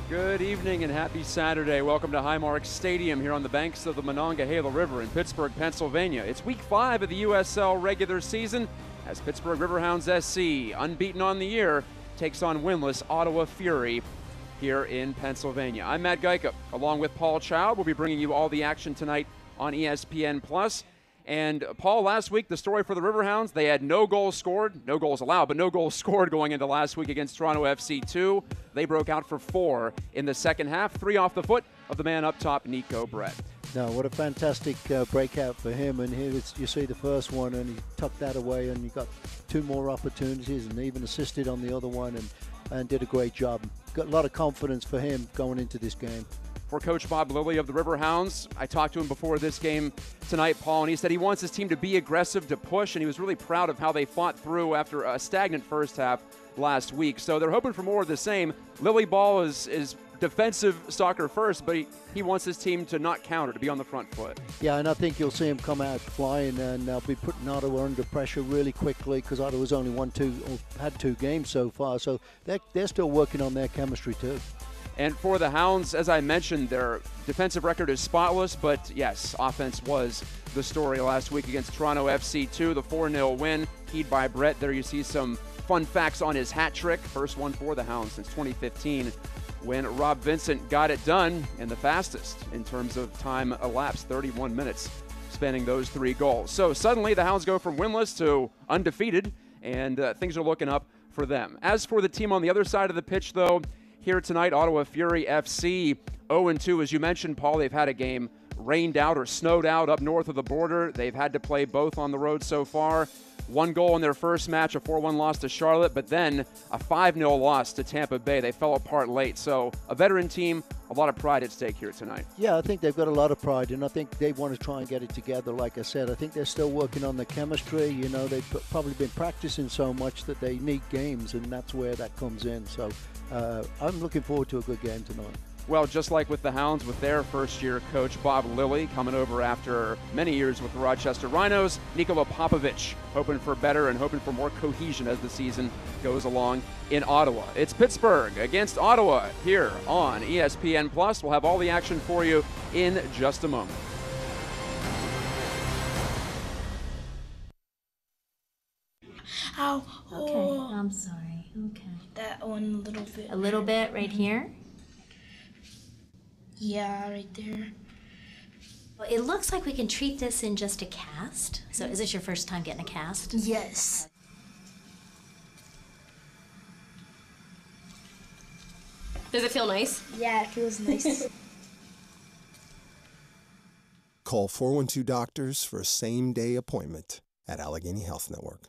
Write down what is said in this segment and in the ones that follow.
Good evening and happy Saturday. Welcome to Highmark Stadium here on the banks of the Monongahela River in Pittsburgh, Pennsylvania. It's week 5 of the USL regular season as Pittsburgh Riverhounds SC, unbeaten on the year, takes on winless Ottawa Fury here in Pennsylvania. I'm Matt Geica, along with Paul Child. We'll be bringing you all the action tonight on ESPN+. And Paul, last week, the story for the Riverhounds, they had no goals scored, no goals allowed, but no goals scored going into last week against Toronto FC 2. They broke out for 4 in the second half, 3 off the foot of the man up top, Nico Brett. No, what a fantastic breakout for him. And here you see the first one, and he tucked that away, and he got 2 more opportunities and even assisted on the other one and did a great job. Got a lot of confidence for him going into this game. For Coach Bob Lilly of the Riverhounds, I talked to him before this game tonight, Paul, and he said he wants his team to be aggressive, to push, and he was really proud of how they fought through after a stagnant first half last week. So they're hoping for more of the same. Lilly ball is defensive soccer first, but he wants his team to not counter, to be on the front foot. Yeah, and I think you'll see him come out flying, and they'll be putting Ottawa under pressure really quickly because Ottawa's only had 2 games so far, so they're still working on their chemistry too. And for the Hounds, as I mentioned, their defensive record is spotless, but yes, offense was the story last week against Toronto FC 2, the 4-0 win, keyed by Brett. There you see some fun facts on his hat trick, first one for the Hounds since 2015, when Rob Vincent got it done, and the fastest in terms of time elapsed, 31 minutes, spanning those 3 goals. So suddenly the Hounds go from winless to undefeated, and things are looking up for them. As for the team on the other side of the pitch, though, here tonight, Ottawa Fury FC, 0-2. As you mentioned, Paul, they've had a game rained out or snowed out up north of the border. They've had to play both on the road so far. 1 goal in their first match, a 4-1 loss to Charlotte, but then a 5-0 loss to Tampa Bay. They fell apart late. So a veteran team, a lot of pride at stake here tonight. Yeah, I think they've got a lot of pride, and I think they want to try and get it together. Like I said, I think they're still working on the chemistry. You know, they've probably been practicing so much that they need games, and that's where that comes in. So I'm looking forward to a good game tonight. Well, just like with the Hounds, with their first-year coach, Bob Lilly, coming over after many years with the Rochester Rhinos, Nikola Popovic hoping for better and hoping for more cohesion as the season goes along in Ottawa. It's Pittsburgh against Ottawa here on ESPN+. We'll have all the action for you in just a moment. Ow. Okay, I'm sorry. Okay. That one a little bit. A little bit right here? Yeah, right there. Well, it looks like we can treat this in just a cast. So is this your first time getting a cast? Yes. Does it feel nice? Yeah, it feels nice. Call 412-DOCTORS for a same-day appointment at Allegheny Health Network.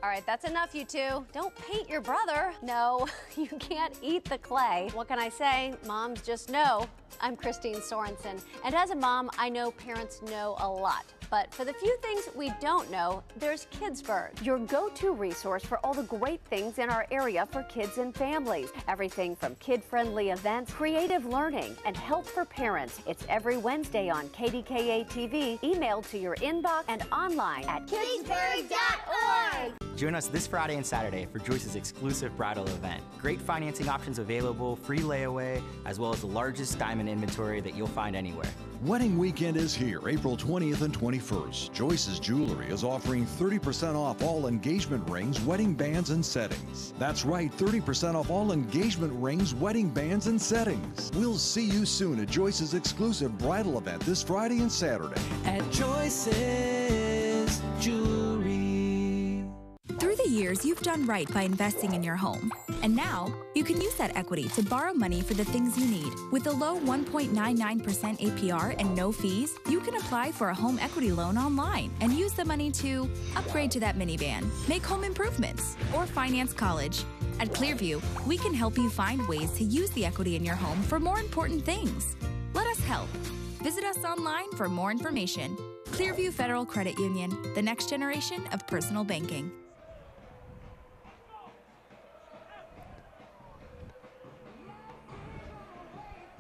All right, that's enough, you two. Don't paint your brother. No, you can't eat the clay. What can I say? Moms just know. I'm Christine Sorensen, and as a mom, I know parents know a lot. But for the few things we don't know, there's Kidsburg, your go-to resource for all the great things in our area for kids and families. Everything from kid-friendly events, creative learning, and help for parents. It's every Wednesday on KDKA TV, emailed to your inbox and online at kidsburg.org. Join us this Friday and Saturday for Joyce's exclusive bridal event. Great financing options available, free layaway, as well as the largest diamond inventory that you'll find anywhere. Wedding weekend is here, April 20th and 21st. Joyce's Jewelry is offering 30% off all engagement rings, wedding bands, and settings. That's right, 30% off all engagement rings, wedding bands, and settings. We'll see you soon at Joyce's exclusive bridal event this Friday and Saturday. At Joyce's Jewelry. Through the years, you've done right by investing in your home. And now, you can use that equity to borrow money for the things you need. With a low 1.99% APR and no fees, you can apply for a home equity loan online and use the money to upgrade to that minivan, make home improvements, or finance college. At Clearview, we can help you find ways to use the equity in your home for more important things. Let us help. Visit us online for more information. Clearview Federal Credit Union, the next generation of personal banking.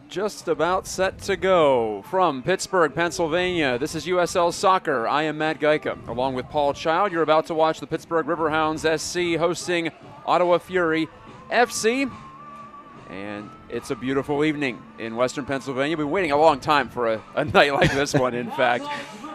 Just about set to go from Pittsburgh, Pennsylvania. This is USL Soccer. I am Matt Geica, along with Paul Child. You're about to watch the Pittsburgh Riverhounds SC hosting Ottawa Fury FC. And It's a beautiful evening in Western Pennsylvania. We've been waiting a long time for a night like this one, in fact.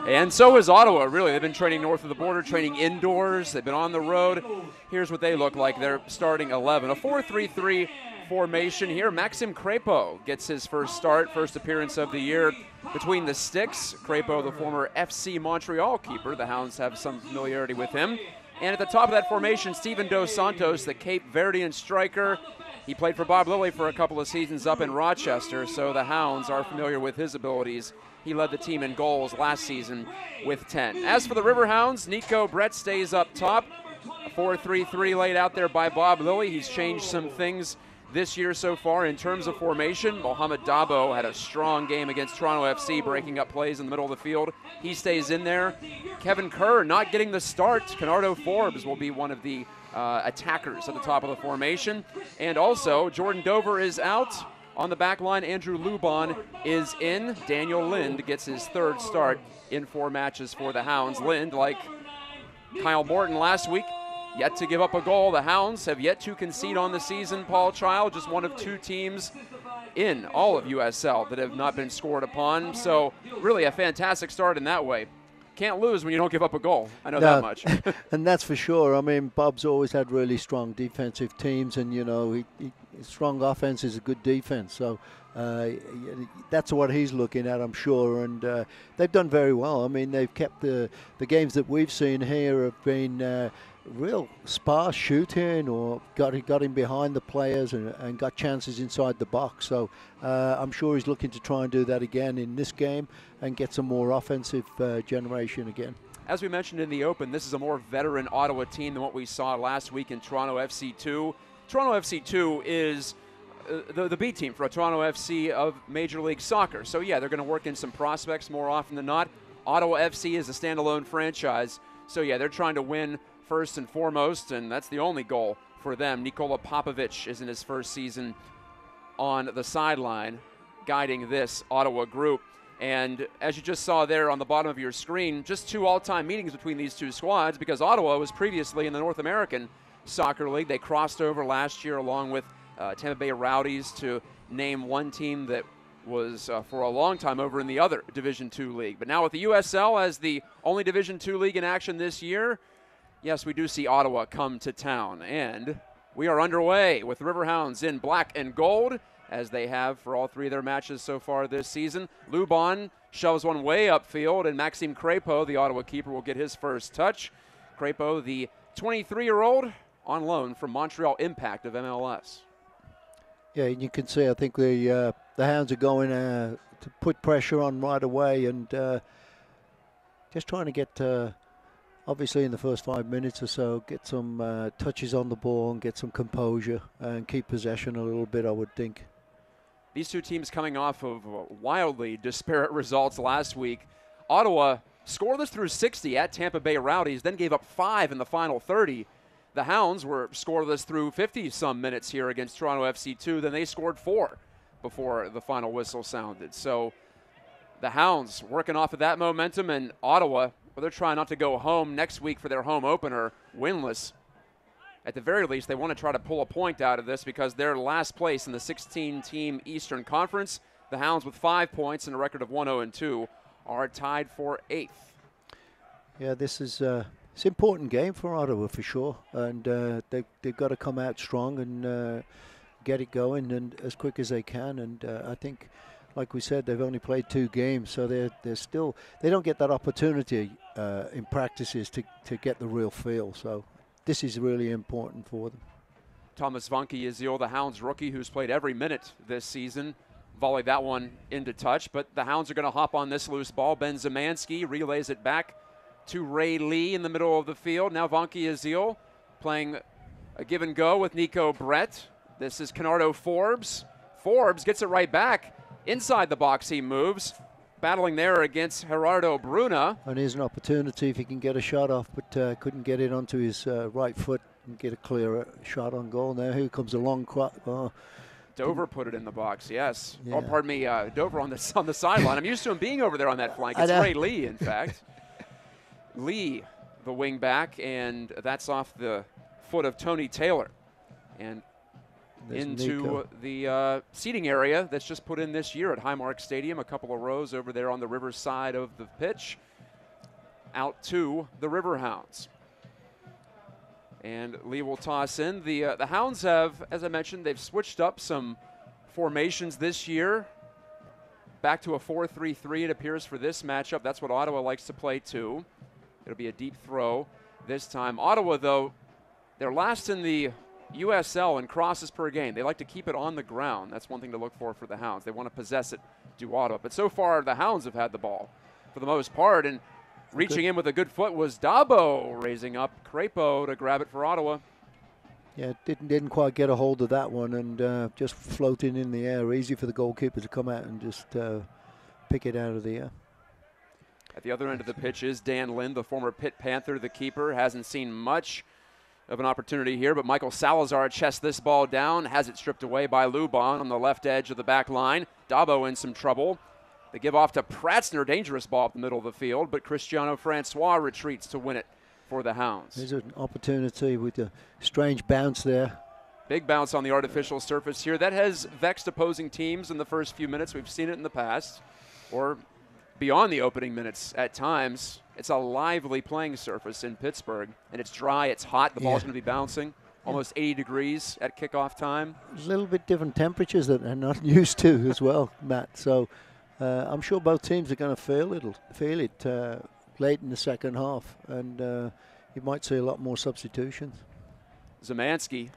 And so is Ottawa, really. They've been training north of the border, training indoors. They've been on the road. Here's what they look like. They're starting 11. A 4-3-3 formation here. Maxim Crépeau gets his first start, first appearance of the year between the sticks. Crépeau, the former FC Montreal keeper. The Hounds have some familiarity with him. And at the top of that formation, Steven Dos Santos, the Cape Verdean striker. He played for Bob Lilly for a couple of seasons up in Rochester, so the Hounds are familiar with his abilities. He led the team in goals last season with 10. As for the Riverhounds, Nico Brett stays up top. A 4-3-3 laid out there by Bob Lilly. He's changed some things this year so far in terms of formation. Mohamed Dabo had a strong game against Toronto FC, breaking up plays in the middle of the field. He stays in there. Kevin Kerr not getting the start. Kenardo Forbes will be one of the attackers at the top of the formation. And also, Jordan Dover is out. On the back line, Andrew Lubon is in. Daniel Lind gets his third start in 4 matches for the Hounds. Lind, like Kyle Morton last week, yet to give up a goal. The Hounds have yet to concede on the season. Paul Child, just one of 2 teams in all of USL that have not been scored upon. So really a fantastic start in that way. Can't lose when you don't give up a goal. I know that much. And that's for sure. I mean, Bob's always had really strong defensive teams, and, you know, strong offense is a good defense. So that's what he's looking at, I'm sure. And they've done very well. I mean, they've kept the games that we've seen here have been real sparse shooting, or got him behind the players and got chances inside the box. So I'm sure he's looking to try and do that again in this game and get some more offensive generation again. As we mentioned in the open, this is a more veteran Ottawa team than what we saw last week in Toronto FC2. Toronto FC2 is the B team for Toronto FC of Major League Soccer. So yeah, they're going to work in some prospects more often than not. Ottawa FC is a standalone franchise. So yeah, they're trying to win first and foremost, and that's the only goal for them. Nikola Popovic is in his first season on the sideline guiding this Ottawa group. And as you just saw there on the bottom of your screen, just 2 all-time meetings between these 2 squads, because Ottawa was previously in the North American Soccer League. They crossed over last year along with Tampa Bay Rowdies to name one team that was for a long time over in the other Division II league. But now with the USL as the only Division II league in action this year, yes, we do see Ottawa come to town. And we are underway with the Riverhounds in black and gold, as they have for all 3 of their matches so far this season. Lubon shoves one way upfield, and Maxime Crépeau, the Ottawa keeper, will get his first touch. Crépeau, the 23-year-old, on loan from Montreal Impact of MLS. Yeah, you can see, I think the Hounds are going to put pressure on right away, and just trying to get, obviously in the first 5 minutes or so, get some touches on the ball and get some composure and keep possession a little bit, I would think. These 2 teams coming off of wildly disparate results last week. Ottawa scoreless through 60 at Tampa Bay Rowdies, then gave up 5 in the final 30. The Hounds were scoreless through 50-some minutes here against Toronto FC2. Then they scored 4 before the final whistle sounded. So the Hounds working off of that momentum, and Ottawa, well, they're trying not to go home next week for their home opener winless. At the very least, they want to try to pull a point out of this because they're last place in the 16-team Eastern Conference. The Hounds with 5 points and a record of 1-0-2 are tied for 8th. Yeah, this is it's an important game for Ottawa for sure, and they've got to come out strong and get it going and as quick as they can. And I think, like we said, they've only played 2 games, so they're still, they don't get that opportunity in practices to get the real feel. So this is really important for them. Thomas Vanki-Yazil, the Hounds rookie, who's played every minute this season, volleyed that one into touch, but the Hounds are going to hop on this loose ball. Ben Zemansky relays it back to Ray Lee in the middle of the field. Now Vanki-Yazil playing a give and go with Nico Brett. This is Kenardo Forbes. Forbes gets it right back. Inside the box he moves. Battling there against Gerardo Bruna. And here's an opportunity if he can get a shot off, but couldn't get it onto his right foot and get a clear shot on goal. Now here comes a long Dover put it in the box, yes. Yeah. Oh, pardden me, Dover on the sideline. I'm used to him being over there on that flank. It's Ray Lee, in fact. Lee, the wing back, and that's off the foot of Tony Taylor. And into the seating area that's just put in this year at Highmark Stadium. A couple of rows over there on the river side of the pitch. Out to the Riverhounds. And Lee will toss in. The Hounds have, as I mentioned, they've switched up some formations this year. Back to a 4-3-3, it appears, for this matchup. That's what Ottawa likes to play too. It'll be a deep throw this time. Ottawa, though, they're last in the USL in crosses per game. They like to keep it on the ground. That's one thing to look for the Hounds. They want to possess it to Ottawa. But so far, the Hounds have had the ball for the most part. And reaching in with a good foot was Dabo, raising up Crapo to grab it for Ottawa. Yeah, didn't quite get a hold of that one, and just floating in the air. Easy for the goalkeeper to come out and just pick it out of the air. At the other end of the pitch is Dan Lind, the former Pitt Panther, the keeper. Hasn't seen much of an opportunity here, but Michael Salazar chests this ball down, has it stripped away by Luban on the left edge of the back line. Dabo in some trouble. They give off to Pratzner, dangerous ball up the middle of the field, but Cristiano Francois retreats to win it for the Hounds. There's an opportunity with a strange bounce there. Big bounce on the artificial surface here. That has vexed opposing teams in the first few minutes. We've seen it in the past, or beyond the opening minutes at times. It's a lively playing surface in Pittsburgh, and it's dry, it's hot. The ball's going to be bouncing almost 80 degrees at kickoff time. A little bit different temperatures that they're not used to as well, Matt. So I'm sure both teams are going to feel it late in the second half, and you might see a lot more substitutions. Zemansky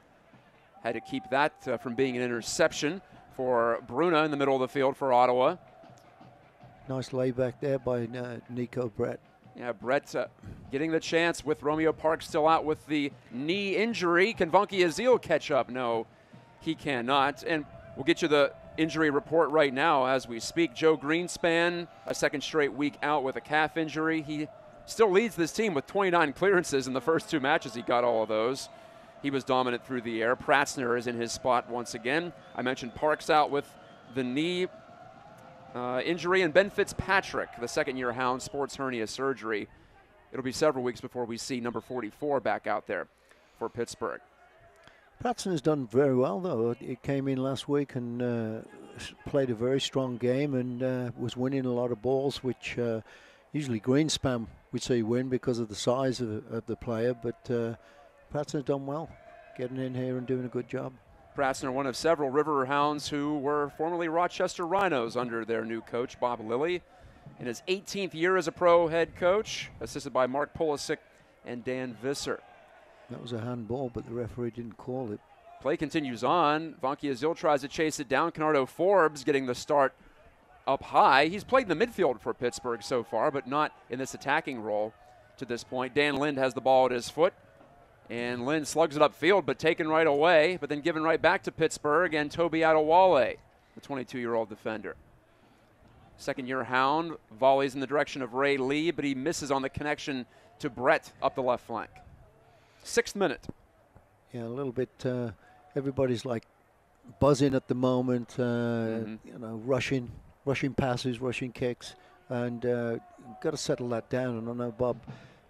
had to keep that from being an interception for Bruna in the middle of the field for Ottawa. Nice layback there by Nico Brett. Yeah, Brett getting the chance with Romeo Parks still out with the knee injury. Can Vunky Azil catch up? No, he cannot. And we'll get you the injury report right now as we speak. Joe Greenspan, a second straight week out with a calf injury. He still leads this team with 29 clearances in the first two matches. He got all of those. He was dominant through the air. Pratzner is in his spot once again. I mentioned Parks out with the knee injury, and Ben Fitzpatrick, the second-year Hound, sports hernia surgery. It'll be several weeks before we see number 44 back out there for Pittsburgh. Pratzner's done very well, though. He came in last week and played a very strong game and was winning a lot of balls, which usually Greenspan would see win because of the size of the player. But Pratzner's done well, getting in here and doing a good job. Pratzner, one of several Riverhounds who were formerly Rochester Rhinos under their new coach, Bob Lilly, in his 18th year as a pro head coach, assisted by Mark Pulisic and Dan Visser. That was a handball, but the referee didn't call it. Play continues on. Vunky Azil tries to chase it down. Canardo Forbes getting the start up high. He's played in the midfield for Pittsburgh so far, but not in this attacking role to this point. Dan Lind has the ball at his foot, and Lind slugs it upfield, but taken right away, but then given right back to Pittsburgh and Toby Adewale, the 22-year-old defender. Second-year Hound volleys in the direction of Ray Lee, but he misses on the connection to Brett up the left flank. 6th minute. Yeah, a little bit. Everybody's like buzzing at the moment. You know, rushing passes, rushing kicks, and got to settle that down. And I know Bob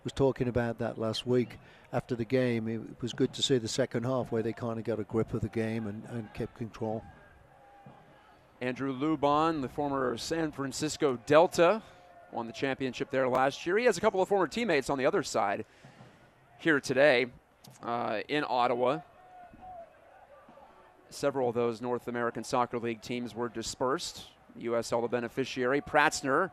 was talking about that last week after the game. It was good to see the second half where they kind of got a grip of the game and kept control. Andrew Luban, the former San Francisco Delta, won the championship there last year. He has a couple of former teammates on the other side here today in Ottawa. Several of those North American Soccer League teams were dispersed. USL the beneficiary. Pratzner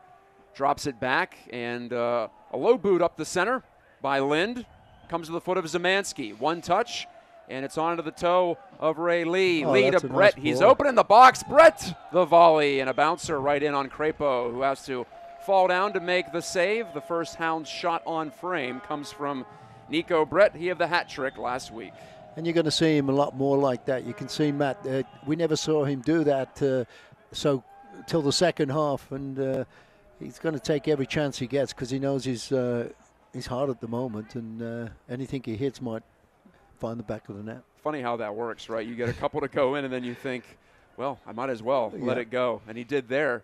drops it back, and a low boot up the center by Lind. Comes to the foot of Zemansky. One touch, and it's onto the toe of Ray Lee. Oh, Lee to Brett. Nice. He's open in the box. Brett, the volley, and a bouncer right in on Crapo, who has to fall down to make the save. The first Hound shot on frame comes from Nico Brett. He had the hat trick last week. And you're going to see him a lot more like that. You can see Matt. We never saw him do that so till the second half, and he's going to take every chance he gets because he knows he's hard at the moment, and anything he hits might find the back of the net. Funny how that works, right? You get a couple to go in, and then you think, well, I might as well let it go, and he did there.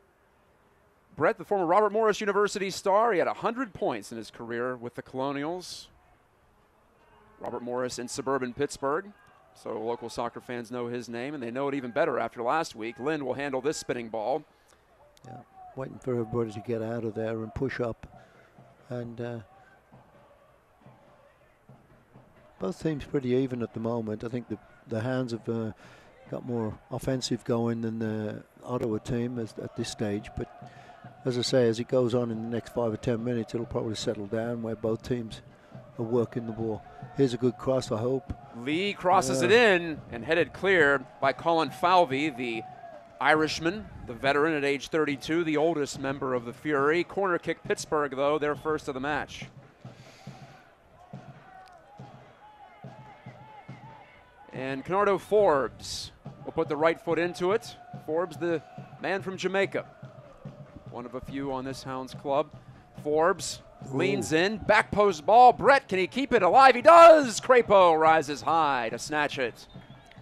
Brett, the former Robert Morris University star, he had 100 points in his career with the Colonials. Robert Morris in suburban Pittsburgh. So local soccer fans know his name, and they know it even better after last week. Lind will handle this spinning ball. Yeah, waiting for everybody to get out of there and push up. And both teams pretty even at the moment. I think the Hounds have got more offensive going than the Ottawa team at this stage. But as I say, as it goes on in the next 5 or 10 minutes, it'll probably settle down where both teams are working the ball. Here's a good cross, I hope. Lee crosses it in and headed clear by Colin Falvey, the Irishman, the veteran at age 32, the oldest member of the Fury. Corner kick Pittsburgh, though, their first of the match. And Canardo Forbes will put the right foot into it. Forbes, the man from Jamaica, one of a few on this Hounds club. Forbes leans in, back post ball. Brett, can he keep it alive? He does! Crapo rises high to snatch it.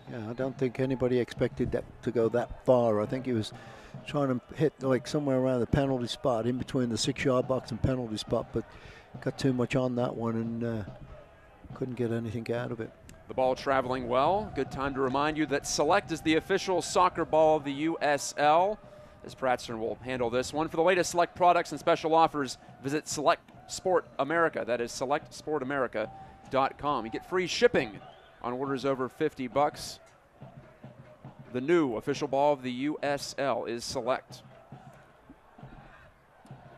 Yeah, I don't think anybody expected that to go that far. I think he was trying to hit like somewhere around the penalty spot, in between the 6-yard box and penalty spot, but got too much on that one and couldn't get anything out of it. The ball traveling well. Good time to remind you that Select is the official soccer ball of the USL. As Pratzner will handle this one. For the latest Select products and special offers, visit Select Sport America. That is selectsportamerica.com. You get free shipping on orders over $50. The new official ball of the USL is Select.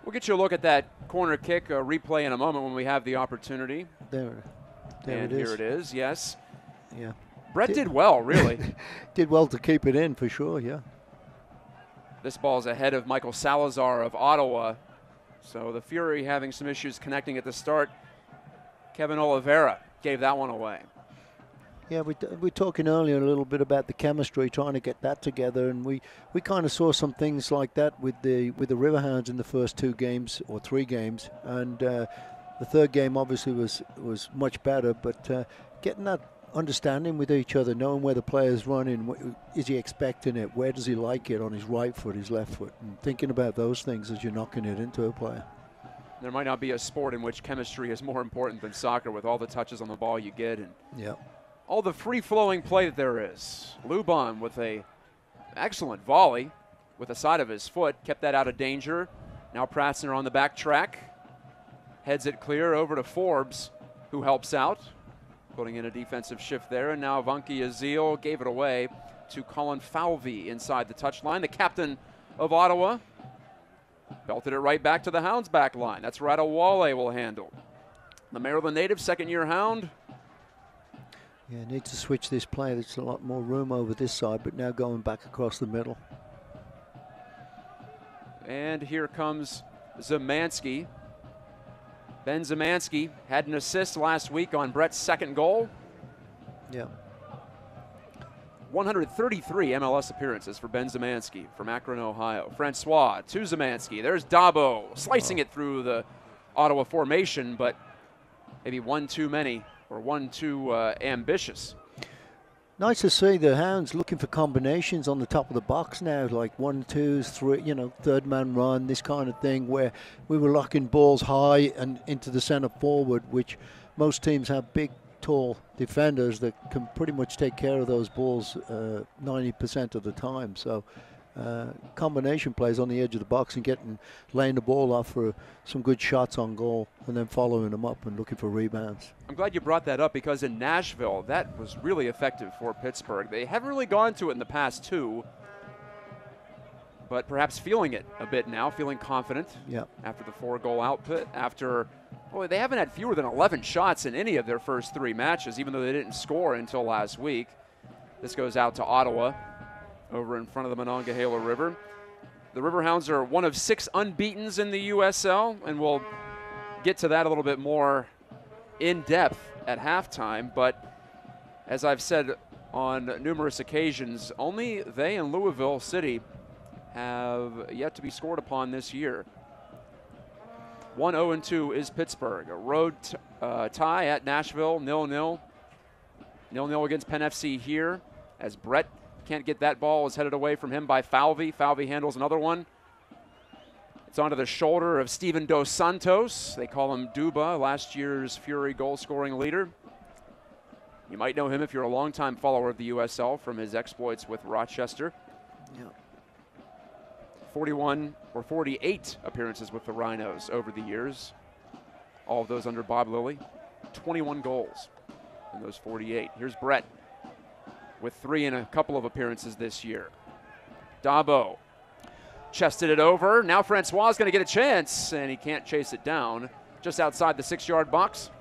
We'll get you a look at that corner kick replay in a moment when we have the opportunity. There and it is. Here it is, yes. Yeah. Brett did well, really. Did well to keep it in, for sure, yeah. This ball's ahead of Michael Salazar of Ottawa. So the Fury having some issues connecting at the start. Kevin Oliveira gave that one away. Yeah, we were talking earlier a little bit about the chemistry, trying to get that together, and we kind of saw some things like that with the Riverhounds in the first 2 games or 3 games, and the third game obviously was much better, but getting that understanding with each other, knowing where the player's running, is he expecting it, where does he like it, on his right foot, his left foot, and thinking about those things as you're knocking it into a player. There might not be a sport in which chemistry is more important than soccer, with all the touches on the ball you get and all the free-flowing play that there is. Luban with a excellent volley with the side of his foot, kept that out of danger. Now Pratzner on the back track, heads it clear over to Forbes, who helps out, putting in a defensive shift there. And now Vanki Azil gave it away to Colin Falvey inside the touchline. The captain of Ottawa belted it right back to the Hounds back line. That's Rado Wale will handle. The Maryland native, second-year Hound. Yeah, need to switch this play. There's a lot more room over this side, but now going back across the middle. And here comes Zemansky. Ben Zemansky had an assist last week on Brett's second goal. Yeah. 133 MLS appearances for Ben Zemansky from Akron, Ohio. Francois to Zemansky. There's Dabo slicing it through the Ottawa formation, but maybe one too many or one too ambitious. Nice to see the Hounds looking for combinations on the top of the box now, like 1, 2, 3, third man run, this kind of thing, where we were locking balls high and into the center forward, which most teams have big, tall defenders that can pretty much take care of those balls 90% of the time. So combination plays on the edge of the box and laying the ball off for some good shots on goal and then following them up and looking for rebounds. I'm glad you brought that up, because in Nashville, that was really effective for Pittsburgh. They haven't really gone to it in the past 2, but perhaps feeling it a bit now, feeling confident after the 4-goal output. They haven't had fewer than 11 shots in any of their first 3 matches, even though they didn't score until last week. This goes out to Ottawa over in front of the Monongahela River. The Riverhounds are one of 6 unbeatens in the USL, and we'll get to that a little bit more in depth at halftime. But as I've said on numerous occasions, only they and Louisville City have yet to be scored upon this year. 1-0-2 is Pittsburgh. A road tie at Nashville, 0-0. 0-0 against Penn FC here, as Brett can't get that ball, is headed away from him by Falvey. Falvey handles another one. It's onto the shoulder of Steven Dos Santos. They call him Duba, last year's Fury goal-scoring leader. You might know him if you're a longtime follower of the USL from his exploits with Rochester. Yeah. 41 or 48 appearances with the Rhinos over the years. All of those under Bob Lilly. 21 goals in those 48. Here's Brett with 3 in a couple of appearances this year. Dabo chested it over. Now Francois is going to get a chance, and he can't chase it down. Just outside the 6-yard box.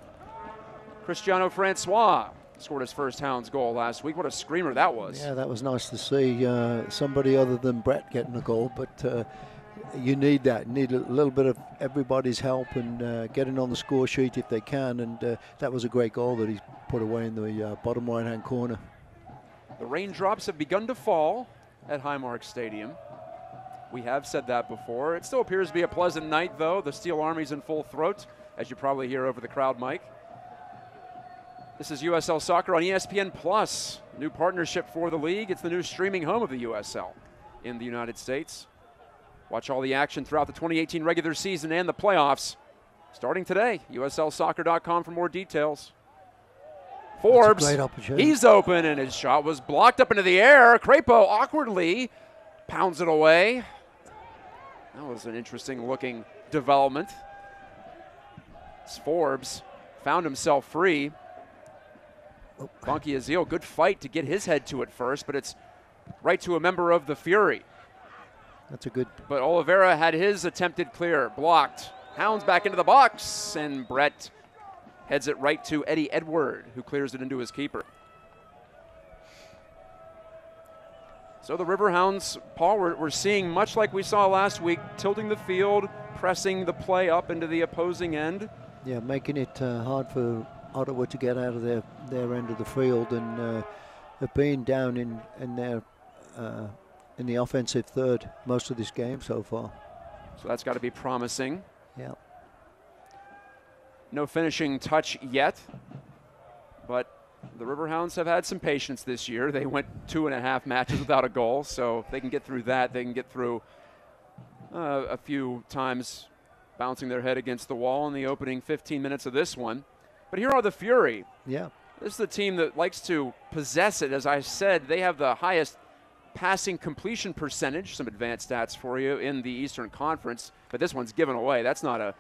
Cristiano Francois scored his first Hounds goal last week. What a screamer that was. Yeah, that was nice to see somebody other than Brett getting a goal, but you need that. You need a little bit of everybody's help and getting on the score sheet if they can, and that was a great goal that he put away in the bottom right-hand corner. The raindrops have begun to fall at Highmark Stadium. We have said that before. It still appears to be a pleasant night, though. The Steel Army's in full throat, as you probably hear over the crowd mic. This is USL Soccer on ESPN Plus. New partnership for the league. It's the new streaming home of the USL in the United States. Watch all the action throughout the 2018 regular season and the playoffs. Starting today, USLsoccer.com for more details. Forbes, he's open, and his shot was blocked up into the air. Crapo awkwardly pounds it away. That was an interesting looking development. Forbes found himself free. Bonky Azil, good fight to get his head to it first, but it's right to a member of the Fury. That's a good. But Oliveira had his attempted clear blocked. Hounds back into the box, and Brett heads it right to Eddie Edward, who clears it into his keeper. So the Riverhounds, Paul, we're seeing much like we saw last week, tilting the field, pressing the play up into the opposing end. Yeah, making it hard for Ottawa to get out of their end of the field, and have been down in their in the offensive third most of this game so far. So that's got to be promising. Yeah. No finishing touch yet, but the Riverhounds have had some patience this year. They went 2.5 matches without a goal, so if they can get through that, they can get through a few times bouncing their head against the wall in the opening 15 minutes of this one. But here are the Fury. Yeah. This is the team that likes to possess it. As I said, they have the highest passing completion percentage, some advanced stats for you, in the Eastern Conference. But this one's given away. That's not a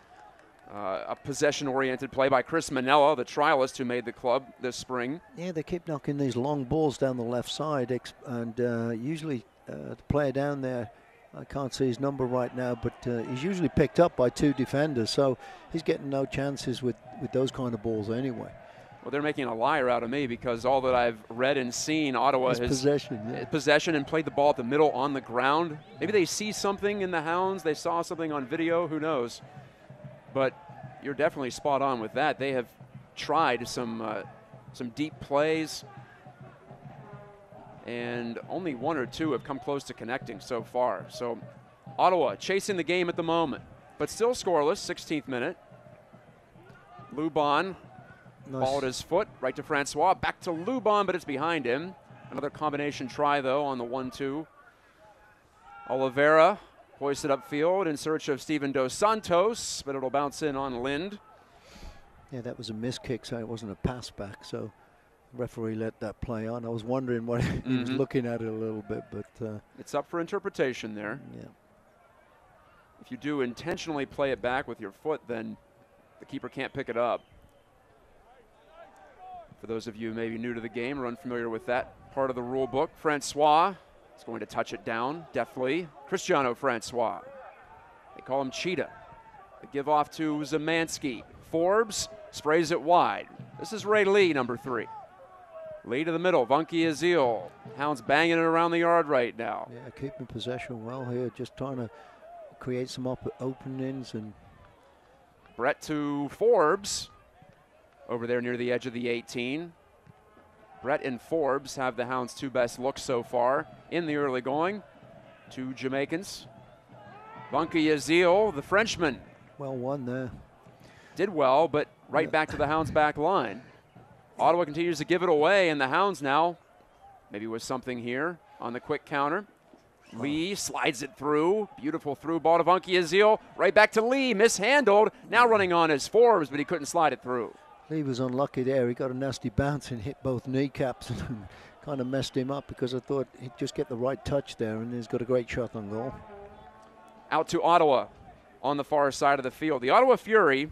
possession-oriented play by Chris Manella, the trialist who made the club this spring. Yeah, they keep knocking these long balls down the left side, and usually the player down there, I can't see his number right now, but he's usually picked up by 2 defenders, so he's getting no chances with those kind of balls anyway. Well, they're making a liar out of me, because all that I've read and seen, Ottawa has possession and played the ball at the middle on the ground. Maybe they see something in the Hounds. They saw something on video. Who knows? But you're definitely spot on with that. They have tried some deep plays, and only 1 or 2 have come close to connecting so far. So Ottawa chasing the game at the moment, but still scoreless, 16th minute. Luban, ball at his foot, right to Francois, back to Luban, but it's behind him. Another combination try, though, on the 1-2. Oliveira hoisted upfield in search of Steven Dos Santos, but it'll bounce in on Lind. Yeah, that was a miss kick, so it wasn't a pass back, so the referee let that play on. I was wondering what he was looking at it a little bit, but it's up for interpretation there. Yeah. If you do intentionally play it back with your foot, then the keeper can't pick it up. For those of you maybe new to the game or unfamiliar with that part of the rule book, Francois is going to touch it down deftly. Cristiano Francois. They call him Cheetah. They give off to Zemansky. Forbes sprays it wide. This is Ray Lee, number 3. Lee to the middle. Bonky Azil. Hounds banging it around the yard right now. Yeah, keeping possession well here, just trying to create some openings. And Brett to Forbes over there near the edge of the 18. Brett and Forbes have the Hounds' 2 best looks so far in the early going. 2 Jamaicans. Bonky Azil, the Frenchman. Well won there. Did well, but right back to the Hounds' back line. Ottawa continues to give it away, and the Hounds now, maybe with something here on the quick counter. Lee slides it through. Beautiful through ball to Bonky Azil. Right back to Lee, mishandled. Now running on is Forbes, but he couldn't slide it through. Lee was unlucky there. He got a nasty bounce and hit both kneecaps and kind of messed him up, because I thought he'd just get the right touch there, and he's got a great shot on goal. Out to Ottawa on the far side of the field. The Ottawa Fury,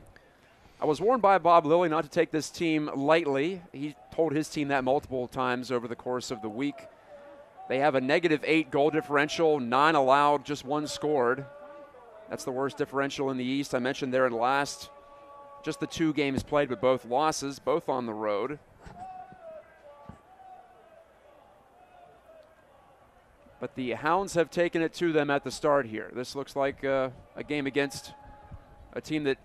I was warned by Bob Lilly not to take this team lightly. He told his team that multiple times over the course of the week. They have a -8 goal differential, 9 allowed, just 1 scored. That's the worst differential in the East. I mentioned there in last, just the 2 games played, but both losses, both on the road. But the Hounds have taken it to them at the start here. This looks like a game against a team that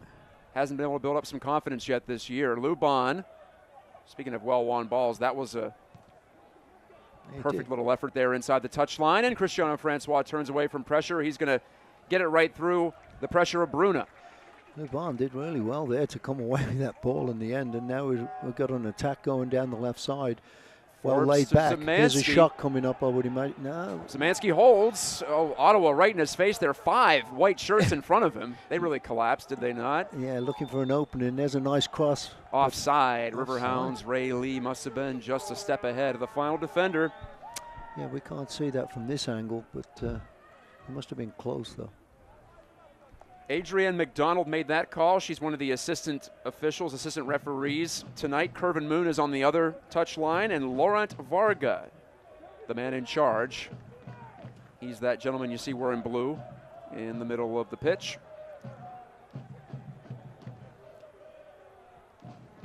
hasn't been able to build up some confidence yet this year. Luban, speaking of well-won balls, that was a perfect little effort there inside the touchline. And Cristiano Francois turns away from pressure. He's going to get it right through the pressure of Bruna. Luban did really well there to come away with that ball in the end. And now we've got an attack going down the left side. Well laid back. There's a shot coming up, I would imagine. No. Szymanski holds. Oh, Ottawa right in his face. There are 5 white shirts in front of him. They really collapsed, did they not? Yeah, looking for an opening. There's a nice cross. Offside. Riverhounds. Ray Lee must have been just a step ahead of the final defender. Yeah, we can't see that from this angle, but it must have been close, though. Adrienne McDonald made that call. She's one of the assistant referees tonight. Kervin Moon is on the other touch line, and Laurent Varga, the man in charge. He's that gentleman you see wearing blue in the middle of the pitch.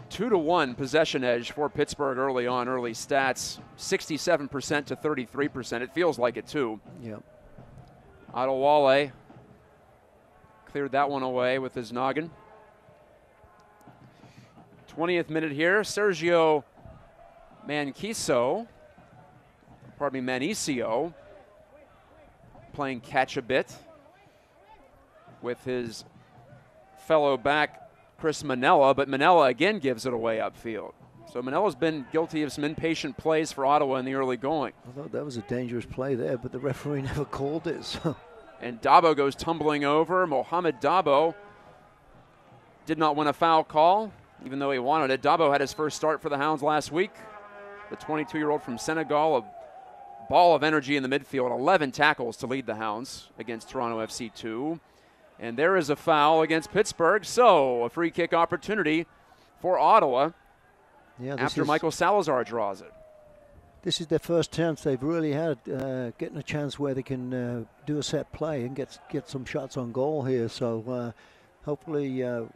2-1 possession edge for Pittsburgh early on, early stats. 67% to 33%. It feels like it, too. Yep. Adewale cleared that one away with his noggin. 20th minute here. Sergio Manicio playing catch a bit with his fellow back Chris Manella, but Manella again gives it away upfield. So Manella's been guilty of some impatient plays for Ottawa in the early going. I thought that was a dangerous play there, but the referee never called it. So. And Dabo goes tumbling over. Mohamed Dabo did not win a foul call, even though he wanted it. Dabo had his first start for the Hounds last week. The 22-year-old from Senegal, a ball of energy in the midfield, 11 tackles to lead the Hounds against Toronto FC 2. And there is a foul against Pittsburgh, so a free kick opportunity for Ottawa after Michael Salazar draws it. This is their first chance they've really had, getting a chance where they can do a set play and get some shots on goal here. So hopefully... the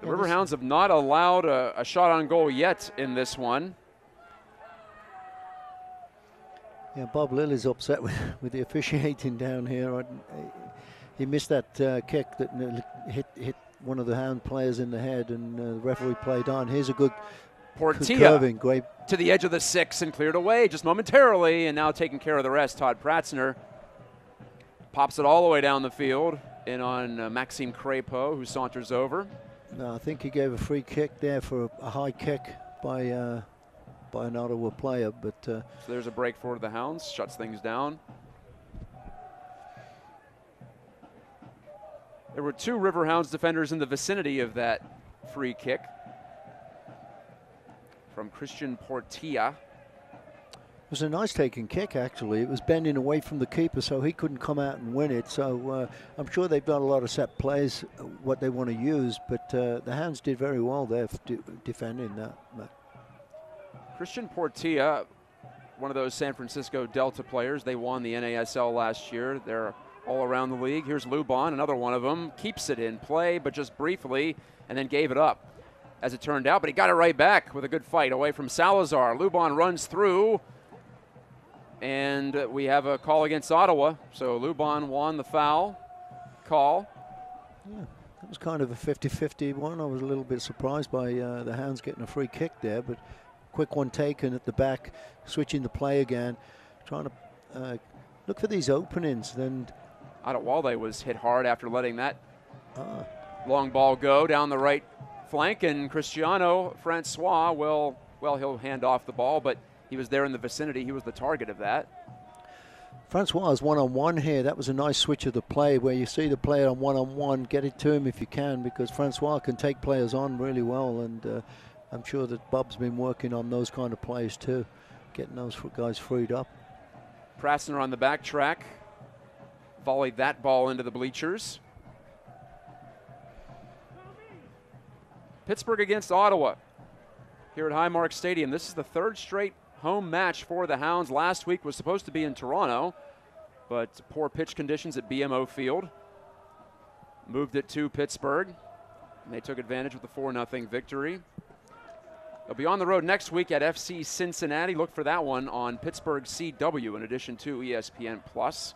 Riverhounds have not allowed a shot on goal yet in this one. Yeah, Bob Lilly's upset with the officiating down here. He missed that kick that hit one of the Hound players in the head, and the referee played on. Here's a good... Portilla to the edge of the 6 and cleared away just momentarily, and now taking care of the rest. Todd Pratzner pops it all the way down the field in on Maxime Crépeau, who saunters over. No, I think he gave a free kick there for a high kick by an Ottawa player. But so there's a break for the Hounds, shuts things down. There were 2 Riverhounds defenders in the vicinity of that free kick from Christian Portilla. It was a nice taking kick, actually. It was bending away from the keeper, so he couldn't come out and win it. So I'm sure they've got a lot of set plays, what they want to use, but the Hounds did very well there defending that. Christian Portilla, one of those San Francisco Delta players. They won the NASL last year. They're all around the league. Here's Luban, another one of them. Keeps it in play, but just briefly, and then gave it up, as it turned out. But he got it right back with a good fight away from Salazar. Luban runs through, and we have a call against Ottawa. So Luban won the foul call. Yeah, that was kind of a 50-50 one. I was a little bit surprised by the Hounds getting a free kick there, but quick one taken at the back, switching the play again, trying to look for these openings. Then Adewale was hit hard after letting that long ball go down the right flank, and Cristiano Francois he'll hand off the ball, but he was there in the vicinity. He was the target of that. Francois is one-on-one here. That was a nice switch of the play where you see the player on one-on-one. Get it to him if you can, because Francois can take players on really well, and I'm sure that Bob's been working on those kind of plays too, getting those guys freed up. Prassner on the back track, volleyed that ball into the bleachers. Pittsburgh against Ottawa here at Highmark Stadium. This is the third straight home match for the Hounds. Last week was supposed to be in Toronto, but poor pitch conditions at BMO Field moved it to Pittsburgh, and they took advantage with the 4-0 victory. They'll be on the road next week at FC Cincinnati. Look for that one on Pittsburgh CW in addition to ESPN+.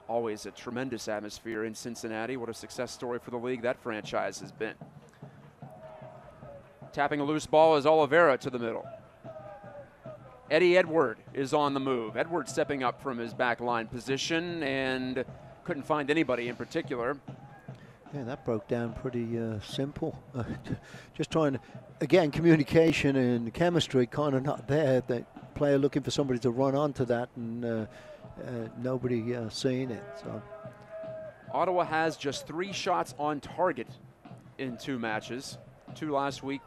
Always a tremendous atmosphere in Cincinnati. What a success story for the league that franchise has been. Tapping a loose ball is Oliveira to the middle. Eddie Edward is on the move. Edward stepping up from his back line position and couldn't find anybody in particular. Yeah, that broke down pretty simple. Just trying to, again, communication and chemistry kind of not there. The player looking for somebody to run onto that, and nobody seeing it. So Ottawa has just 3 shots on target in 2 matches. 2 last week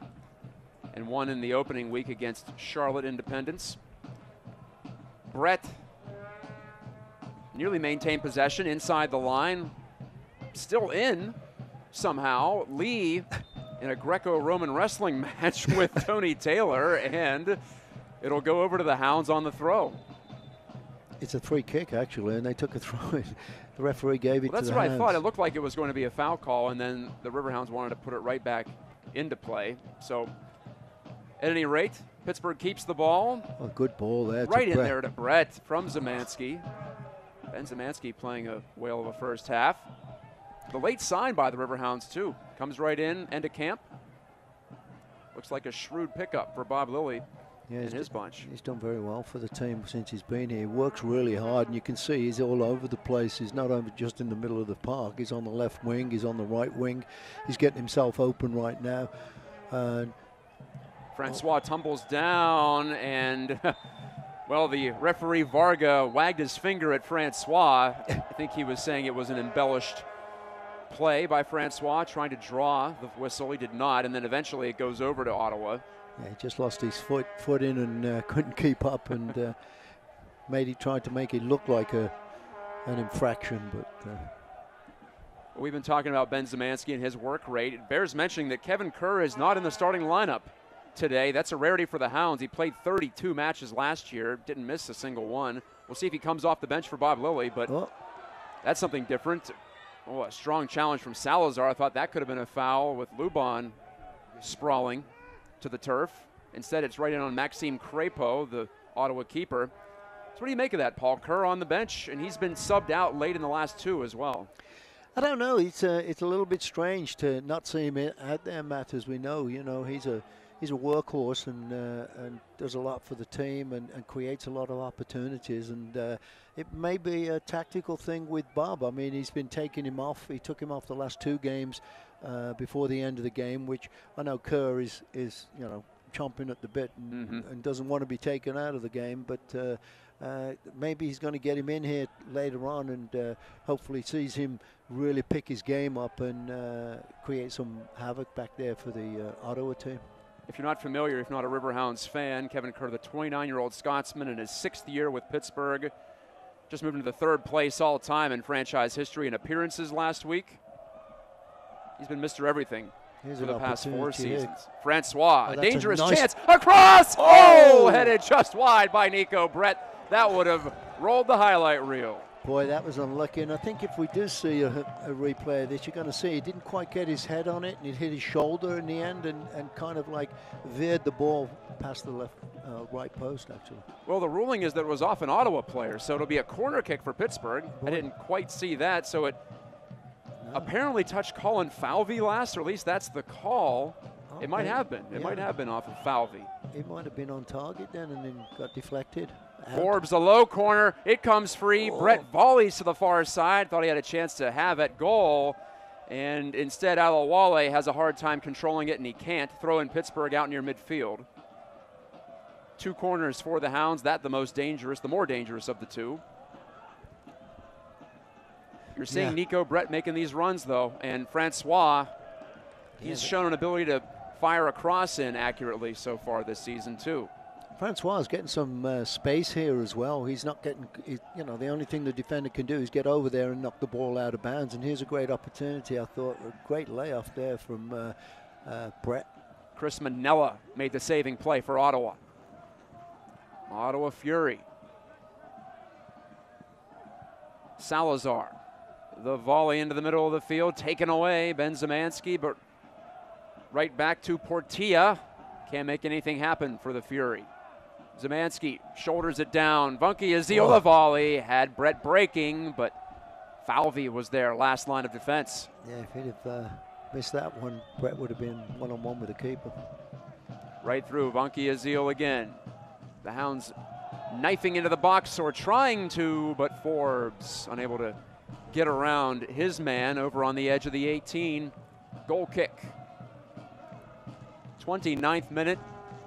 and 1 in the opening week against Charlotte Independence. Brett nearly maintained possession inside the line. Still in somehow. Lee in a Greco-Roman wrestling match with Tony Taylor, and it'll go over to the Hounds on the throw. It's a free kick, actually, and they took a throw in. The referee gave it to the Hounds. That's what I thought. It looked like it was going to be a foul call, and then the Riverhounds wanted to put it right back into play. So at any rate, Pittsburgh keeps the ball. A good ball there. Right in there to Brett from Zemansky. Ben Zemansky playing a whale of a first half. The late sign by the Riverhounds, too. Comes right in, end of camp. Looks like a shrewd pickup for Bob Lilly and his bunch. He's done very well for the team since he's been here. He works really hard, and you can see he's all over the place. He's not only just in the middle of the park. He's on the left wing. He's on the right wing. He's getting himself open right now. Francois tumbles down, and well, the referee Varga wagged his finger at Francois. I think he was saying it was an embellished play by Francois, trying to draw the whistle. He did not, and then eventually it goes over to Ottawa. Yeah, he just lost his foot in and couldn't keep up, and tried to make it look like an infraction. But we've been talking about Ben Zemansky and his work rate. It bears mentioning that Kevin Kerr is not in the starting lineup today. That's a rarity for the Hounds. He played 32 matches last year, didn't miss a single one. We'll see if he comes off the bench for Bob Lilly, but that's something different. Oh, a strong challenge from Salazar. I thought that could have been a foul with Luban sprawling to the turf. Instead, it's right in on Maxime Crépeau, the Ottawa keeper. So what do you make of that, Paul? Kerr on the bench, and he's been subbed out late in the last 2 as well. I don't know. It's a little bit strange to not see him out there, Matt, as we know. You know, he's a workhorse and does a lot for the team and creates a lot of opportunities. And it may be a tactical thing with Bob. I mean, he's been taking him off. He took him off the last 2 games before the end of the game, which I know Kerr is you know, chomping at the bit and doesn't want to be taken out of the game. But maybe he's going to get him in here later on, and hopefully sees him really pick his game up and create some havoc back there for the Ottawa team. If you're not familiar, if not a Riverhounds fan, Kevin Kerr, the 29-year-old Scotsman in his 6th year with Pittsburgh, just moved into the 3rd place all-time in franchise history in appearances last week. He's been Mr. Everything for the past 4 seasons. Francois, a dangerous chance across. Oh, headed just wide by Nico Brett. That would have rolled the highlight reel. Boy, that was unlucky, and I think if we do see a replay of this, you're going to see he didn't quite get his head on it, and it hit his shoulder in the end and kind of like veered the ball past the right post, actually. Well, the ruling is that it was off an Ottawa player, so it'll be a corner kick for Pittsburgh. I didn't quite see that, so it apparently touched Colin Falvey last, or at least that's the call. Okay. It might have been. It might have been off of Falvey. It might have been on target then and then got deflected. Forbes, a low corner. It comes free. Oh. Brett volleys to the far side. Thought he had a chance to have it. Goal. And instead, Alawale has a hard time controlling it, and he can't. Throw in Pittsburgh out near midfield. 2 corners for the Hounds. That the most dangerous, the more dangerous of the 2. You're seeing Nico Brett making these runs, though, and Francois, he's shown an ability to fire a cross in accurately so far this season, too. Francois is getting some space here as well. He's not getting, you know, the only thing the defender can do is get over there and knock the ball out of bounds. And here's a great opportunity. I thought a great layoff there from Brett. Chris Manella made the saving play for Ottawa. Ottawa Fury. Salazar. The volley into the middle of the field, taken away. Ben Zemanski, but right back to Portilla. Can't make anything happen for the Fury. Zemanski shoulders it down. Vunky Azil the volley. Had Brett breaking, but Falvey was there, last line of defense. Yeah, if he'd have missed that one, Brett would have been one-on-one with the keeper. Right through Vunky Azil again. The Hounds knifing into the box, or trying to, but Forbes unable to get around his man over on the edge of the 18. Goal kick. 29th minute.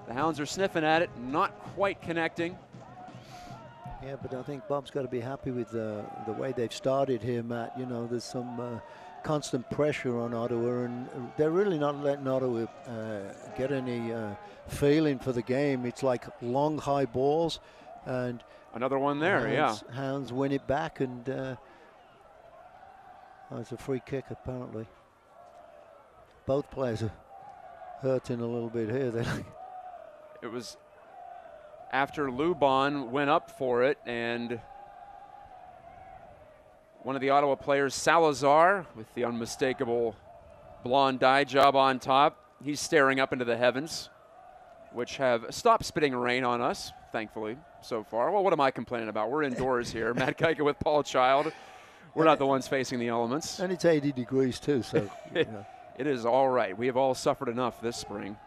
The Hounds are sniffing at it, not quite connecting. Yeah, but I think Bob's got to be happy with the way they've started here, Matt. You know, there's some constant pressure on Ottawa, and they're really not letting Ottawa get any feeling for the game. It's like long, high balls, and another one there, Hounds win it back, and it's a free kick apparently. Both players are hurting a little bit here. It was after Lubon went up for it, and one of the Ottawa players, Salazar, with the unmistakable blonde dye job on top, he's staring up into the heavens, which have stopped spitting rain on us, thankfully, so far. Well, what am I complaining about? We're indoors here. Matt Kuika with Paul Child. We're not the ones facing the elements. And it's 80 degrees too, so. It is all right. We have all suffered enough this spring.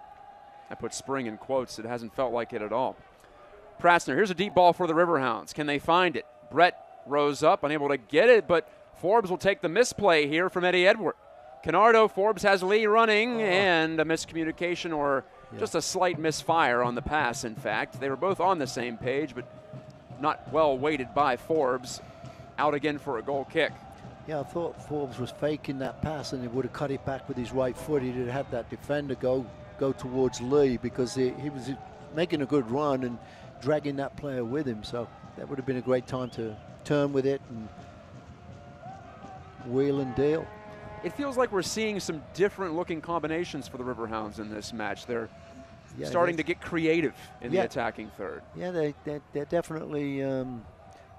I put spring in quotes. It hasn't felt like it at all. Prassner, here's a deep ball for the Riverhounds. Can they find it? Brett rose up, unable to get it, but Forbes will take the misplay here from Eddie Edward. Canardo, Forbes has Lee running, and a miscommunication or just a slight misfire on the pass, in fact. They were both on the same page, but not well weighted by Forbes. Out again for a goal kick. Yeah, I thought Forbes was faking that pass, and he would have cut it back with his right foot. He'd have had that defender go towards Lee, because he was making a good run and dragging that player with him. So that would have been a great time to turn with it and wheel and deal. It feels like we're seeing some different looking combinations for the Riverhounds in this match. They're starting to get creative in the attacking third. Yeah, they're definitely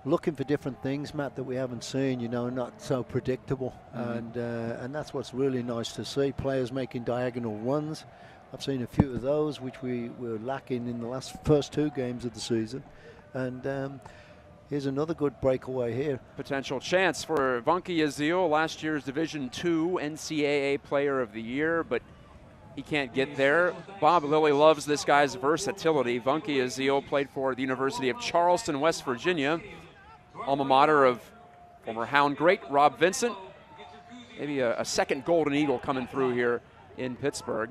looking for different things, Matt, that we haven't seen, you know, not so predictable. And that's what's really nice to see, players making diagonal runs. I've seen a few of those, which we were lacking in the first two games of the season. And here's another good breakaway here. Potential chance for Vunky Azil, last year's Division II NCAA Player of the Year, but he can't get there. Bob Lilly loves this guy's versatility. Vunky Azil played for the University of Charleston, West Virginia, alma mater of former Hound great Rob Vincent. Maybe a second Golden Eagle coming through here in Pittsburgh.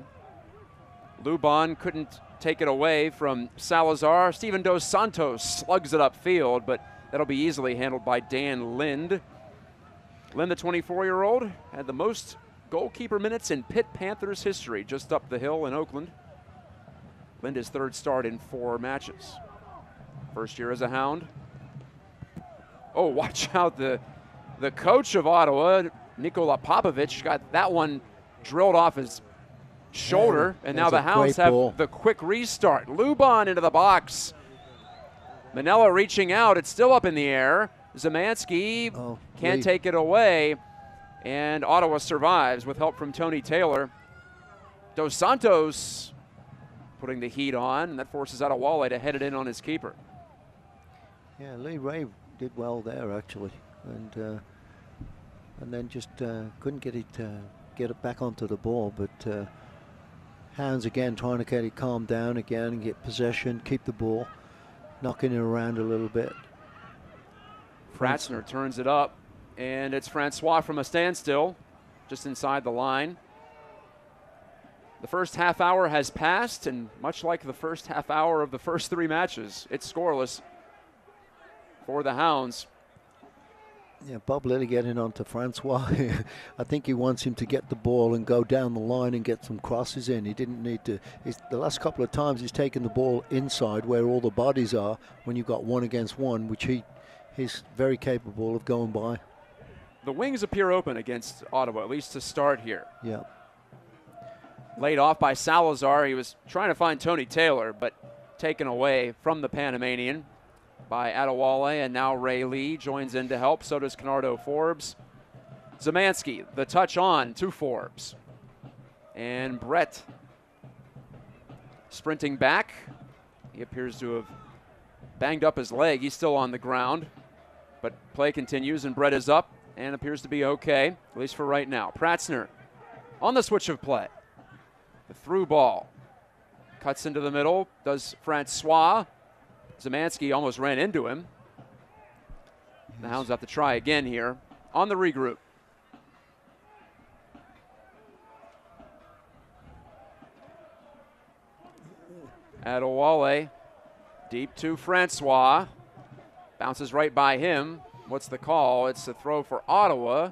Lubon couldn't take it away from Salazar. Steven Dos Santos slugs it upfield, but that'll be easily handled by Dan Lind. Lind, the 24-year-old, had the most goalkeeper minutes in Pitt Panthers history, just up the hill in Oakland. Lind, his third start in 4 matches. First year as a Hound. Oh, watch out, the coach of Ottawa, Nikola Popovic, got that one drilled off his shoulder, and now the Hounds have the quick restart. Lubon into the box. Manella reaching out. It's still up in the air. Zemanski can't take it away, and Ottawa survives with help from Tony Taylor. Dos Santos putting the heat on, and that forces Adewale to head it in on his keeper. Yeah, Lee Ray did well there, actually, and then just couldn't get it back onto the ball, but Hounds again trying to get it calmed down again and get possession, keep the ball, knocking it around a little bit. Pratzner turns it up, and it's Francois from a standstill, just inside the line. The first half hour has passed, and much like the first half hour of the first 3 matches, it's scoreless for the Hounds. Yeah, Bob Lilly getting on to Francois. I think he wants him to get the ball and go down the line and get some crosses in. He didn't need to. The last couple of times he's taken the ball inside where all the bodies are when you've got 1 against 1, which he's very capable of going by. The wings appear open against Ottawa, at least to start here. Yeah. Laid off by Salazar. He was trying to find Tony Taylor, but taken away from the Panamanian by Adewale, and now Ray Lee joins in to help. So does Kenardo Forbes. Zemansky, the touch on to Forbes. And Brett sprinting back. He appears to have banged up his leg. He's still on the ground, but play continues, and Brett is up and appears to be okay, at least for right now. Pratzner on the switch of play. The through ball. Cuts into the middle, does Francois. Zemansky almost ran into him. The Hounds have to try again here on the regroup. Adewale deep to Francois. Bounces right by him. What's the call? It's a throw for Ottawa.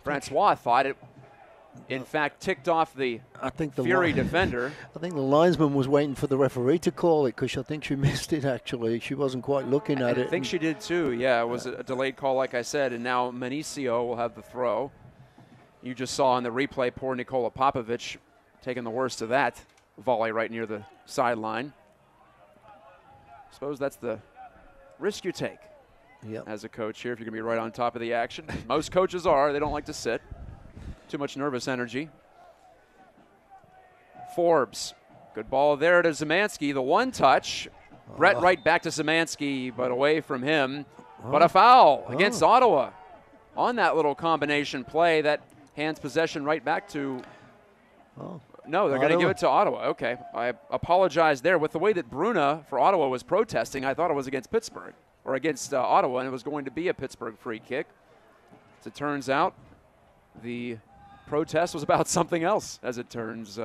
Francois thought it, in fact, ticked off the Fury defender. I think the linesman was waiting for the referee to call it because I think she missed it, actually. She wasn't quite looking at it. I think she did too, yeah. It was a delayed call, like I said, and now Manicio will have the throw. You just saw in the replay poor Nikola Popovic taking the worst of that volley right near the sideline. Suppose that's the risk you take as a coach here if you're going to be right on top of the action. Most coaches are. They don't like to sit. Too much nervous energy. Forbes. Good ball there to Zemansky. The one touch. Brett right back to Zemansky, but away from him. But a foul against Ottawa on that little combination play that hands possession right back to. No, they're going to give it to Ottawa. Okay. I apologize there. With the way that Bruna for Ottawa was protesting, I thought it was against Pittsburgh or against Ottawa, and it was going to be a Pittsburgh free kick. As it turns out, the protest was about something else, as it turns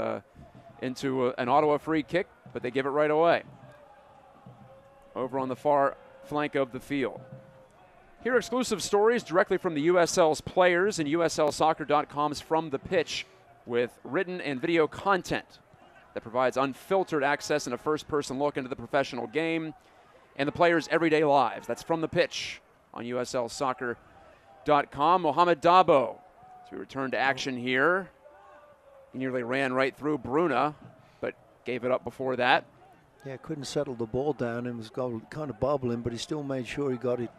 into an Ottawa free kick, but they give it right away over on the far flank of the field. Hear exclusive stories directly from the USL's players and USLsoccer.com's From the Pitch with written and video content that provides unfiltered access and a first-person look into the professional game and the players' everyday lives. That's From the Pitch on USLsoccer.com. Mohamed Dabo, as we return to action here, he nearly ran right through Bruna, but gave it up before that. Yeah, couldn't settle the ball down and was kind of bobbling, but he still made sure he got it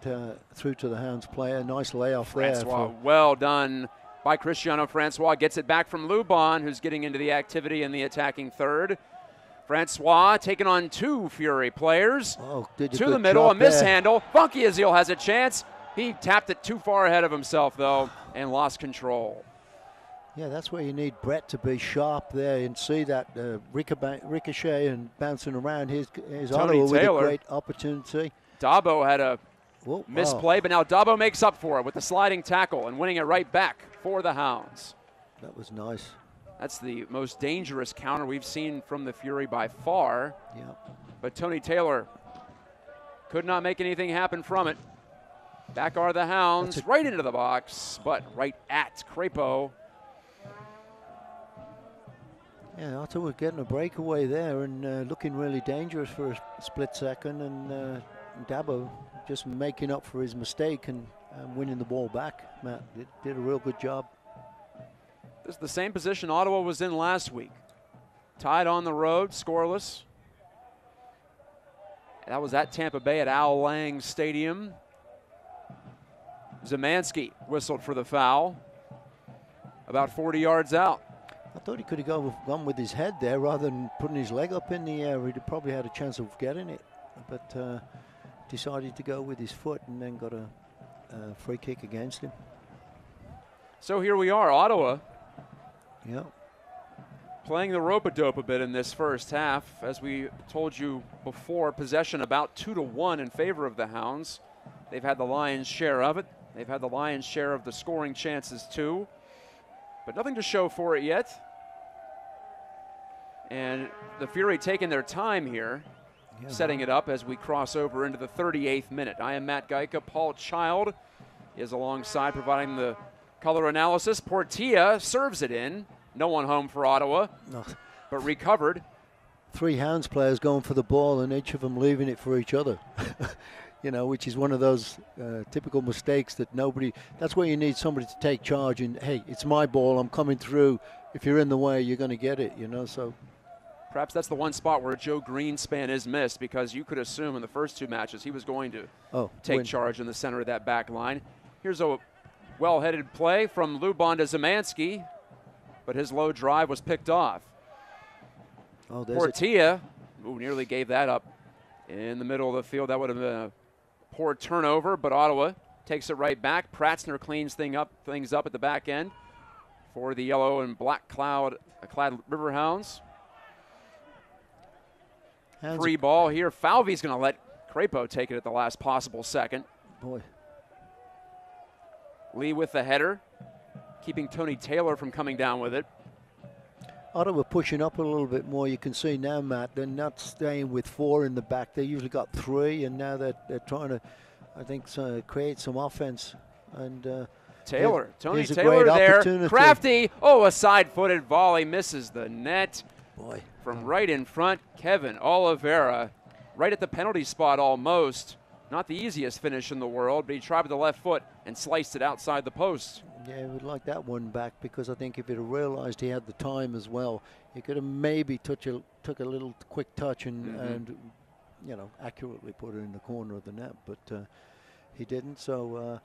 through to the Hounds player. Nice layoff there. Well done by Cristiano Francois. Gets it back from Luban, who's getting into the activity in the attacking third. Francois taking on 2 Fury players. To the middle, a mishandle. Funky Azil has a chance. He tapped it too far ahead of himself, though, and lost control. Yeah, that's where you need Brett to be sharp there and see that ricochet and bouncing around. Here's Ottawa with a great opportunity. Dabo had a misplay, but now Dabo makes up for it with the sliding tackle and winning it right back for the Hounds. That was nice. That's the most dangerous counter we've seen from the Fury by far. Yeah. But Tony Taylor could not make anything happen from it. Back are the Hounds, right into the box, but right at Crepeau. Yeah, Ottawa getting a breakaway there and looking really dangerous for a split second, and Dabo just making up for his mistake and winning the ball back. Matt did a real good job. This is the same position Ottawa was in last week. Tied on the road, scoreless. That was at Tampa Bay at Al Lang Stadium. Zemansky whistled for the foul. About 40 yards out. I thought he could have gone with his head there rather than putting his leg up in the air. He'd probably had a chance of getting it, but decided to go with his foot and then got a free kick against him. So here we are, Ottawa. Yeah. Playing the rope-a-dope a bit in this first half. As we told you before, possession about 2-1 in favor of the Hounds. They've had the lion's share of it. They've had the lion's share of the scoring chances too, but nothing to show for it yet. And the Fury taking their time here, setting it up as we cross over into the 38th minute. I am Matt Geica, Paul Child He is alongside providing the color analysis. Portilla serves it in. No one home for Ottawa, but recovered. 3 Hounds players going for the ball and each of them leaving it for each other. You know, which is one of those typical mistakes that that's where you need somebody to take charge and, hey, it's my ball, I'm coming through. If you're in the way, you're going to get it, you know, so. Perhaps that's the one spot where Joe Greenspan is missed, because you could assume in the first 2 matches he was going to take charge in the center of that back line. Here's a well-headed play from Lubon to Zemansky, but his low drive was picked off. Portilla nearly gave that up in the middle of the field. That would have been a poor turnover, but Ottawa takes it right back. Pratzner cleans things up at the back end for the yellow and black clad Riverhounds. Free ball here. Falvey's going to let Crapo take it at the last possible second. Boy. Lee with the header, keeping Tony Taylor from coming down with it. Ottawa pushing up a little bit more. You can see now, Matt, they're not staying with 4 in the back. They usually got 3, and now they're trying to, I think, create some offense. And Tony Taylor there. Crafty. A side-footed volley misses the net. Boy. From right in front, Kevin Oliveira, right at the penalty spot almost. Not the easiest finish in the world, but he tried with the left foot and sliced it outside the post. Yeah, I would like that one back, because I think if he'd have realized he had the time as well, he could have maybe took a little quick touch and you know, accurately put it in the corner of the net, but he didn't. So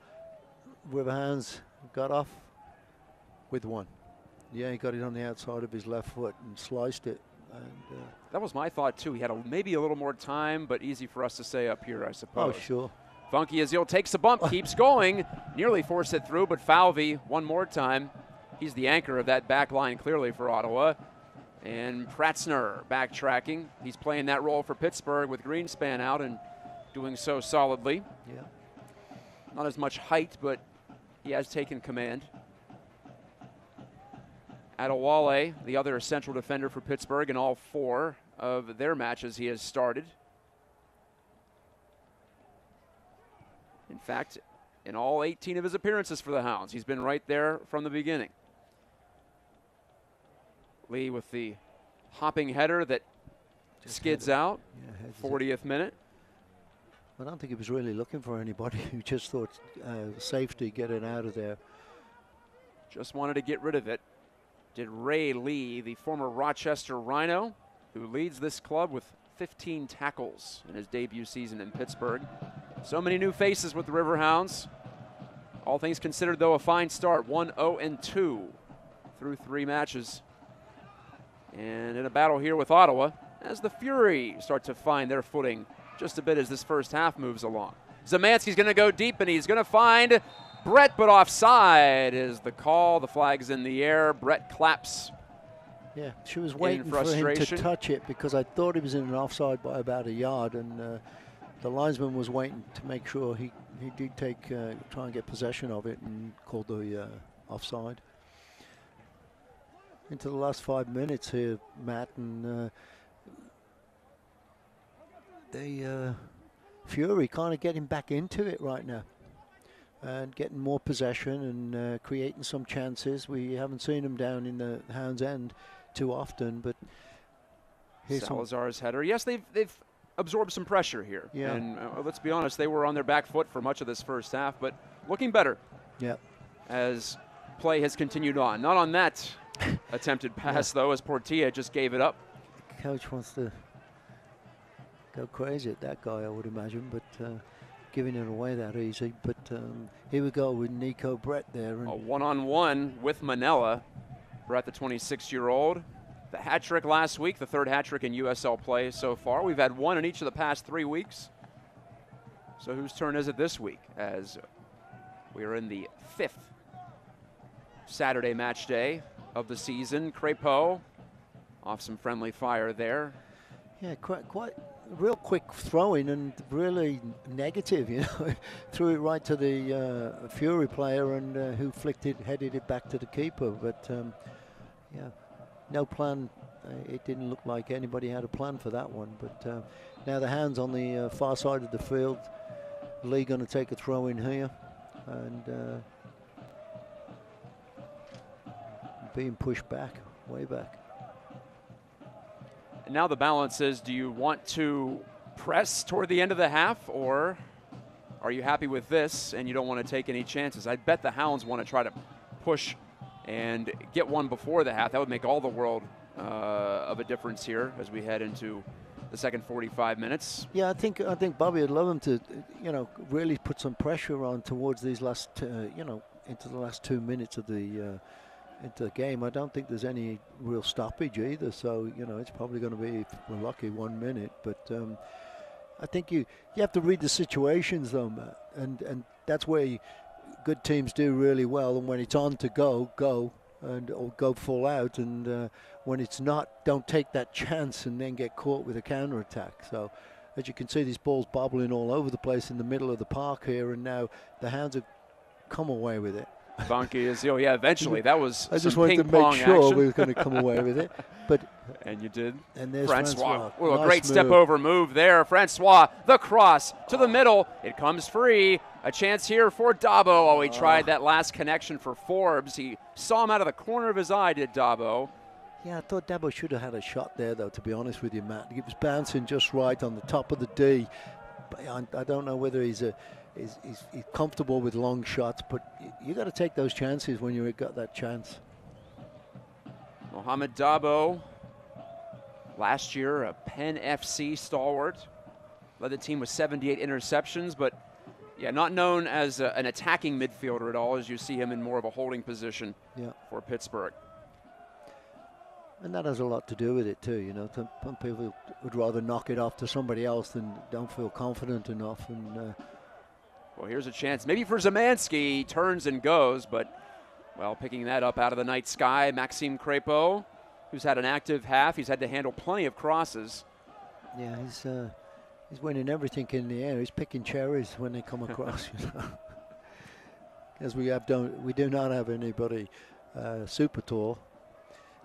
Riverhounds got off with 1. Yeah, he got it on the outside of his left foot and sliced it. And that was my thought too. He had maybe a little more time, but easy for us to say up here, I suppose. Oh, sure. Funky Azil takes a bump, keeps going, nearly forced it through, but Falvey one more time. He's the anchor of that back line clearly for Ottawa. And Pratzner backtracking. He's playing that role for Pittsburgh with Greenspan out and doing so solidly. Yeah. Not as much height, but he has taken command. Adewale, the other central defender for Pittsburgh, in all 4 of their matches he has started. In fact, in all 18 of his appearances for the Hounds, he's been right there from the beginning. Lee with the hopping header that skids out, 40th minute. I don't think he was really looking for anybody. He just thought safety, get it out of there. Just wanted to get rid of it. Did Ray Lee, the former Rochester Rhino, who leads this club with 15 tackles in his debut season in Pittsburgh. So many new faces with the Riverhounds. All things considered, though, a fine start. 1-0-2 through 3 matches. And in a battle here with Ottawa, as the Fury start to find their footing just a bit as this first half moves along. Zemansky's going to go deep, and he's going to find Brett, but offside is the call. The flag's in the air. Brett claps. Yeah, she was waiting for him to touch it, because I thought he was in an offside by about a yard, and the linesman was waiting to make sure he did try and get possession of it, and called the offside. Into the last 5 minutes here, Matt, and the Fury kind of getting back into it right now and getting more possession and creating some chances. We haven't seen them down in the Hounds' End too often, but here's Salazar's header. Yes, they've absorbed some pressure here. Yeah. And let's be honest, they were on their back foot for much of this first half, but looking better. Yeah. As play has continued on. Not on that attempted pass, though, as Portilla just gave it up. The coach wants to go crazy at that guy, I would imagine, but giving it away that easy. But here we go with Nico Brett there. And a one-on-one with Manella. Brett, the 26-year-old. The hat trick last week, the 3rd hat trick in USL play so far. We've had 1 in each of the past 3 weeks. So whose turn is it this week? As we are in the 5th Saturday match day of the season. Crapo off some friendly fire there. Yeah, quite real quick throwing and really negative, you know. Threw it right to the Fury player, and who headed it back to the keeper. But yeah, no plan. It didn't look like anybody had a plan for that one. But now the Hounds on the far side of the field. Lee going to take a throw in here. and being pushed back, way back. And now the balance is, do you want to press toward the end of the half, or are you happy with this and you don't want to take any chances? I bet the Hounds want to try to push and get one before the half. That would make all the world of a difference here as we head into the second 45 minutes. Yeah, I think Bobby would love him to, really put some pressure on towards these last, into the last 2 minutes of the into the game. I don't think there's any real stoppage either. So it's probably going to be, if we're lucky, 1 minute. But I think you have to read the situations though, Matt, and that's where good teams do really well. And when it's on to go, and or go full out, and when it's not, don't take that chance and then get caught with a counter attack. So as you can see, these balls bobbling all over the place in the middle of the park here, and now the Hounds have come away with it. Bunky is, yeah, eventually that was I just some wanted to ping-pong make sure action. we were going to come away with it, but and you did. And there's Francois. Francois. Oh, a Nice great move. step over move there. Francois, the cross to the middle. It comes free. A chance here for Dabo. Oh, he tried that last connection for Forbes. He saw him out of the corner of his eye, did Dabo. Yeah, I thought Dabo should have had a shot there, though, to be honest with you, Matt. It was bouncing just right on the top of the D. But I don't know whether he's comfortable with long shots, but you got to take those chances when you got that chance. Mohamed Dabo, last year a Penn FC stalwart, led the team with 78 interceptions, but yeah, not known as an attacking midfielder at all, as you see him in more of a holding position for Pittsburgh. And that has a lot to do with it too, Some people would rather knock it off to somebody else than don't feel confident enough. And well, here's a chance maybe for Zemansky. He turns and goes, but well, picking that up out of the night sky, Maxime Crepeau, who's had an active half. He's had to handle plenty of crosses. Yeah, he's winning everything in the air. He's picking cherries when they come across, As we do not have anybody super tall.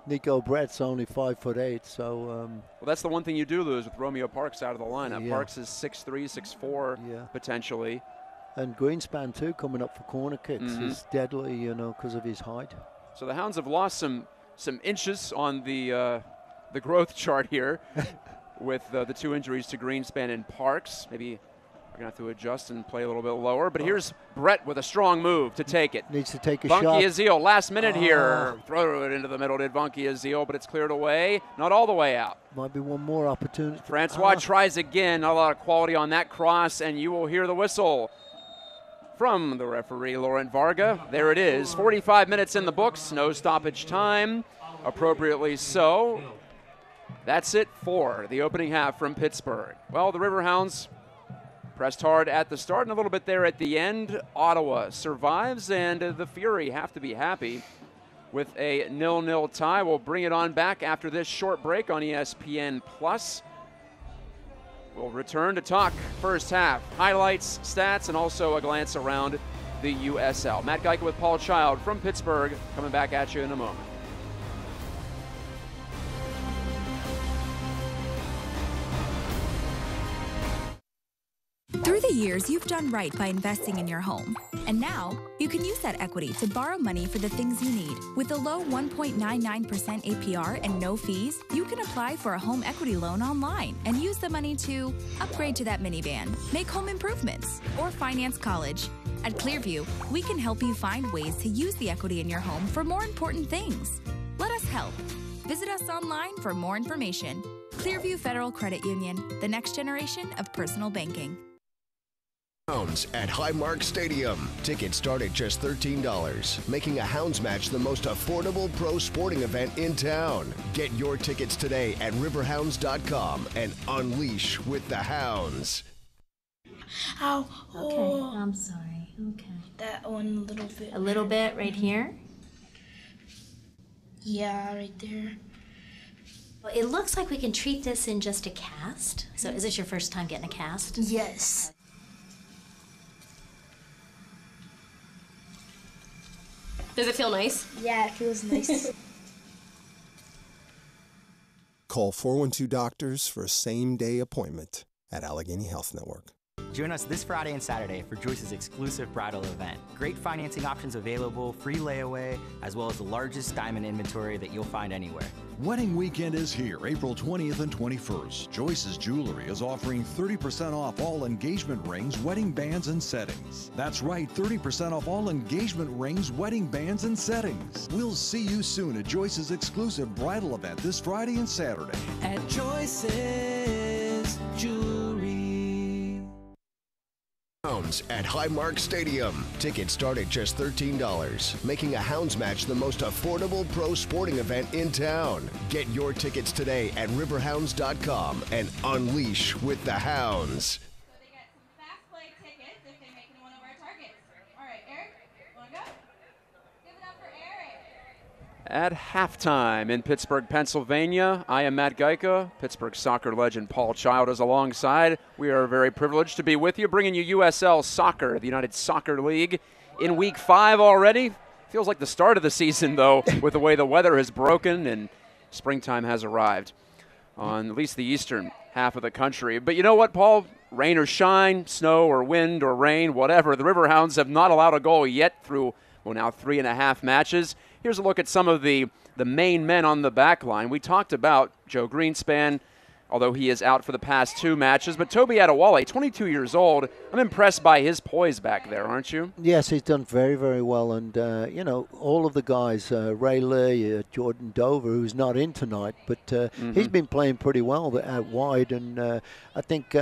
Nico Brett's only 5'8", so. Well, that's the one thing you do lose with Romeo Parks out of the lineup. Yeah. Parks is 6'3", 6'4", potentially. And Greenspan too, coming up for corner kicks, is deadly, because of his height. So the Hounds have lost some inches on the growth chart here, with the two injuries to Greenspan and Parks. Maybe we're going to have to adjust and play a little bit lower. But here's Brett with a strong move to take it. Needs to take a Bunky shot. Azil, last minute here. Throw it into the middle, did Bunky Azil, but it's cleared away. Not all the way out. Might be one more opportunity. Francois tries again. Not a lot of quality on that cross, and you will hear the whistle from the referee, Laurent Varga. There it is. 45 minutes in the books. No stoppage time. Appropriately so. That's it for the opening half from Pittsburgh. Well, the Riverhounds pressed hard at the start and a little bit there at the end. Ottawa survives, and the Fury have to be happy with a 0-0 tie. We'll bring it on back after this short break on ESPN+. We'll return to talk first half, highlights, stats, and also a glance around the USL. Matt Geica with Paul Child from Pittsburgh, coming back at you in a moment. Through the years, you've done right by investing in your home. And now, you can use that equity to borrow money for the things you need. With a low 1.99% APR and no fees, you can apply for a home equity loan online and use the money to upgrade to that minivan, make home improvements, or finance college. At Clearview, we can help you find ways to use the equity in your home for more important things. Let us help. Visit us online for more information. Clearview Federal Credit Union, the next generation of personal banking. Hounds at Highmark Stadium. Tickets start at just $13, making a Hounds match the most affordable pro sporting event in town. Get your tickets today at riverhounds.com and unleash with the Hounds. Ow. Okay, Oh. I'm sorry. Okay. That one little bit. A little bit right here? Yeah, right there. Well, it looks like we can treat this in just a cast. So is this your first time getting a cast? Yes. Does it feel nice? Yeah, it feels nice. Call 412 Doctors for a same-day appointment at Allegheny Health Network. Join us this Friday and Saturday for Joyce's exclusive bridal event. Great financing options available, free layaway, as well as the largest diamond inventory that you'll find anywhere. Wedding weekend is here, April 20th and 21st. Joyce's Jewelry is offering 30% off all engagement rings, wedding bands, and settings. That's right, 30% off all engagement rings, wedding bands, and settings. We'll see you soon at Joyce's exclusive bridal event this Friday and Saturday. At Joyce's Jewelry. Hounds at Highmark Stadium. Tickets start at just $13, making a Hounds match the most affordable pro sporting event in town. Get your tickets today at riverhounds.com and unleash with the Hounds. So they get some fast play tickets if they make it one of our targets. All right, Eric, want to go? Give it up for Eric. At halftime in Pittsburgh, Pennsylvania, I am Matt Geica. Pittsburgh soccer legend Paul Child is alongside. We are very privileged to be with you, bringing you USL Soccer, the United Soccer League, in Week 5 already. Feels like the start of the season, though, with the way the weather has broken and springtime has arrived on at least the eastern half of the country. But you know what, Paul? Rain or shine, snow or wind or rain, whatever, the Riverhounds have not allowed a goal yet through, well, now 3.5 matches. Here's a look at some of the main men on the back line. We talked about Joe Greenspan, although he is out for the past 2 matches. But Toby Adewale, 22 years old, I'm impressed by his poise back there, aren't you? Yes, he's done very, very well. And, you know, all of the guys, Ray Lee, Jordan Dover, who's not in tonight, but he's been playing pretty well out wide. And I think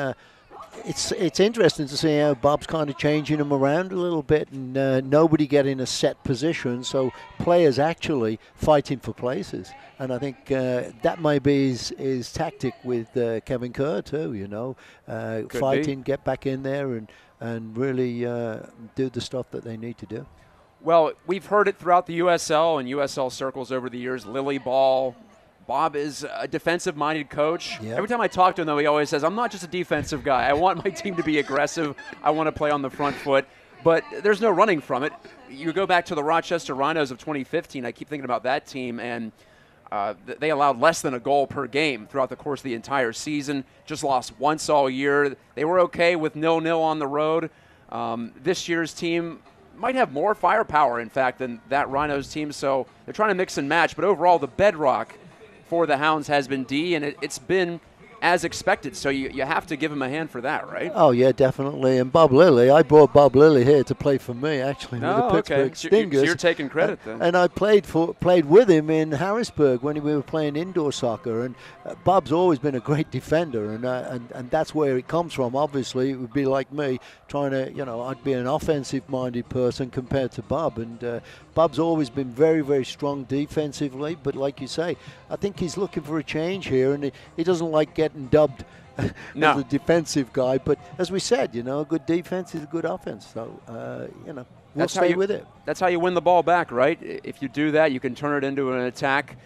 it's interesting to see how Bob's kind of changing them around a little bit, and nobody getting a set position, so players actually fighting for places. And I think that may be his tactic with Kevin Kerr too, you know, fighting, get back in there and really do the stuff that they need to do. Well, we've heard it throughout the USL and USL circles over the years, Lily Ball. Bob is a defensive-minded coach. Yep. Every time I talk to him, though, he always says, I'm not just a defensive guy. I want my team to be aggressive. I want to play on the front foot. But there's no running from it. You go back to the Rochester Rhinos of 2015. I keep thinking about that team, and they allowed less than a goal per game throughout the course of the entire season. Just lost once all year. They were okay with 0-0 on the road. This year's team might have more firepower, in fact, than that Rhinos team. So they're trying to mix and match. But overall, the bedrock for the Hounds has been D, and it's been as expected. So you have to give him a hand for that, right? Oh, yeah, definitely. And Bob Lilly, I brought Bob Lilly here to play for me, actually, with the Pittsburgh Stingers. So you're taking credit then. And I played with him in Harrisburg when we were playing indoor soccer. And Bob's always been a great defender, and that's where it comes from. Obviously, it would be like me trying to, you know, I'd be an offensive-minded person compared to Bob. And Bob's always been very, very strong defensively. But like you say, I think he's looking for a change here, and he doesn't like getting dubbed as a defensive guy. But as we said, you know, a good defense is a good offense. So, you know, we'll stay with it. That's how you win the ball back, right? If you do that, you can turn it into an attack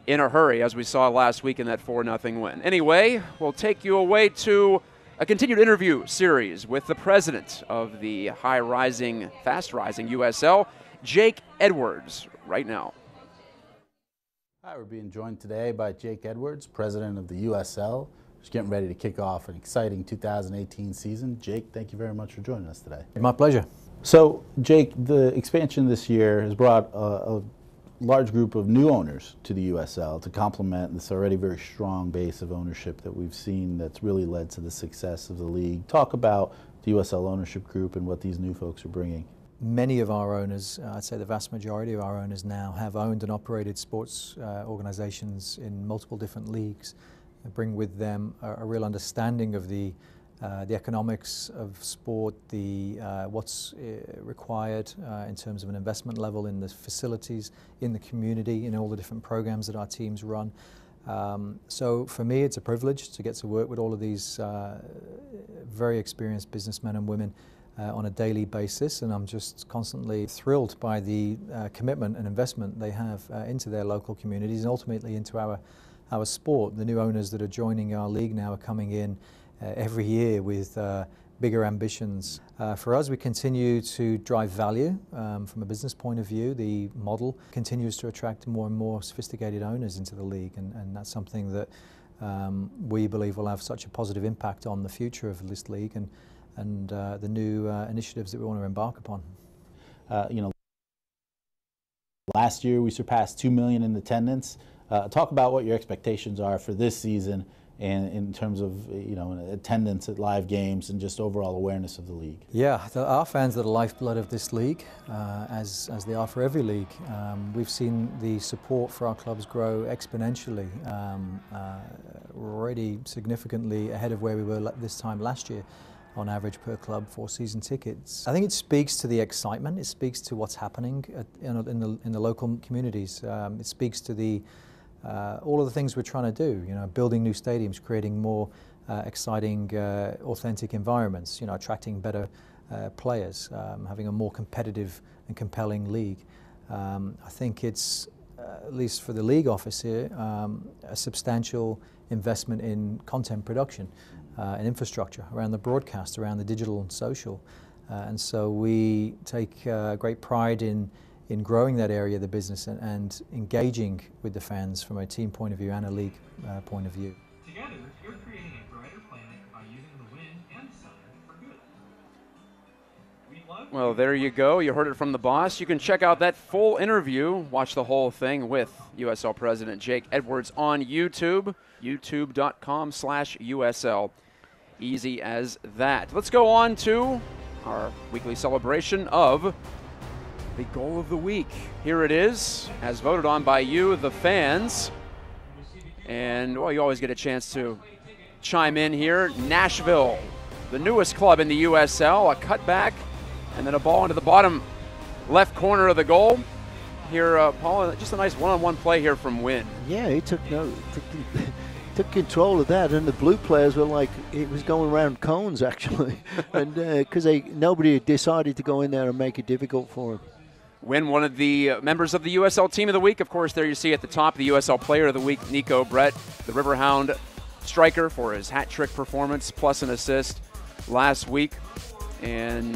in a hurry, as we saw last week in that 4-0 win. Anyway, we'll take you away to a continued interview series with the president of the fast-rising USL, Jake Edwards, right now. Hi, we're being joined today by Jake Edwards, president of the USL. Just getting ready to kick off an exciting 2018 season. Jake, thank you very much for joining us today. My pleasure. So, Jake, the expansion this year has brought a large group of new owners to the USL to complement this already very strong base of ownership that we've seen that's really led to the success of the league. Talk about the USL ownership group and what these new folks are bringing. Many of our owners, I'd say the vast majority of our owners now, have owned and operated sports organizations in multiple different leagues. They bring with them a real understanding of the economics of sport, what's required in terms of an investment level in the facilities, in the community, in all the different programs that our teams run. So for me, it's a privilege to get to work with all of these very experienced businessmen and women on a daily basis, and I'm just constantly thrilled by the commitment and investment they have into their local communities and ultimately into our sport. The new owners that are joining our league now are coming in every year with bigger ambitions. For us, we continue to drive value from a business point of view. The model continues to attract more and more sophisticated owners into the league, and that's something that we believe will have such a positive impact on the future of this league. And the new initiatives that we want to embark upon. Last year we surpassed 2 million in attendance. Talk about what your expectations are for this season, and in terms of attendance at live games and just overall awareness of the league. Yeah, our fans are the lifeblood of this league, as they are for every league. We've seen the support for our clubs grow exponentially. We're already significantly ahead of where we were this time last year on average per club for season tickets. I think it speaks to the excitement. It speaks to what's happening in the local communities. It speaks to the all of the things we're trying to do, building new stadiums, creating more exciting, authentic environments, attracting better players, having a more competitive and compelling league. I think it's, at least for the league office here, a substantial investment in content production and infrastructure around the broadcast, around the digital and social. And so we take great pride in growing that area of the business and engaging with the fans from a team point of view and a league point of view. Together, you're creating a brighter planet by using the wind and the sun for good. Well, there you go. You heard it from the boss. You can check out that full interview, watch the whole thing with USL President Jake Edwards on YouTube, youtube.com/USL. Easy as that. Let's go on to our weekly celebration of the goal of the week. Here it is, as voted on by you, the fans. And, well, you always get a chance to chime in here. Nashville, the newest club in the USL, a cutback, and then a ball into the bottom left corner of the goal. Here, Paul, just a nice one-on-one play here from Wynn. Yeah, he took control of that, and the blue players were like, it was going around cones, actually, and because nobody had decided to go in there and make it difficult for him. Wynn, one of the members of the USL Team of the Week. Of course, there you see at the top, the USL Player of the Week, Nico Brett, the Riverhound striker, for his hat-trick performance, plus an assist last week. And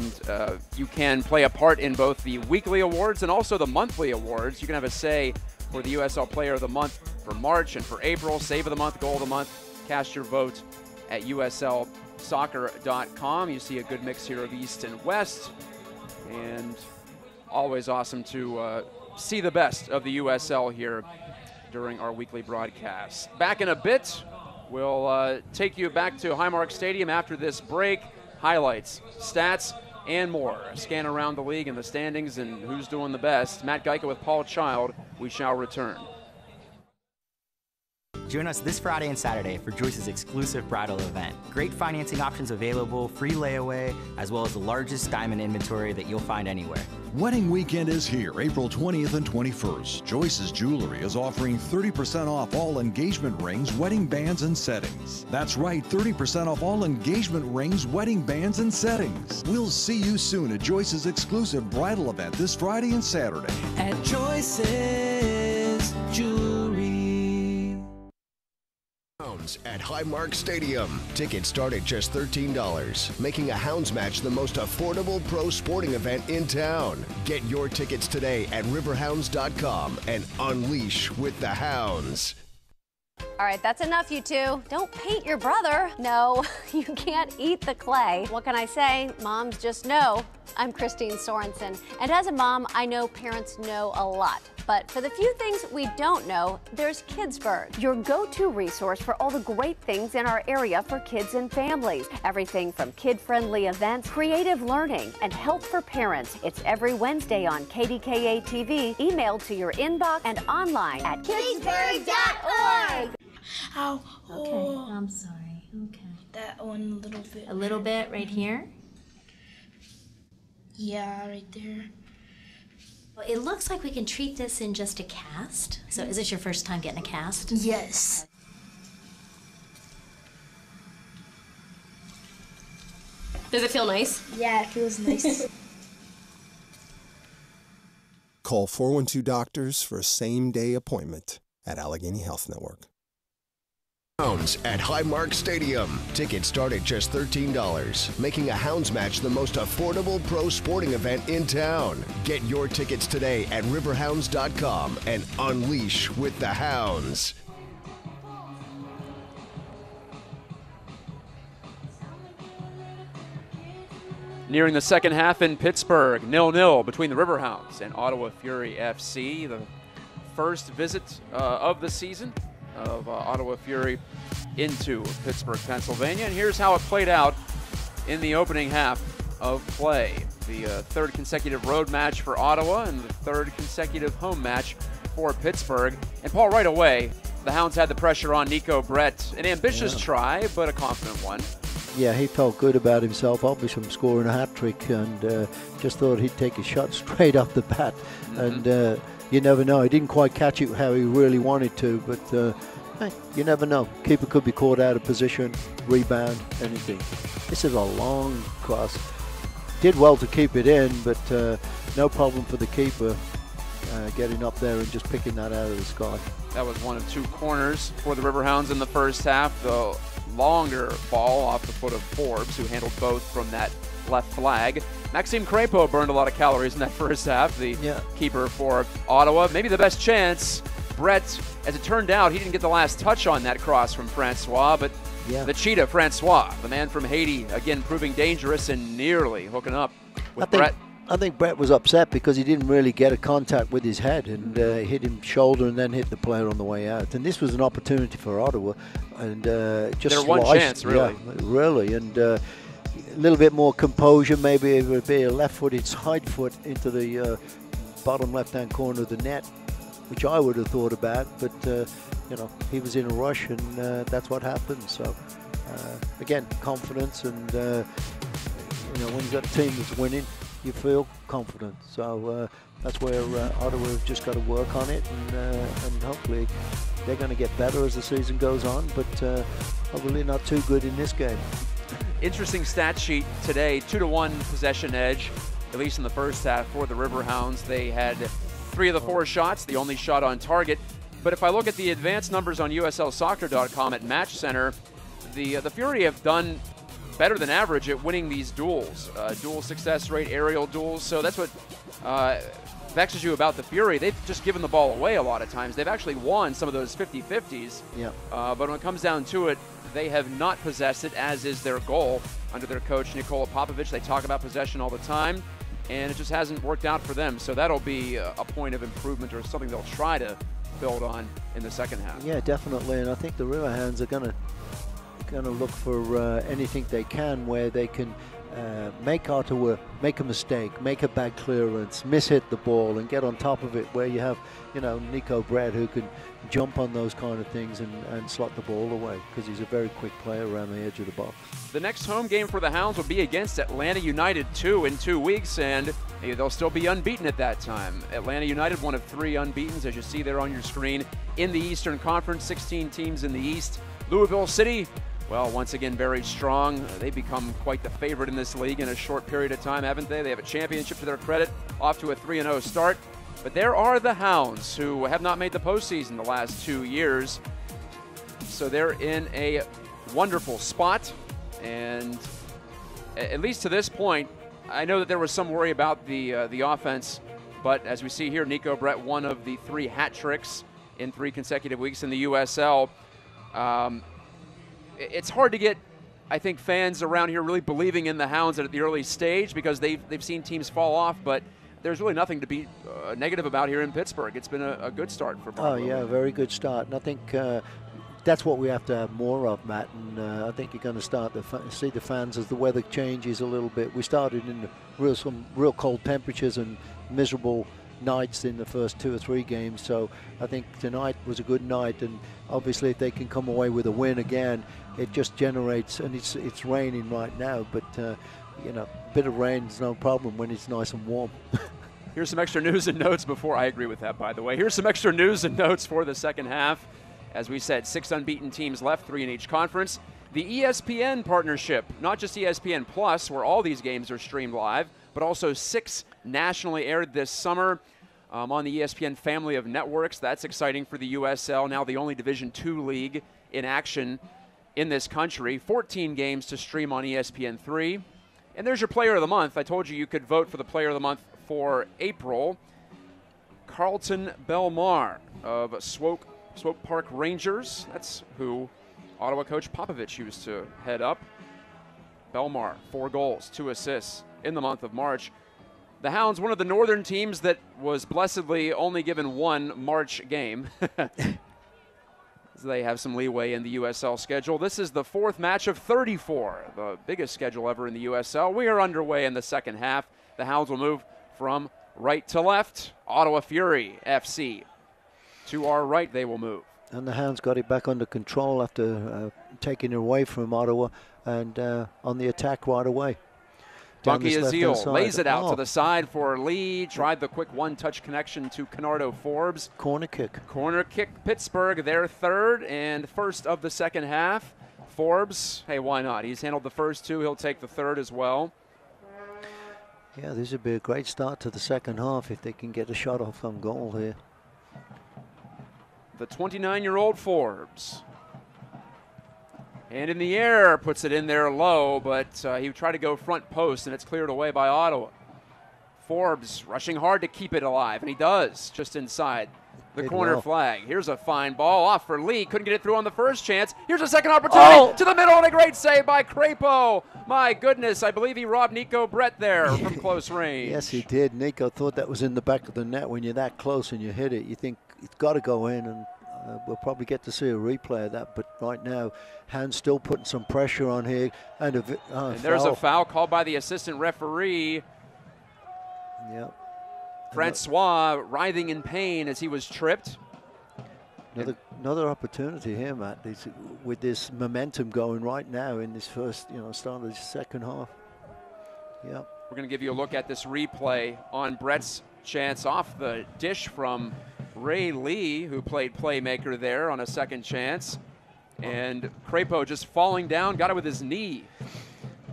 you can play a part in both the weekly awards and also the monthly awards. You can have a say for the USL Player of the Month for March and for April, Save of the Month, Goal of the Month. Cast your vote at uslsoccer.com. You see a good mix here of East and West. And always awesome to see the best of the USL here during our weekly broadcast. Back in a bit, we'll take you back to Highmark Stadium after this break. Highlights, stats, and more. A scan around the league and the standings and who's doing the best. Matt Geica with Paul Child. We shall return. Join us this Friday and Saturday for Joyce's exclusive bridal event. Great financing options available, free layaway, as well as the largest diamond inventory that you'll find anywhere. Wedding weekend is here, April 20th and 21st. Joyce's Jewelry is offering 30% off all engagement rings, wedding bands, and settings. That's right, 30% off all engagement rings, wedding bands, and settings. We'll see you soon at Joyce's exclusive bridal event this Friday and Saturday. At Joyce's Jewelry. At Highmark Stadium. Tickets start at just $13, making a Hounds match the most affordable pro sporting event in town. Get your tickets today at riverhounds.com and unleash with the Hounds. All right, that's enough, you two. Don't paint your brother. No, you can't eat the clay. What can I say? Moms just know. I'm Christine Sorensen, and as a mom, I know parents know a lot. But for the few things we don't know, there's Kidsburg, your go-to resource for all the great things in our area for kids and families. Everything from kid-friendly events, creative learning, and help for parents. It's every Wednesday on KDKA TV, emailed to your inbox and online at kidsburg.org. Ow. Okay, Oh, I'm sorry. Okay. that one a little bit. A little bit right here? Yeah, right there. Well, it looks like we can treat this in just a cast. So is this your first time getting a cast? Yes. Does it feel nice? Yeah, it feels nice. Call 412 Doctors for a same-day appointment at Allegheny Health Network. Hounds at Highmark Stadium. Tickets start at just $13, making a Hounds match the most affordable pro sporting event in town. Get your tickets today at riverhounds.com and unleash with the Hounds. Nearing the second half in Pittsburgh, 0-0 between the Riverhounds and Ottawa Fury FC. The first visit of the season of Ottawa Fury into Pittsburgh, Pennsylvania. And here's how it played out in the opening half of play. The third consecutive road match for Ottawa and the third consecutive home match for Pittsburgh. And Paul, right away, the Hounds had the pressure on Nico Brett. An ambitious try, but a confident one. Yeah, he felt good about himself, obviously from scoring a hat-trick, and just thought he'd take a shot straight off the bat. And you never know. He didn't quite catch it how he really wanted to, but hey, you never know. Keeper could be caught out of position, rebound, anything. This is a long cross. Did well to keep it in, but no problem for the keeper getting up there and just picking that out of the sky. That was one of two corners for the Riverhounds in the first half. The longer ball off the foot of Forbes, who handled both from that left flag. Maxime Crépeau burned a lot of calories in that first half, the keeper for Ottawa. Maybe the best chance. Brett, as it turned out, he didn't get the last touch on that cross from Francois, but the cheetah, Francois, the man from Haiti, again proving dangerous and nearly hooking up with Brett. I think Brett was upset because he didn't really get a contact with his head and hit him shoulder and then hit the player on the way out. And this was an opportunity for Ottawa, and just their one chance, really. Yeah, really, and a little bit more composure. Maybe it would be a left-footed side foot into the bottom left-hand corner of the net, which I would have thought about. But you know, he was in a rush, and that's what happened. So again, confidence, and you know, when you've got a team that's winning, you feel confident. So that's where Ottawa have just got to work on it, and hopefully they're going to get better as the season goes on, but probably not too good in this game. Interesting stat sheet today, 2-1 possession edge, at least in the first half for the Riverhounds. They had 3 of the 4 shots, the only shot on target. But if I look at the advanced numbers on USLsoccer.com at Match Center, the Fury have done better than average at winning these duels, dual success rate, aerial duels. So that's what vexes you about the Fury. They've just given the ball away a lot of times. They've actually won some of those 50-50s. Yeah. But when it comes down to it, they have not possessed it, as is their goal under their coach, Nikola Popovic. They talk about possession all the time, and it just hasn't worked out for them. So that'll be a point of improvement, or something they'll try to build on in the second half. Yeah, definitely. And I think the Riverhounds are going to look for anything they can where they can make Ottawa make a mistake, make a bad clearance, mishit the ball, and get on top of it, where you have, you know, Nico Brett, who can jump on those kind of things and slot the ball away, because he's a very quick player around the edge of the box. The next home game for the Hounds will be against Atlanta United 2 in 2 weeks, and they'll still be unbeaten at that time. Atlanta United, one of 3 unbeatens, as you see there on your screen, in the Eastern Conference, 16 teams in the East. Louisville City, well, once again, very strong. They've become quite the favorite in this league in a short period of time, haven't they? They have a championship to their credit, off to a 3-0 start. But there are the Hounds, who have not made the postseason the last 2 years. So they're in a wonderful spot. And at least to this point, I know that there was some worry about the offense. But as we see here, Nico Brett, one of the 3 hat tricks in 3 consecutive weeks in the USL. It's hard to get, I think, fans around here really believing in the Hounds at the early stage, because they've seen teams fall off, but there's really nothing to be negative about here in Pittsburgh. It's been a good start for Bob. Oh, yeah, a very good start. And I think that's what we have to have more of, Matt. And I think you're going to start to see the fans as the weather changes a little bit. We started in some real cold temperatures and miserable nights in the first 2 or 3 games, so I think tonight was a good night, and obviously if they can come away with a win again, it just generates, and it's raining right now, but you know, a bit of rain is no problem when it's nice and warm. Here's some extra news and notes before, I agree with that, by the way. Here's some extra news and notes for the second half. As we said, 6 unbeaten teams left, 3 in each conference. The ESPN partnership, not just ESPN Plus, where all these games are streamed live, but also 6 nationally aired this summer on the ESPN family of networks. That's exciting for the USL, now the only Division II league in action in this country. 14 games to stream on ESPN3. And there's your Player of the Month. I told you could vote for the Player of the Month for April. Carlton Belmar of Swope Park Rangers. That's who Ottawa coach Popovich used to head up. Belmar, 4 goals, 2 assists in the month of March. The Hounds, one of the northern teams that was blessedly only given 1 March game. So they have some leeway in the USL schedule. This is the 4th match of 34, the biggest schedule ever in the USL. We are underway in the second half. The Hounds will move from right to left. Ottawa Fury FC. To our right they will move. And the Hounds got it back under control after taking it away from Ottawa and on the attack right away. Bunky Azil lays it out to the side for Lee. Tried the quick one-touch connection to Canardo Forbes. Corner kick. Corner kick, Pittsburgh, their 3rd and 1st of the second half. Forbes, hey, why not? He's handled the first 2. He'll take the 3rd as well. Yeah, this would be a great start to the second half if they can get a shot off on goal here. The 29-year-old Forbes. And in the air, puts it in there low, but he tried to go front post, and it's cleared away by Ottawa. Forbes rushing hard to keep it alive, and he does, just inside the corner flag. Here's a fine ball off for Lee. Couldn't get it through on the first chance. Here's a second opportunity to the middle, and a great save by Crapo. My goodness, I believe he robbed Nico Brett there from close range. Yes, he did. Nico thought that was in the back of the net. When you're that close and you hit it, you think it's got to go in, and we'll probably get to see a replay of that. But right now, Hounds still putting some pressure on here. And there's a foul called by the assistant referee. Yep. Francois writhing in pain as he was tripped. Another opportunity here, Matt, with this momentum going right now in this first, start of the second half. Yep. We're going to give you a look at this replay on Brett's chance off the dish from Ray Lee, who played playmaker there on a second chance. And Crapo just falling down, got it with his knee.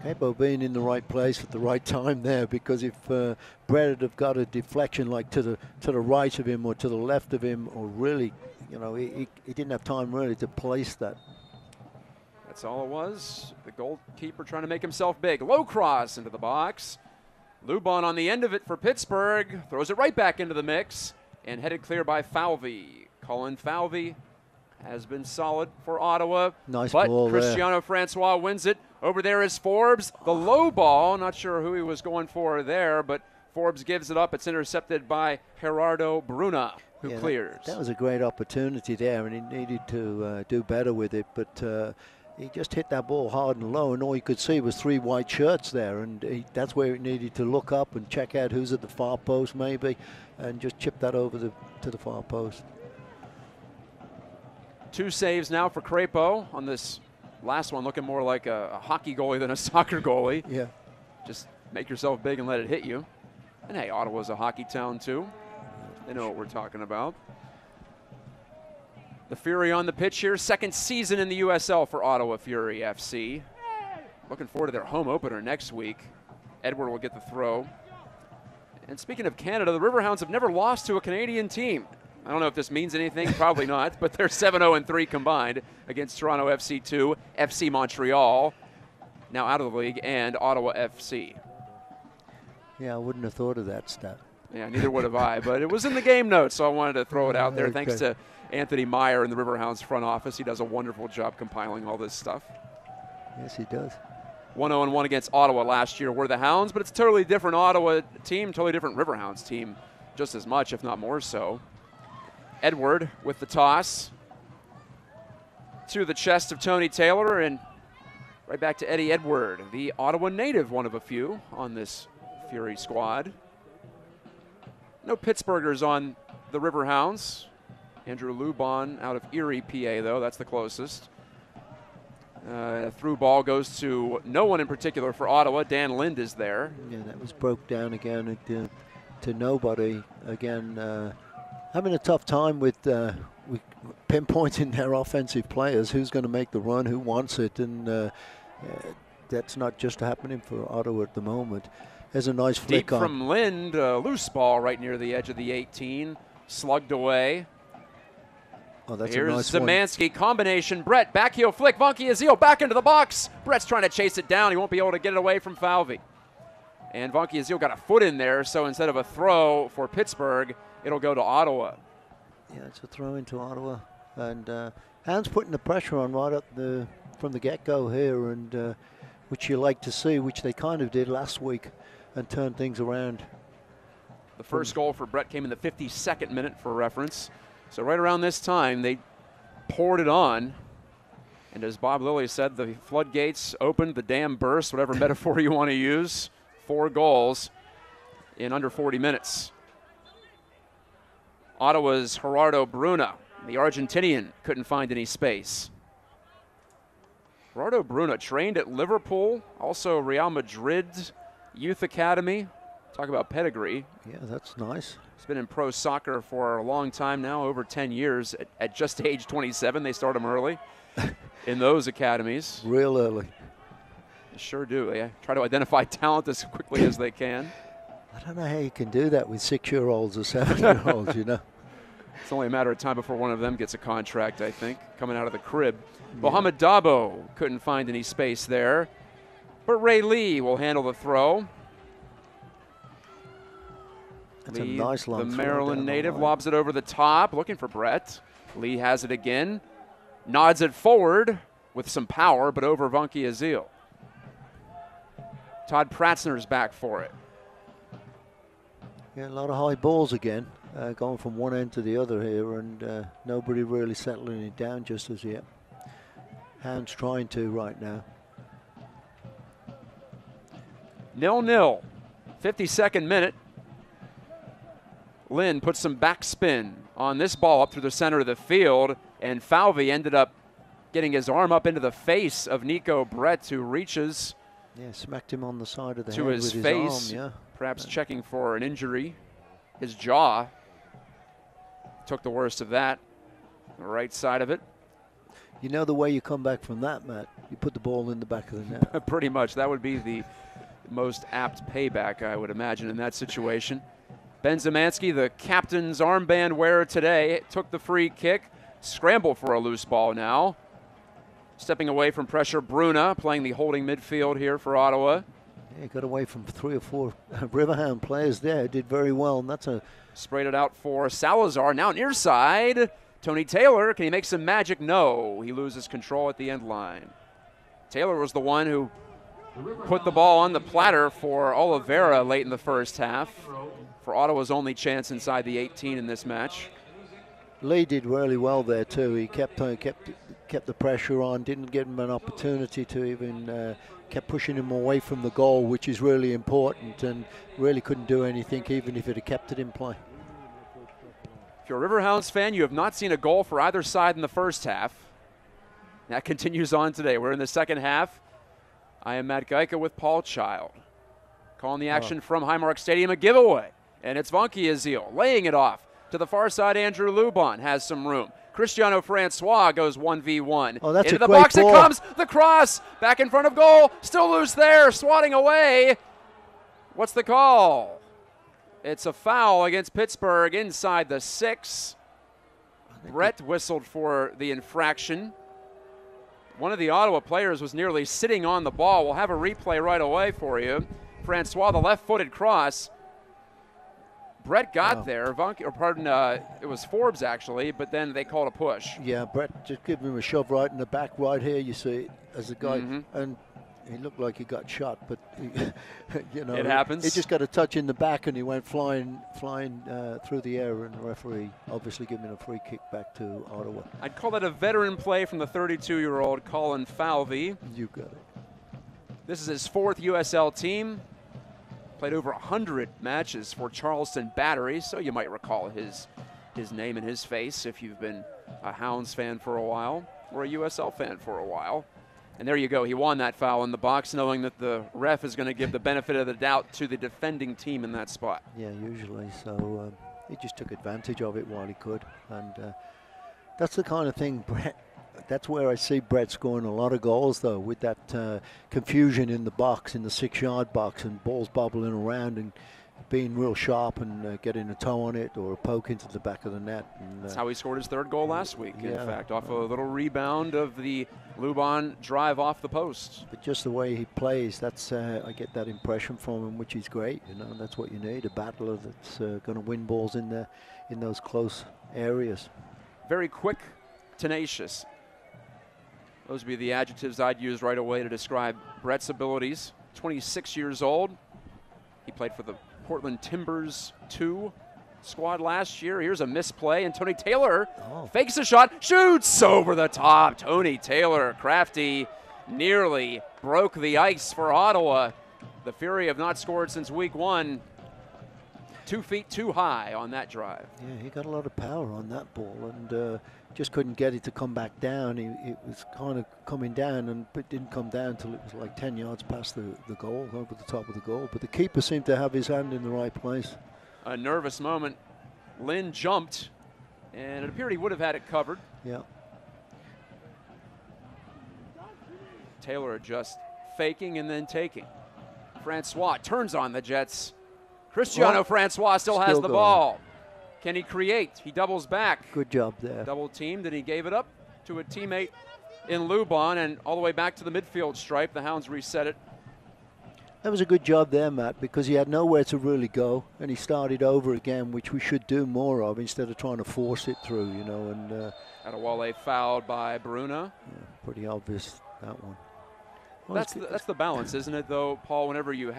Crapo being in the right place at the right time there, because if Brett had have got a deflection like to the right of him or to the left of him, or really, he didn't have time really to place that. That's all it was. The goalkeeper trying to make himself big. Low cross into the box. Lubon on the end of it for Pittsburgh. Throws it right back into the mix. And headed clear by Falvey. Colin Falvey has been solid for Ottawa. Nice ball there. Cristiano Francois wins it. Over there is Forbes. The low ball. Not sure who he was going for there, but Forbes gives it up. It's intercepted by Gerardo Bruna, who clears. That was a great opportunity there, and he needed to do better with it. But he just hit that ball hard and low, and all you could see was 3 white shirts there, and that's where it needed to look up and check out who's at the far post maybe, and just chip that over to the far post. 2 saves now for Crapo on this last one, looking more like a hockey goalie than a soccer goalie. Yeah. Just make yourself big and let it hit you. And hey, Ottawa's a hockey town too. They know what we're talking about. The Fury on the pitch here, 2nd season in the USL for Ottawa Fury FC. Looking forward to their home opener next week. Edward will get the throw. And speaking of Canada, the Riverhounds have never lost to a Canadian team. I don't know if this means anything, probably not, but they're 7-0-3 combined against Toronto FC2, FC Montreal, now out of the league, and Ottawa FC. Yeah, I wouldn't have thought of that stat. Yeah, neither would have I, but it was in the game notes, so I wanted to throw it out there. Thanks to Anthony Meyer in the Riverhounds front office. He does a wonderful job compiling all this stuff. Yes, he does. 1-0-1 against Ottawa last year were the Hounds, but it's a totally different Ottawa team, totally different Riverhounds team, just as much, if not more so. Edward with the toss to the chest of Tony Taylor, and right back to Eddie Edward, the Ottawa native, one of a few on this Fury squad. No Pittsburghers on the Riverhounds. Andrew Lubon out of Erie, PA, though. That's the closest. Through ball goes to no one in particular for Ottawa. Dan Lind is there. Yeah, that was broke down again to nobody. Again, having a tough time with pinpointing their offensive players. Who's going to make the run? Who wants it? And that's not just happening for Ottawa at the moment. There's a nice flick deep from Lind, loose ball right near the edge of the 18, slugged away. Oh, that's Here's a nice Zemanski, combination. Brett, back heel flick. Bunky Azil back into the box. Brett's trying to chase it down. He won't be able to get it away from Falvey. And Bunky Azil got a foot in there, so instead of a throw for Pittsburgh, it'll go to Ottawa. Yeah, it's a throw into Ottawa. And Hounds putting the pressure on right up from the get-go here. And which you like to see, which they kind of did last week and turned things around. The first goal for Brett came in the 52nd minute for reference. So right around this time, they poured it on. And as Bob Lilly said, the floodgates opened, the dam burst, whatever metaphor you want to use. 4 goals in under 40 minutes. Ottawa's Gerardo Bruna, the Argentinian, couldn't find any space. Gerardo Bruna trained at Liverpool, also Real Madrid's Youth Academy. Talk about pedigree. Yeah, that's nice. He's been in pro soccer for a long time now, over 10 years. At just age 27, they start him early in those academies. Real early. They sure do. They try to identify talent as quickly as they can. I don't know how you can do that with 6-year-olds or 7-year-olds, you know. It's only a matter of time before one of them gets a contract, I think, coming out of the crib. Yeah. Mohamed Dabo couldn't find any space there, but Ray Lee will handle the throw. That's Lee, a nice long the throw Maryland native, the lobs it over the top, looking for Brett. Lee has it again, nods it forward with some power, but over Vunky Azil. Todd Pratzner's back for it. Yeah, a lot of high balls again, going from one end to the other here, and nobody really settling it down just as yet. Hounds trying to right now. 0-0, 52nd minute. Lynn puts some backspin on this ball up through the center of the field, and Falvey ended up getting his arm up into the face of Nico Brett, who reaches smacked him on the side of the to head his with face, his arm, perhaps checking for an injury. His jaw took the worst of that, the right side of it. You know the way you come back from that, Matt? You put the ball in the back of the net. Pretty much. That would be the most apt payback, I would imagine, in that situation. Ben Zemansky, the captain's armband wearer today, took the free kick. Scramble for a loose ball now. Stepping away from pressure, Bruna playing the holding midfield here for Ottawa. Yeah, got away from 3 or 4 Riverhound players there. Did very well, and that's a... Sprayed it out for Salazar. Now near side. Tony Taylor, can he make some magic? No, he loses control at the end line. Taylor was the one who put the ball on the platter for Oliveira late in the first half, for Ottawa's only chance inside the 18 in this match. Lee did really well there too. He kept the pressure on, didn't give him an opportunity to even, kept pushing him away from the goal, which is really important, and really couldn't do anything even if it had kept it in play. If you're a Riverhounds fan, you have not seen a goal for either side in the first half. That continues on today. We're in the second half. I am Matt Geika with Paul Child. Calling the action from Highmark Stadium, a giveaway. And it's Vunky Azil laying it off. To the far side, Andrew Lubon has some room. Cristiano Francois goes 1v1. Oh, that's into a the great box ball. it comes. The cross back in front of goal. Still loose there. Swatting away. What's the call? It's a foul against Pittsburgh inside the 6. Brett whistled for the infraction. One of the Ottawa players was nearly sitting on the ball. We'll have a replay right away for you. Francois, the left-footed cross. Brett got there. It was Forbes actually, but then they called a push. Yeah, Brett just gave him a shove right in the back, right here. You see, as a guy, and he looked like he got shot, but you know, it happens. He just got a touch in the back, and he went flying through the air, and the referee obviously giving a free kick back to Ottawa. I'd call that a veteran play from the 32-year-old Colin Falvey. You got it. This is his 4th USL team. Played over 100 matches for Charleston Battery, so you might recall his name and his face if you've been a Hounds fan for a while or a USL fan for a while. And there you go. He won that foul in the box, knowing that the ref is going to give the benefit of the doubt to the defending team in that spot. Yeah, usually. So he just took advantage of it while he could. And that's the kind of thing Brett... That's where I see Brett scoring a lot of goals, though, with that confusion in the box, in the 6-yard box, and balls bobbling around and being real sharp and getting a toe on it or a poke into the back of the net. And, that's how he scored his 3rd goal last week, in fact, off a little rebound of the Lubon drive off the post. But just the way he plays, that's I get that impression from him, which is great. You know, that's what you need, a battler that's going to win balls in those close areas. Very quick, tenacious. Those would be the adjectives I'd use right away to describe Brett's abilities. 26 years old. He played for the Portland Timbers 2 squad last year. Here's a misplay, and Tony Taylor fakes a shot, shoots over the top. Tony Taylor, crafty, nearly broke the ice for Ottawa. The Fury have not scored since week 1. 2 feet too high on that drive. Yeah, he got a lot of power on that ball and just couldn't get it to come back down. It was kind of coming down, but didn't come down until it was like 10 yards past the goal, over the top of the goal. But the keeper seemed to have his hand in the right place. A nervous moment. Lynn jumped, and it appeared he would have had it covered. Yeah. Taylor just faking and then taking. Francois turns on the Jets. Cristiano Francois still has the ball. Can he create? He doubles back. Good job there. Double teamed, and he gave it up to a teammate in Lubon, and all the way back to the midfield stripe. The Hounds reset it. That was a good job there, Matt, because he had nowhere to really go, and he started over again, which we should do more of instead of trying to force it through, you know. And Adewale fouled by Bruna. Yeah, pretty obvious, that one. Well, that's the balance, isn't it, though, Paul? Whenever you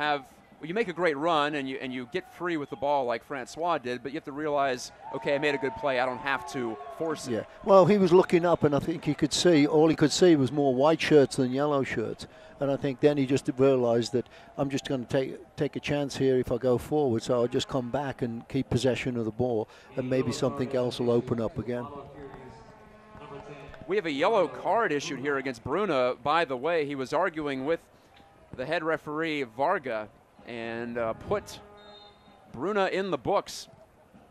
make a great run and you get free with the ball like Francois did, but you have to realize, okay, I made a good play. I don't have to force it. Yeah. Well, he was looking up, and I think he could see. All he could see was more white shirts than yellow shirts. And I think then he just realized that I'm just going to take a chance here if I go forward. So I'll just come back and keep possession of the ball, and maybe something else will open up again. We have a yellow card issued here against Bruna. By the way, he was arguing with the head referee, Varga, and put Bruna in the books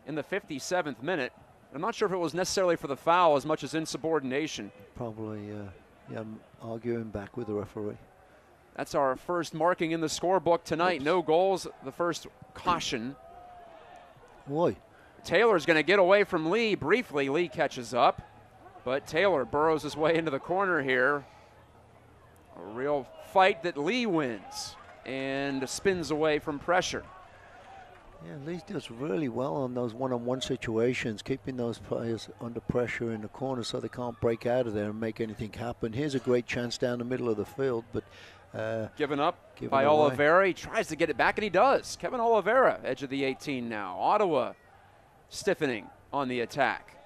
in the 57th minute. I'm not sure if it was necessarily for the foul as much as insubordination. Probably, yeah, I'm arguing back with the referee. That's our first marking in the scorebook tonight. Oops. No goals, the first caution. Boy. Taylor's going to get away from Lee briefly. Lee catches up, but Taylor burrows his way into the corner here. A real fight that Lee wins and spins away from pressure. Yeah, Lee does really well on those one-on-one situations, keeping those players under pressure in the corner so they can't break out of there and make anything happen. Here's a great chance down the middle of the field, but given up by Oliveira. He tries to get it back, and he does. Kevin Oliveira, edge of the 18 now. Ottawa stiffening on the attack.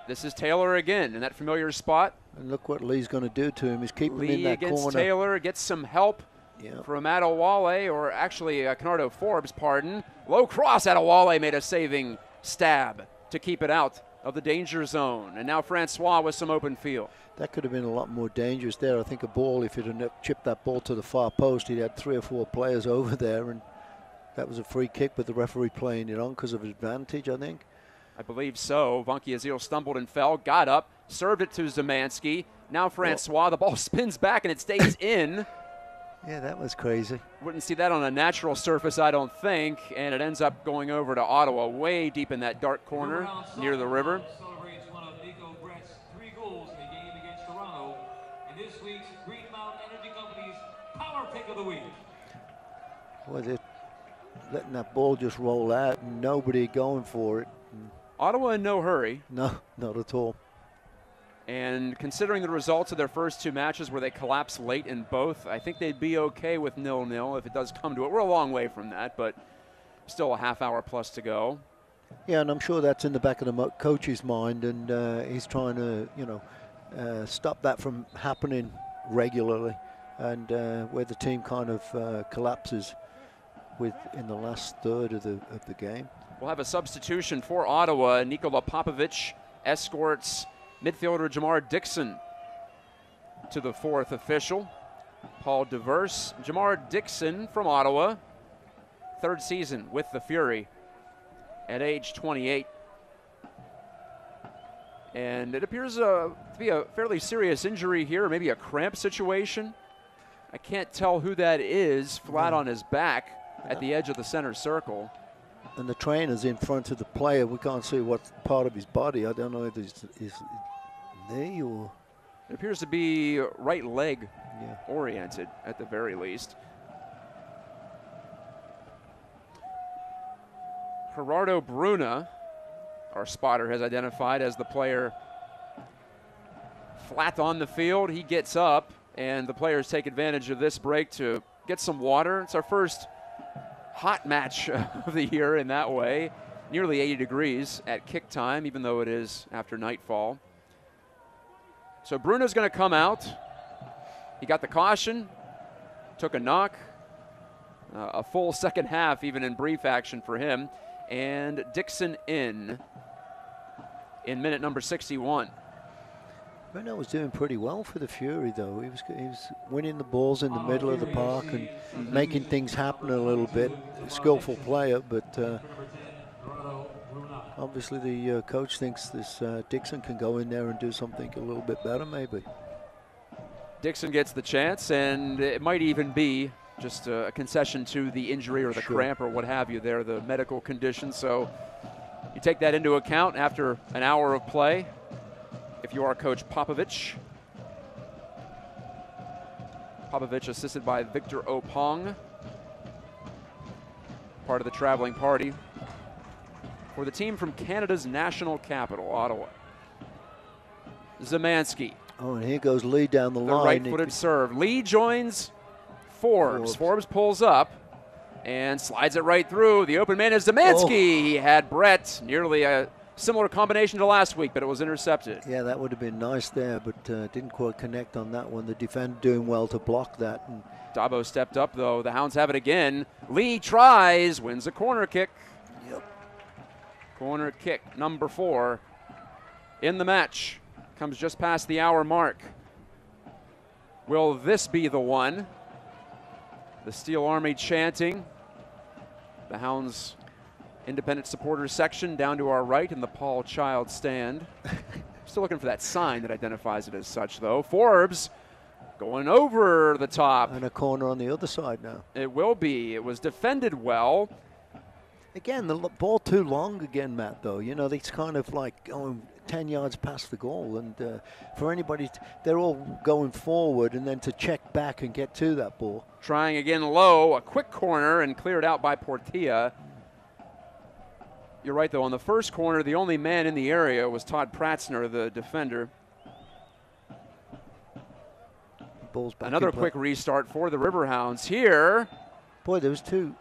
This is Taylor again in that familiar spot. And look what Lee's going to do to him. He's keeping him in that corner. Lee against Taylor, gets some help from Adewale, or actually Canardo Forbes, pardon. Low cross, Adewale made a saving stab to keep it out of the danger zone. And now Francois with some open field. That could have been a lot more dangerous there. I think a ball, if it had chipped that ball to the far post, he'd had 3 or 4 players over there, and that was a free kick, but the referee playing it on because of advantage, I think. I believe so. Vanki Azil stumbled and fell, got up, served it to Zemansky. Now Francois, the ball spins back and it stays in. Yeah, that was crazy. Wouldn't see that on a natural surface, I don't think, and it ends up going over to Ottawa, way deep in that dark corner near the river. Celebrates one of Nico Brett's 3 goals in the game against Toronto in this week's Green Mountain Energy Company's Power Pick of the Week. Was it letting that ball just roll out and nobody going for it? Ottawa in no hurry. No, not at all. And considering the results of their first 2 matches where they collapsed late in both, I think they'd be okay with 0-0 if it does come to it. We're a long way from that, but still a half hour plus to go. Yeah, and I'm sure that's in the back of the coach's mind, and he's trying to, stop that from happening regularly, and where the team kind of collapses in the last third of the game. We'll have a substitution for Ottawa. Nikola Popovic escorts midfielder Jamar Dixon to the 4th official. Paul Devers. Jamar Dixon from Ottawa, 3rd season with the Fury at age 28. And it appears to be a fairly serious injury here, maybe a cramp situation. I can't tell who that is, flat on his back at the edge of the center circle. And the trainer's in front of the player. We can't see what part of his body. I don't know if it's his knee or... It appears to be right leg oriented at the very least. Gerardo Bruna, our spotter, has identified as the player flat on the field. He gets up And the players take advantage of this break to get some water. It's our first hot match of the year in that way. Nearly 80 degrees at kick time, even though it is after nightfall. So Bruno's going to come out. He got the caution, took a knock. A full second half, even in brief action for him. And Dixon in minute number 61. Bruno was doing pretty well for the Fury, though. He was winning the balls in the middle of the park and making things happen a little bit. Skillful player, but obviously the coach thinks this Dixon can go in there and do something a little bit better, maybe. Dixon gets the chance, and it might even be just a concession to the injury or the cramp or what have you there, the medical condition. So you take that into account after an hour of play. If you are Coach Popovich. Popovich assisted by Victor Opong, part of the traveling party for the team from Canada's national capital, Ottawa. Zemansky. Oh, and here goes Lee down the line. Right-footed serve. Lee joins Forbes. Forbes pulls up and slides it right through. The open man is Zemansky. He had Brett, nearly a similar combination to last week, but it was intercepted. Yeah, that would have been nice there, but didn't quite connect on that one. The defender doing well to block that. And Dabo stepped up, though. The Hounds have it again. Lee tries, wins a corner kick. Yep. Corner kick, number 4 in the match. Comes just past the hour mark. Will this be the one? The Steel Army chanting. The Hounds independent supporters section down to our right in the Paul Child stand. Still looking for that sign that identifies it as such, though. Forbes going over the top. And a corner on the other side now. It will be. It was defended well. Again, the ball too long again, Matt, though. You know, it's kind of like going 10 yards past the goal. And for anybody, they're all going forward and then to check back and get to that ball. Trying again low, a quick corner and cleared out by Portilla. You're right, though. On the first corner, the only man in the area was Todd Pratzner, the defender. Ball's back. Another quick restart for the Riverhounds here. Boy, there was two.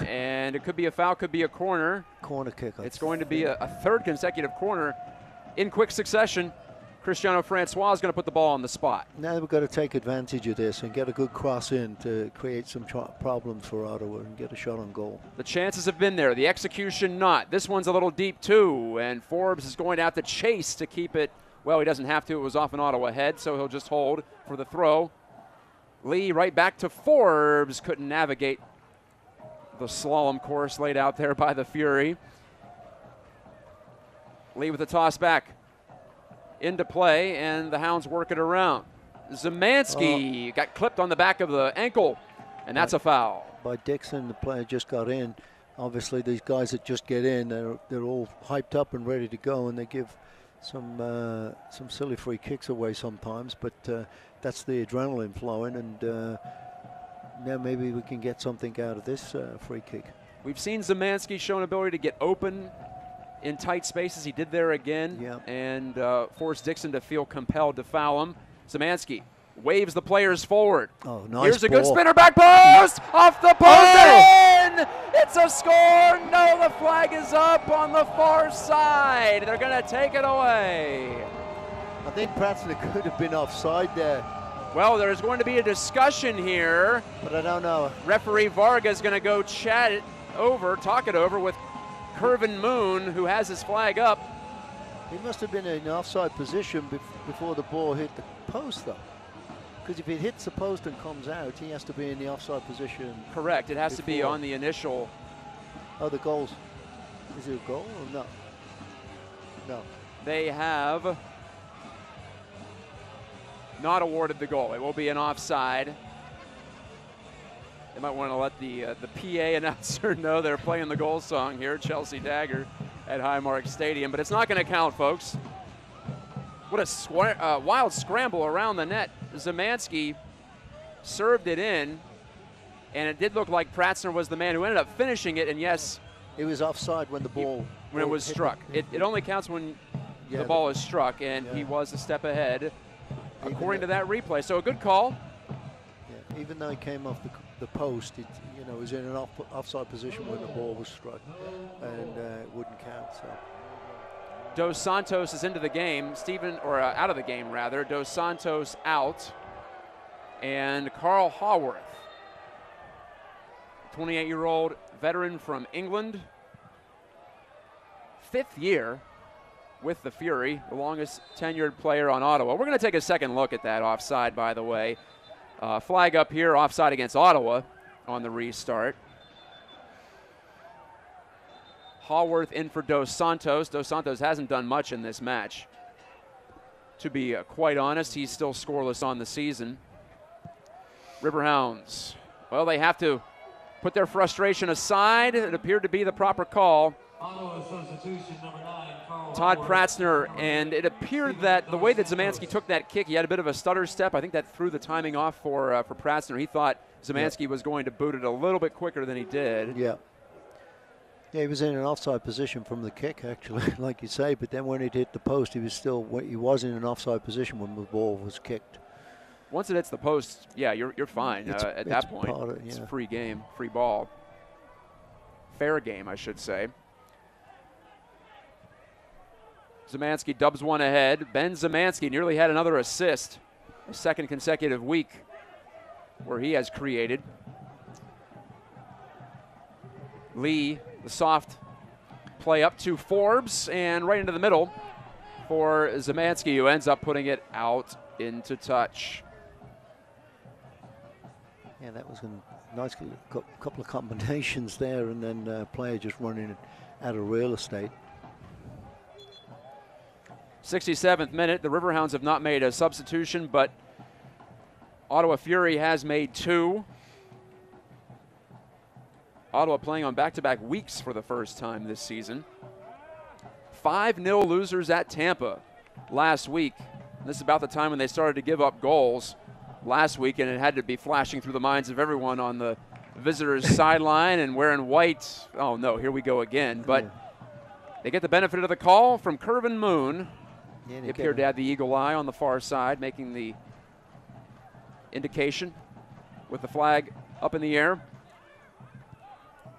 And it could be a foul, could be a corner. Corner kick. It's going to be a third consecutive corner in quick succession. Cristiano Francois is going to put the ball on the spot. Now we've got to take advantage of this and get a good cross in to create some problems for Ottawa and get a shot on goal. The chances have been there. The execution not. This one's a little deep too, and Forbes is going to have to chase to keep it. Well, he doesn't have to. It was off an Ottawa head, so he'll just hold for the throw. Lee right back to Forbes. Couldn't navigate the slalom course laid out there by the Fury. Lee with the toss back into play, and the Hounds work it around. Zemansky got clipped on the back of the ankle, and that's a foul. By Dixon, the player just got in. Obviously, these guys that just get in, they're all hyped up and ready to go, and they give some silly free kicks away sometimes, but that's the adrenaline flowing, and now maybe we can get something out of this free kick. We've seen Zemansky show an ability to get open in tight spaces. He did there again, and forced Dixon to feel compelled to foul him. Zemansky waves the players forward. Oh, nice. Here's a ball. good spinner, back post, off the post, and in! It's a score. No, the flag is up on the far side. They're going to take it away. I think Pratzner could have been offside there. Well, there's going to be a discussion here. But I don't know. Referee Varga is going to go talk it over with Curvin Moon, who has his flag up. He must have been in an offside position before the ball hit the post, though. Because if it hits the post and comes out, he has to be in the offside position. Correct. It has to be on the initial. Oh, the goals. Is it a goal or no? No. They have not awarded the goal. It will be an offside. They might want to let the PA announcer know they're playing the goal song here, Chelsea Dagger at Highmark Stadium. But it's not going to count, folks. What a wild scramble around the net. Zemansky served it in, and it did look like Pratzner was the man who ended up finishing it, and yes. It was offside when the ball. When it was struck. It only counts when the ball is struck, and he was a step ahead. according to that replay. So a good call. Yeah, even though he came off the post, it was in an offside position when the ball was struck, and it wouldn't count. So. Dos Santos is into the game. Out of the game rather. Dos Santos out, and Carl Haworth, 28-year-old veteran from England, 5th year with the Fury, the longest tenured player on Ottawa. We're going to take a second look at that offside, by the way. Flag up here, offside against Ottawa on the restart. Haworth in for Dos Santos. Dos Santos hasn't done much in this match. To be quite honest, he's still scoreless on the season. Riverhounds, well, they have to put their frustration aside. It appeared to be the proper call. Substitution number 9, Todd Pratzner, and it appeared that the way that Szymanski took that kick, he had a bit of a stutter step. I think that threw the timing off for Pratzner. He thought Szymanski was going to boot it a little bit quicker than he did. Yeah. Yeah, he was in an offside position from the kick, actually, like you say. But then when it hit the post, he was in an offside position when the ball was kicked. Once it hits the post, yeah, you're fine at that point. It's a free game, free ball. Fair game, I should say. Szymanski dubs one ahead. Ben Szymanski nearly had another assist, a second consecutive week where he has created. Lee, the soft play up to Forbes and right into the middle for Szymanski, who ends up putting it out into touch. Yeah, that was a nice couple of combinations there, and then player just running out of real estate. 67th minute, the Riverhounds have not made a substitution, but Ottawa Fury has made 2. Ottawa playing on back-to-back weeks for the first time this season. 5-0 losers at Tampa last week. This is about the time when they started to give up goals last week, and it had to be flashing through the minds of everyone on the visitors' sideline and wearing white. Oh, no, here we go again. But they get the benefit of the call from Curvin Moon. Yeah, he appeared to have the eagle eye on the far side, making the indication with the flag up in the air.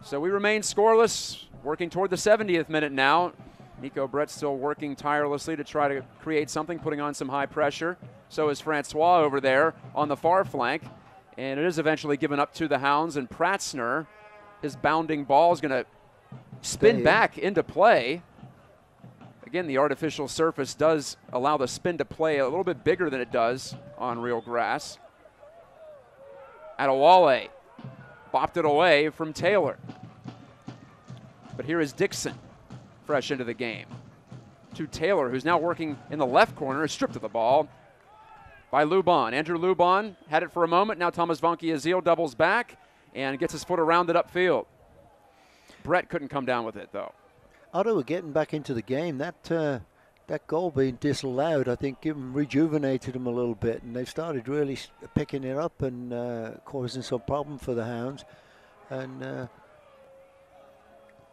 So we remain scoreless, working toward the 70th minute now. Nico Brett still working tirelessly to try to create something, putting on some high pressure. So is Francois over there on the far flank. And it is eventually given up to the Hounds, and Pratzner, his bounding ball is going to spin back into play. Again, the artificial surface does allow the spin to play a little bit bigger than it does on real grass. Adewale bopped it away from Taylor. But here is Dixon, fresh into the game. To Taylor, who's now working in the left corner, is stripped of the ball by Lubon. Andrew Lubon had it for a moment. Now Thomas Vankia-Ziel doubles back and gets his foot around it upfield. Brett couldn't come down with it, though. Ottawa getting back into the game. That goal being disallowed, I think, rejuvenated them a little bit, and they've started really picking it up and causing some problem for the Hounds. And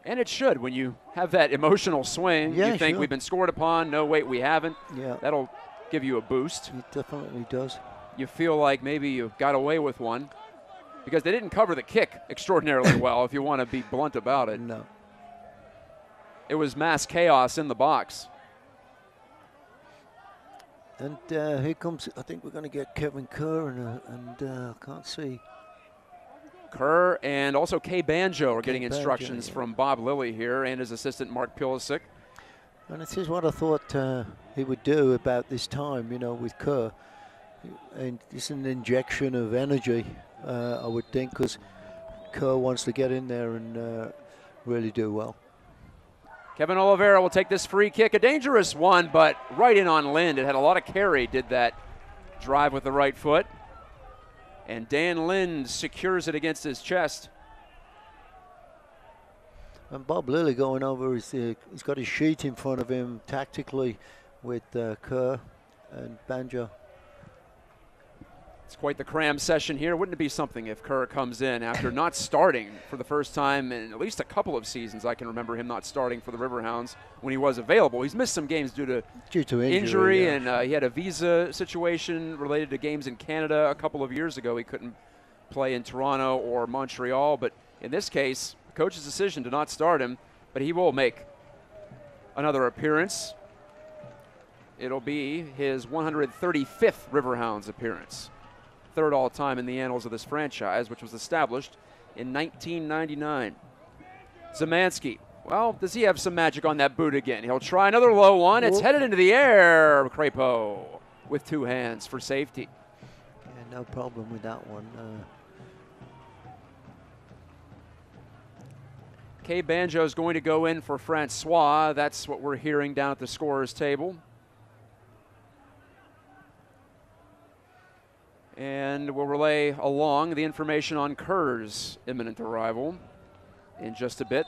it should, when you have that emotional swing. Yeah, you think sure. we've been scored upon. No, wait, we haven't. Yeah, that'll give you a boost. It definitely does. You feel like maybe you got away with one because they didn't cover the kick extraordinarily well, if you want to be blunt about it. No. It was mass chaos in the box. And here comes, I think we're going to get Kevin Kerr, and can't see. Kerr and also Kay Banjo are getting Banjo, instructions from Bob Lilly here and his assistant Mark Pulisic. And this is what I thought he would do about this time, with Kerr. And it's an injection of energy, I would think, because Kerr wants to get in there and really do well. Kevin Oliveira will take this free kick, a dangerous one, but right in on Lind. It had a lot of carry, did that drive with the right foot. And Dan Lind secures it against his chest. And Bob Lilly going over, he's got his sheet in front of him tactically with Kerr and Banjo. It's quite the cram session here. Wouldn't it be something if Kerr comes in after not starting for the first time in at least a couple of seasons? I can remember him not starting for the Riverhounds when he was available. He's missed some games due to injury yeah. and he had a visa situation related to games in Canada a couple of years ago. He couldn't play in Toronto or Montreal, but in this case, the coach's decision to not start him, but he will make another appearance. It'll be his 135th Riverhounds appearance. Third all-time in the annals of this franchise, which was established in 1999. Zemansky, well, does he have some magic on that boot again? He'll try another low one. It's headed into the air. Crapo with two hands for safety. Yeah, no problem with that one. Kay Banjo is going to go in for Francois. That's what we're hearing down at the scorer's table. And we'll relay along the information on Kerr's imminent arrival in just a bit.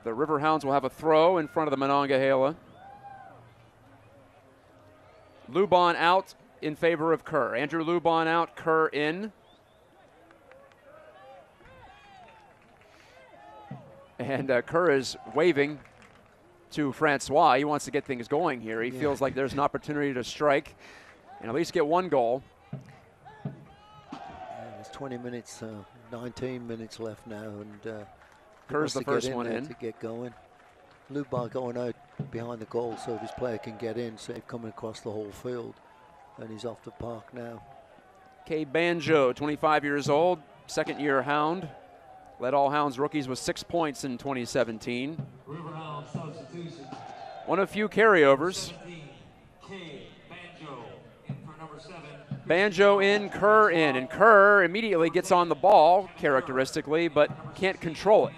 The Riverhounds will have a throw in front of the Monongahela. Lubon out in favor of Kerr. Andrew Lubon out, Kerr in. And Kerr is waving to Francois. He wants to get things going here. He feels like there's an opportunity to strike and at least get one goal. 20 minutes, 19 minutes left now, and Kerr's the first one in to get going. Lubar going out behind the goal so this player can get in, so he's coming across the whole field, and he's off the park now. Kay Banjo, 25 years old, second-year Hound. Led all Hounds rookies with 6 points in 2017. Riverhound substitution. One of few carryovers. 17, Kay Banjo in for number 7. Banjo in, Kerr in, and Kerr immediately gets on the ball, characteristically, but can't control it.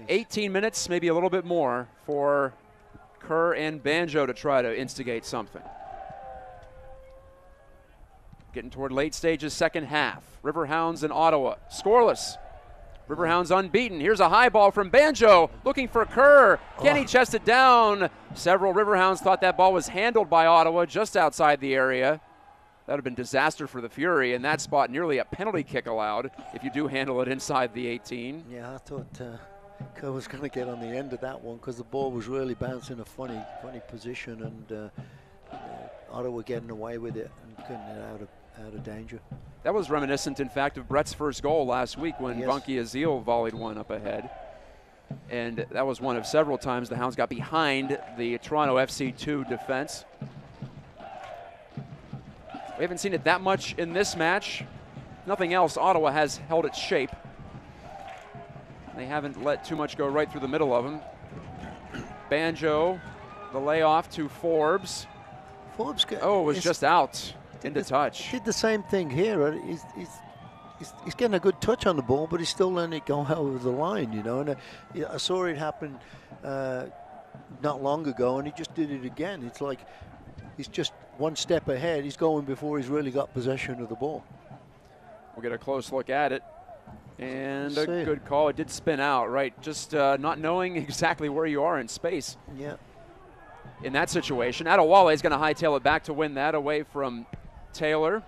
18 minutes, maybe a little bit more, for Kerr and Banjo to try to instigate something. Getting toward late stages, second half. Riverhounds in Ottawa, scoreless. Riverhounds unbeaten. Here's a high ball from Banjo, looking for Kerr. Can he chest it down? Several Riverhounds thought that ball was handled by Ottawa just outside the area. That would have been disaster for the Fury in that spot. Nearly a penalty kick allowed if you do handle it inside the 18. Yeah, I thought Kerr was going to get on the end of that one because the ball was really bouncing a funny position, and Ottawa getting away with it and getting it out of danger. That was reminiscent, in fact, of Brett's first goal last week when Bunky Azil volleyed one up ahead. And that was one of several times the Hounds got behind the Toronto FC2 defense. We haven't seen it that much in this match. Nothing else, Ottawa has held its shape. They haven't let too much go right through the middle of them. Banjo, the layoff to Forbes. Forbes it was just out into touch. Did the same thing here. He's getting a good touch on the ball, but he's still letting it go out of the line, you know. And I saw it happen not long ago, and he just did it again. It's like he's just one step ahead. He's going before he's really got possession of the ball. We'll get a close look at it. And a good call. It did spin out, right? Just not knowing exactly where you are in space. Yeah. In that situation, Adewale is going to hightail it back to win that away from Taylor.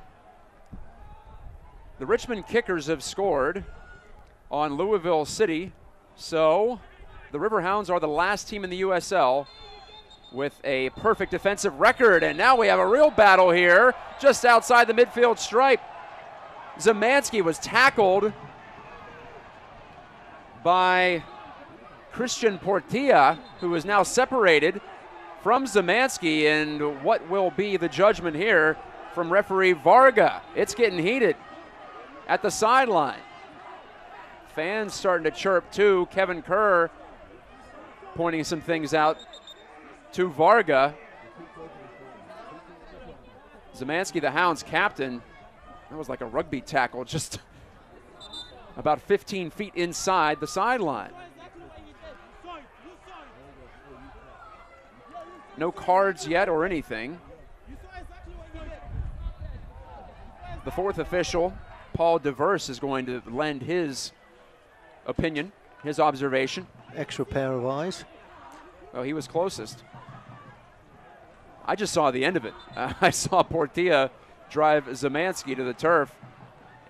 The Richmond Kickers have scored on Louisville City, so the Riverhounds are the last team in the USL with a perfect defensive record, and now we have a real battle here just outside the midfield stripe. Zemansky was tackled by Christian Portilla, who is now separated from Zemansky, and what will be the judgment here from referee Varga. It's getting heated at the sideline. Fans starting to chirp too. Kevin Kerr pointing some things out to Varga. Zemansky, the Hounds captain, that was like a rugby tackle, just about 15 feet inside the sideline. No cards yet or anything. The fourth official, Paul DeVers, is going to lend his opinion, his observation. Extra pair of eyes. Well, he was closest. I just saw the end of it. I saw Portilla drive Zemansky to the turf.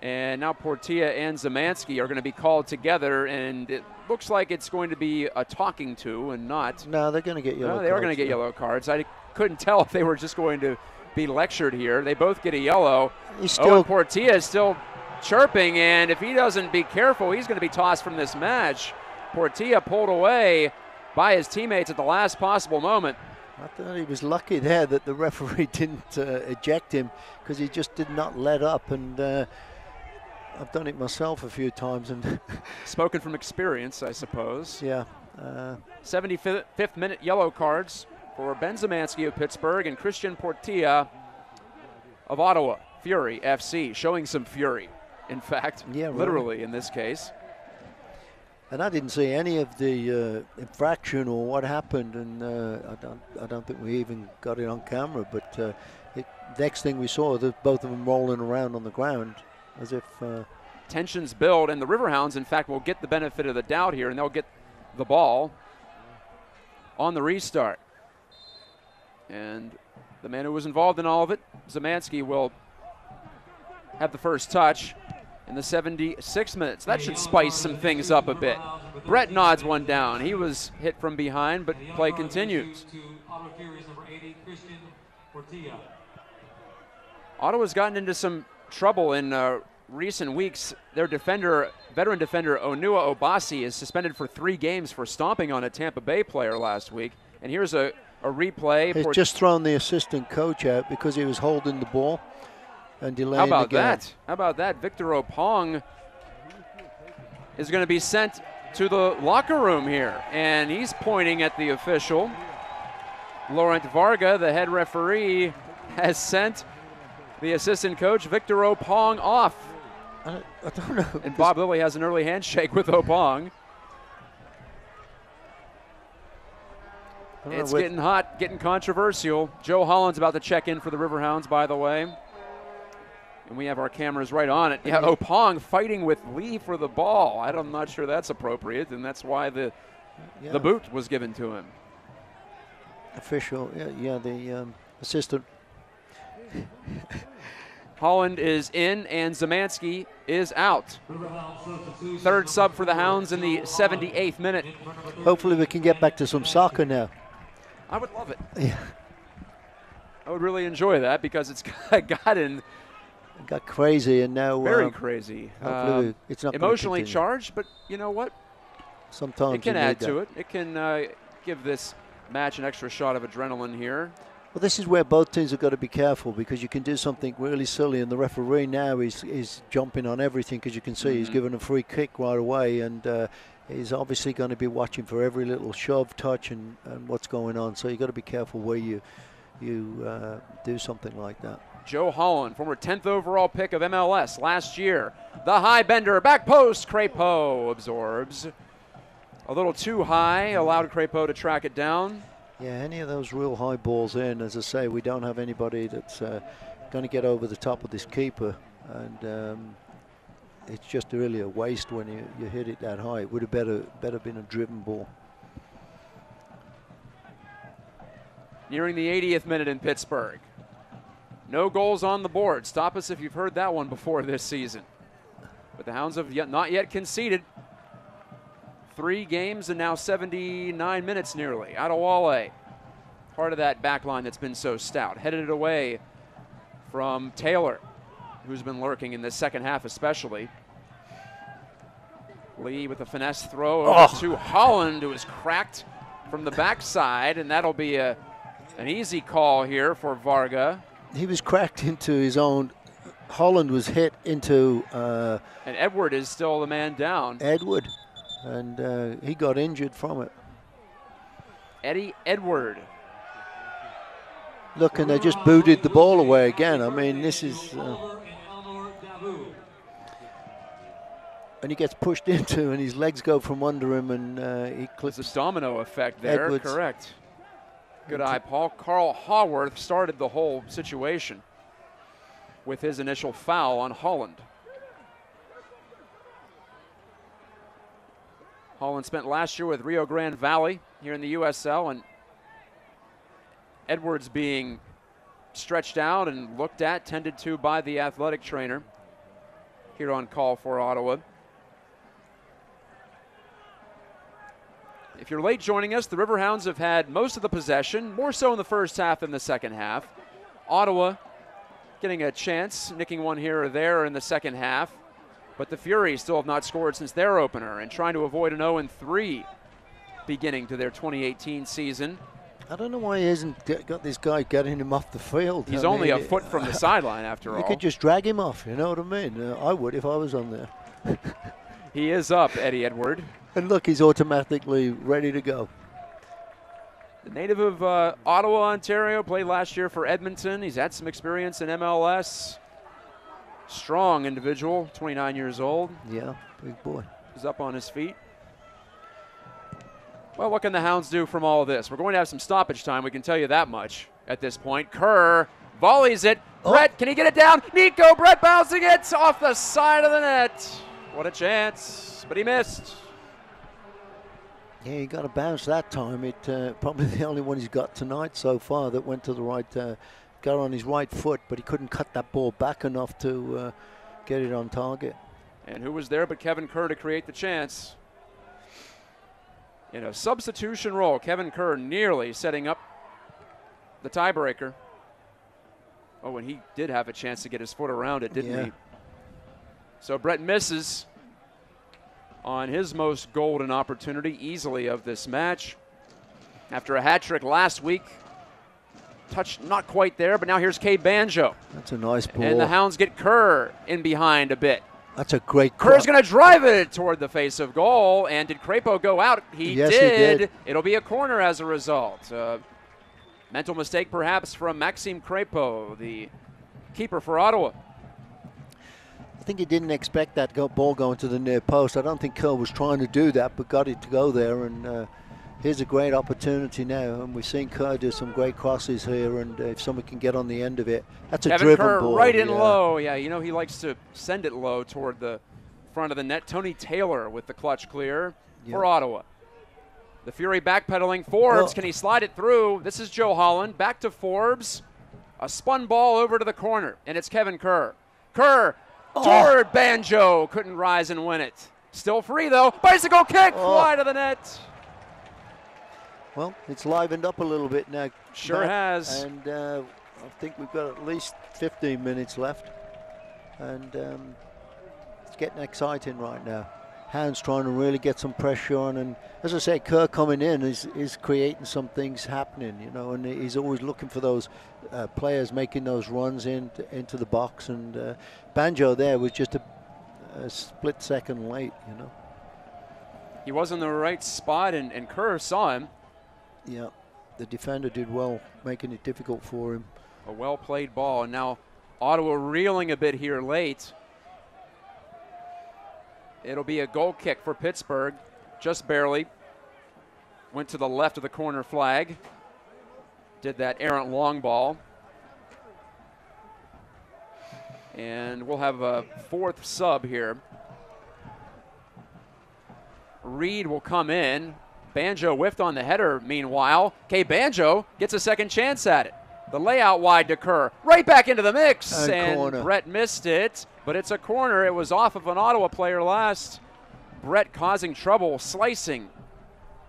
And now Portilla and Zemansky are going to be called together, and it looks like it's going to be a talking to and not. No, they're going to get yellow cards. They are going to get yellow cards. I couldn't tell if they were just going to be lectured here. They both get a yellow. Owen Portilla is still chirping, and if he doesn't be careful, he's going to be tossed from this match. Portilla pulled away by his teammates at the last possible moment. I thought he was lucky there that the referee didn't eject him, because he just did not let up. And I've done it myself a few times. And spoken from experience, I suppose. Yeah. 75th minute yellow cards for Ben Zemansky of Pittsburgh and Christian Portilla of Ottawa. Fury FC, showing some fury, in fact, literally in this case. And I didn't see any of the infraction or what happened, and I don't think we even got it on camera. But next thing we saw, both of them rolling around on the ground as if tensions build, and the Riverhounds, in fact, will get the benefit of the doubt here, and they'll get the ball on the restart. And the man who was involved in all of it, Zemansky, will have the first touch in the 76 minutes. That should spice some things up a bit. Brett nods one down. He was hit from behind, but play continues. Ottawa's gotten into some trouble in recent weeks. Their veteran defender Onua Obasi is suspended for 3 games for stomping on a Tampa Bay player last week. And here's a replay. He's just thrown the assistant coach out because he was holding the ball and delaying the game. How about that? Victor Opong is going to be sent to the locker room here, and he's pointing at the official. Laurent Varga, the head referee, has sent the assistant coach Victor Opong off. I don't know. And Bob Lilly has an early handshake with Opong. It's getting hot, getting controversial. Joe Holland's about to check in for the Riverhounds, by the way. And we have our cameras right on it. Yeah, Opong fighting with Lee for the ball. I'm not sure that's appropriate, and that's why the boot was given to him. Official, the assistant. Holland is in, and Zemansky is out. Third sub for the Hounds in the 78th minute. Hopefully we can get back to some soccer now. I would love it. Yeah. I would really enjoy that, because it's got crazy, and now very crazy. It's not emotionally charged, but you know what? Sometimes it can add to it. It can give this match an extra shot of adrenaline here. Well, this is where both teams have got to be careful, because you can do something really silly, and the referee now is jumping on everything, because you can see he's given a free kick right away, and he's obviously going to be watching for every little shove, touch, and what's going on. So you've got to be careful where you do something like that. Joe Holland, former 10th overall pick of MLS last year. The high bender, back post, Crépeau absorbs. A little too high, allowed Crépeau to track it down. Yeah, any of those real high balls in, as I say, we don't have anybody that's going to get over the top of this keeper. And it's just really a waste when you hit it that high. It would have better been a driven ball. Nearing the 80th minute in Pittsburgh. No goals on the board. Stop us if you've heard that one before this season. But the Hounds have not yet conceded. 3 games and now 79 minutes nearly. Adewale, part of that back line that's been so stout. Headed it away from Taylor, who's been lurking in the second half especially. Lee with a finesse throw over to Holland, who is cracked from the backside, and that'll be an easy call here for Varga. He was cracked into his own. Holland was hit into. And Edward is still the man down. Edward, and he got injured from it. Eddie Edward. Look, and they just booted the ball away again. I mean, this is. And he gets pushed into, and his legs go from under him, and he clips. There's a domino effect there. Edwards. Correct. Good eye, Paul. Carl Haworth started the whole situation with his initial foul on Holland. Holland spent last year with Rio Grande Valley here in the USL, and Edwards being stretched out and looked at, tended to by the athletic trainer here on call for Ottawa. If you're late joining us, the Riverhounds have had most of the possession, more so in the first half than the second half. Ottawa getting a chance, nicking one here or there in the second half. But the Fury still have not scored since their opener and trying to avoid an 0-3 beginning to their 2018 season. I don't know why he hasn't got this guy getting him off the field. He's only a foot from the sideline after all. You could just drag him off, you know what I mean? I would if I was on there. He is up, Eddie Edward. And look, he's automatically ready to go. The native of Ottawa, Ontario, played last year for Edmonton. He's had some experience in MLS. Strong individual, 29 years old. Yeah, big boy. He's up on his feet. Well, what can the Hounds do from all of this? We're going to have some stoppage time, we can tell you that much at this point. Kerr volleys it. Brett, can he get it down? Nico Brett bouncing it off the side of the net. What a chance, but he missed. Yeah, he got a bounce that time. It probably the only one he's got tonight so far that went to the right, got on his right foot, but he couldn't cut that ball back enough to get it on target. And who was there but Kevin Kerr to create the chance? In a substitution role, Kevin Kerr nearly setting up the tiebreaker. Oh, and he did have a chance to get his foot around it, didn't he? So Brett misses on his most golden opportunity easily of this match. After a hat trick last week, touch not quite there, but now here's Cade Banjo. That's a nice ball. And the Hounds get Kerr in behind a bit. That's a great Kerr's going to drive it toward the face of goal. And did Crepeau go out? Yes, he did. It'll be a corner as a result. Mental mistake perhaps from Maxime Crepeau, the keeper for Ottawa. I think he didn't expect that ball going to the near post. I don't think Kerr was trying to do that, but got it to go there. And here's a great opportunity now. And we've seen Kerr do some great crosses here. And if someone can get on the end of it, that's a driven Kerr ball. Right in low. Yeah, you know he likes to send it low toward the front of the net. Tony Taylor with the clutch clear for Ottawa. The Fury backpedaling. Forbes, can he slide it through? This is Joe Holland. Back to Forbes. A spun ball over to the corner, and it's Kevin Kerr. Kerr toward Banjo. Couldn't rise and win it. Still free, though. Bicycle kick wide of the net. Well, it's livened up a little bit now. Sure has. And I think we've got at least 15 minutes left. And it's getting exciting right now. Hounds trying to really get some pressure on. And as I say, Kerr coming in is creating some things happening, you know, and he's always looking for those players making those runs into the box. And Banjo there was just a split second late, you know. He was in the right spot, and Kerr saw him. Yeah, the defender did well, making it difficult for him. A well-played ball, and now Ottawa reeling a bit here late. It'll be a goal kick for Pittsburgh, just barely. Went to the left of the corner flag. Did that errant long ball. And we'll have a fourth sub here. Reed will come in. Banjo whiffed on the header meanwhile. Cade Banjo gets a second chance at it. The layout wide to Kerr. Right back into the mix. And Brett missed it, but it's a corner. It was off of an Ottawa player last. Brett causing trouble, slicing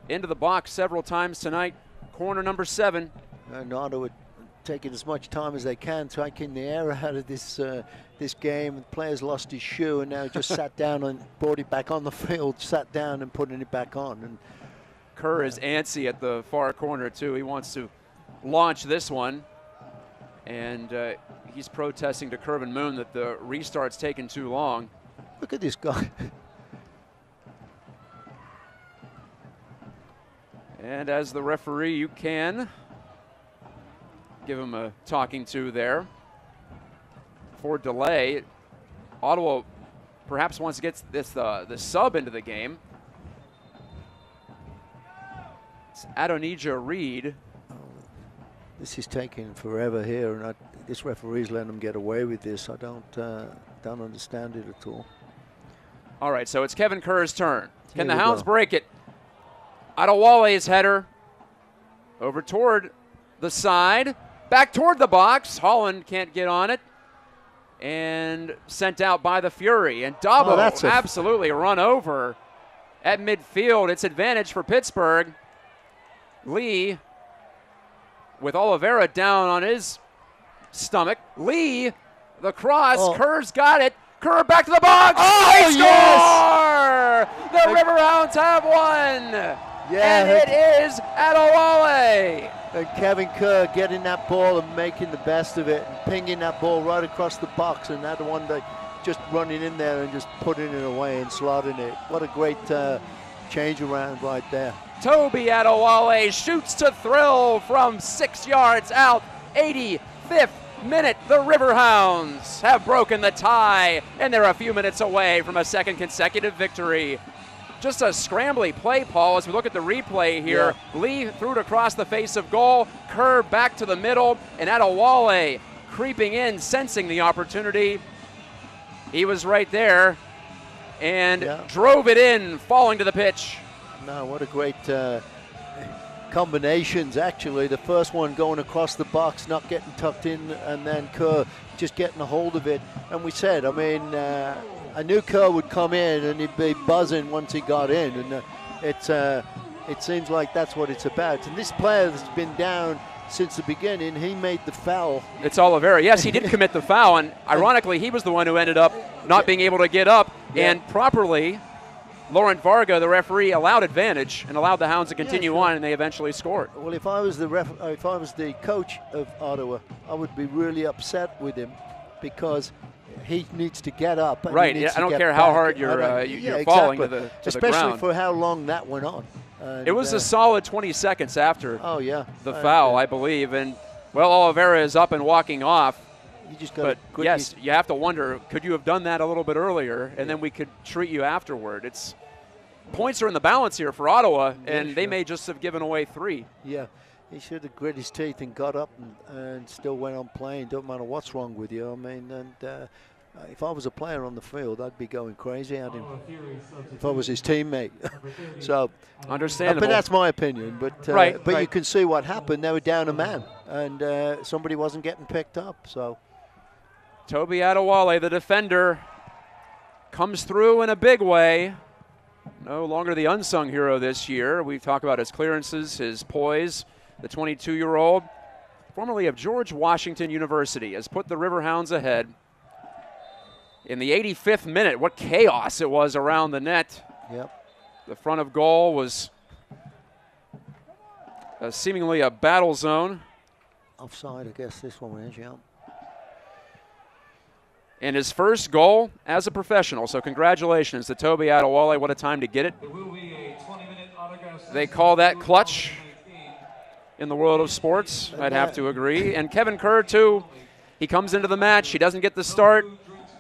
into the box several times tonight. Corner number 7. And Ottawa taking as much time as they can, taking the air out of this this game. The player's lost his shoe and now just sat down and brought it back on the field, sat down and putting it back on. And Kerr is antsy at the far corner too. He wants to launch this one, and he's protesting to Kervin Moon that the restart's taken too long. Look at this guy. And as the referee, you can give him a talking to there for delay. Ottawa perhaps wants to get this the sub into the game. It's Adonijah Reed. This is taking forever here, and this referee's letting them get away with this. I don't understand it at all. All right, so it's Kevin Kerr's turn. Can the Hounds break it? Adewale's header over toward the side. back toward the box. Holland can't get on it. And sent out by the Fury. And Dabo absolutely run over at midfield. It's advantage for Pittsburgh. Lee with Oliveira down on his stomach. Lee, the cross. Kerr's got it. Kerr back to the box. Oh, they score! The Riverhounds have won. Yeah, and it is Adewale. And Kevin Kerr getting that ball and making the best of it and pinging that ball right across the box, and that one that just running in there and just putting it away and slotting it. What a great change around right there. Toby Adewale shoots to thrill from 6 yards out. 85th minute. The Riverhounds have broken the tie, and they're a few minutes away from a second consecutive victory. Just a scrambly play, Paul, as we look at the replay here. Yeah. Lee threw it across the face of goal. Kerr back to the middle, and Adewale creeping in, sensing the opportunity. He was right there and drove it in, falling to the pitch. No, what a great combinations, actually. The first one going across the box, not getting tucked in, and then Kerr just getting a hold of it. And we said, I mean, I knew Kerr would come in and he'd be buzzing once he got in, and it seems like that's what it's about. And this player has been down since the beginning. He made the foul. It's Oliveira. Yes, he did commit the foul, and ironically, he was the one who ended up not being able to get up, and properly, Laurent Varga, the referee, allowed advantage and allowed the Hounds to continue on, and they eventually scored. Well, if I was the coach of Ottawa, I would be really upset with him because he needs to get up. And right. I don't care how hard you're falling exactly. to the ground. Especially for how long that went on. And it was a solid 20 seconds after the foul, I believe. And, well, Oliveira is up and walking off. You just got yes, you have to wonder, could you have done that a little bit earlier, and then we could treat you afterward? It's points are in the balance here for Ottawa, and they may just have given away 3. Yeah, he should have grit his teeth and got up and still went on playing. Don't matter what's wrong with you. I mean, and if I was a player on the field, I'd be going crazy at him if I was his teammate. So, understandable. But that's my opinion. But you can see what happened. They were down a man, and somebody wasn't getting picked up. So, Toby Adewale, the defender, comes through in a big way. No longer the unsung hero this year. We've talked about his clearances, his poise. The 22-year-old, formerly of George Washington University, has put the Riverhounds ahead. In the 85th minute, what chaos it was around the net. Yep. The front of goal was seemingly a battle zone. Offside, I guess this one is, yeah. And his first goal as a professional. So congratulations to Toby Adewale. What a time to get it. They call that clutch in the world of sports. I'd have to agree. And Kevin Kerr, too, he comes into the match. He doesn't get the start.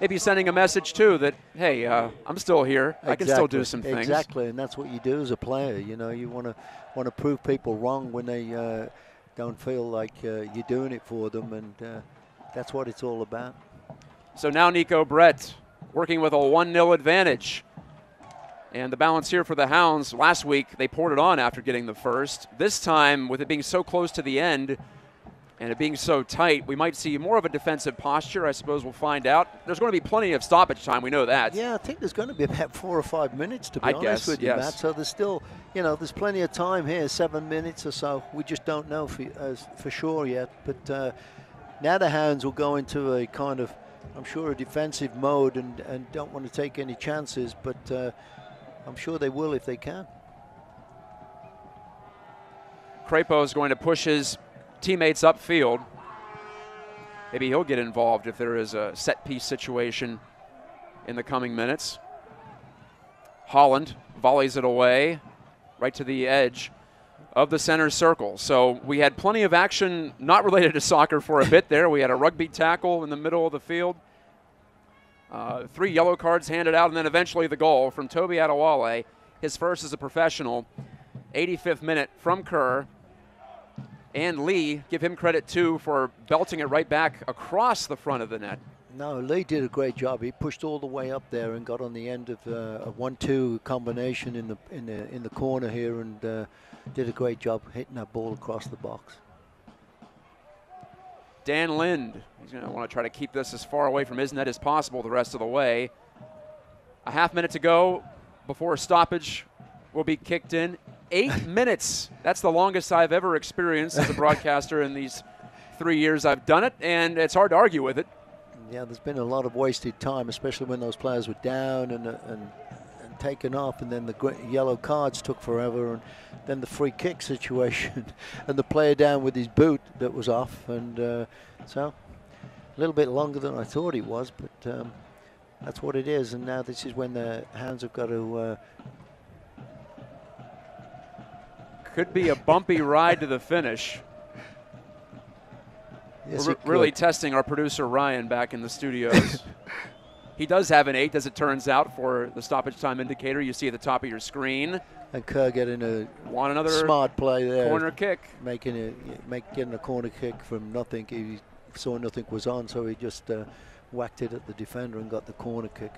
Maybe sending a message, too, that, hey, I'm still here. I can still do some things. Exactly, and that's what you do as a player. You know, you want to prove people wrong when they don't feel like you're doing it for them, and that's what it's all about. So now Nico Brett working with a 1-0 advantage. And the balance here for the Hounds, last week they poured it on after getting the first. This time, with it being so close to the end and it being so tight, we might see more of a defensive posture. I suppose we'll find out. There's going to be plenty of stoppage time. We know that. Yeah, I think there's going to be about 4 or 5 minutes, to be honest with you, Matt. So there's still, there's plenty of time here, 7 minutes or so. We just don't know for sure yet. But now the Hounds will go into a kind of, I'm sure, a defensive mode and don't want to take any chances, but I'm sure they will if they can. Crapo is going to push his teammates upfield. Maybe he'll get involved if there is a set-piece situation in the coming minutes. Holland volleys it away right to the edge of the center circle. So we had plenty of action not related to soccer for a bit there. We had a rugby tackle in the middle of the field. 3 yellow cards handed out, and then eventually the goal from Toby Adewale, his first as a professional. 85th minute from Kerr. And Lee, give him credit too for belting it right back across the front of the net. No, Lee did a great job. He pushed all the way up there and got on the end of a 1-2 combination in the corner here, and did a great job hitting that ball across the box. Dan Lind, he's going to want to try to keep this as far away from his net as possible the rest of the way. A half minute to go before a stoppage will be kicked in. 8 minutes. That's the longest I've ever experienced as a broadcaster in these 3 years I've done it, and it's hard to argue with it. Yeah, there's been a lot of wasted time, especially when those players were down and taken off, and then the yellow cards took forever, and then the free kick situation, and the player down with his boot that was off, and so a little bit longer than I thought it was, but that's what it is. And now this is when the Hounds have got to. Could be a bumpy ride to the finish. Yes, We're really testing our producer Ryan back in the studios. He does have an 8, as it turns out, for the stoppage time indicator you see at the top of your screen. And Kerr getting another smart play there. Corner kick. Getting a corner kick from nothing. He saw nothing was on, so he just whacked it at the defender and got the corner kick.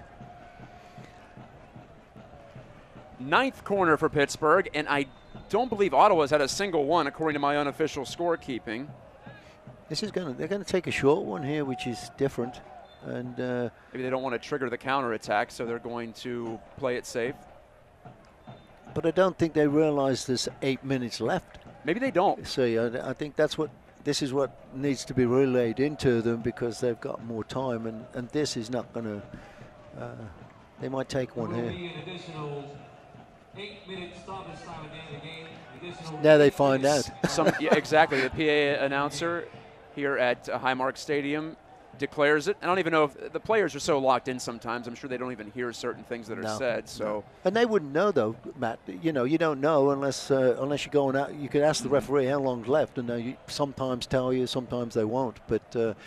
9th corner for Pittsburgh, and I don't believe Ottawa's had a single one, according to my unofficial scorekeeping. They're going to take a short one here, which is different. And maybe they don't want to trigger the counterattack, so they're going to play it safe. But I don't think they realize there's 8 minutes left. Maybe they don't. See, I think this is what needs to be relayed into them, because they've got more time, and this is not going to. They might take one here. Now they find out. Yeah, exactly. The PA announcer here at Highmark Stadium declares it. I don't even know if the players are so locked in sometimes. I'm sure they don't even hear certain things that are said. So, and they wouldn't know, though, Matt. You don't know unless you're going out. You could ask the referee how long's left, and they sometimes tell you, sometimes they won't. But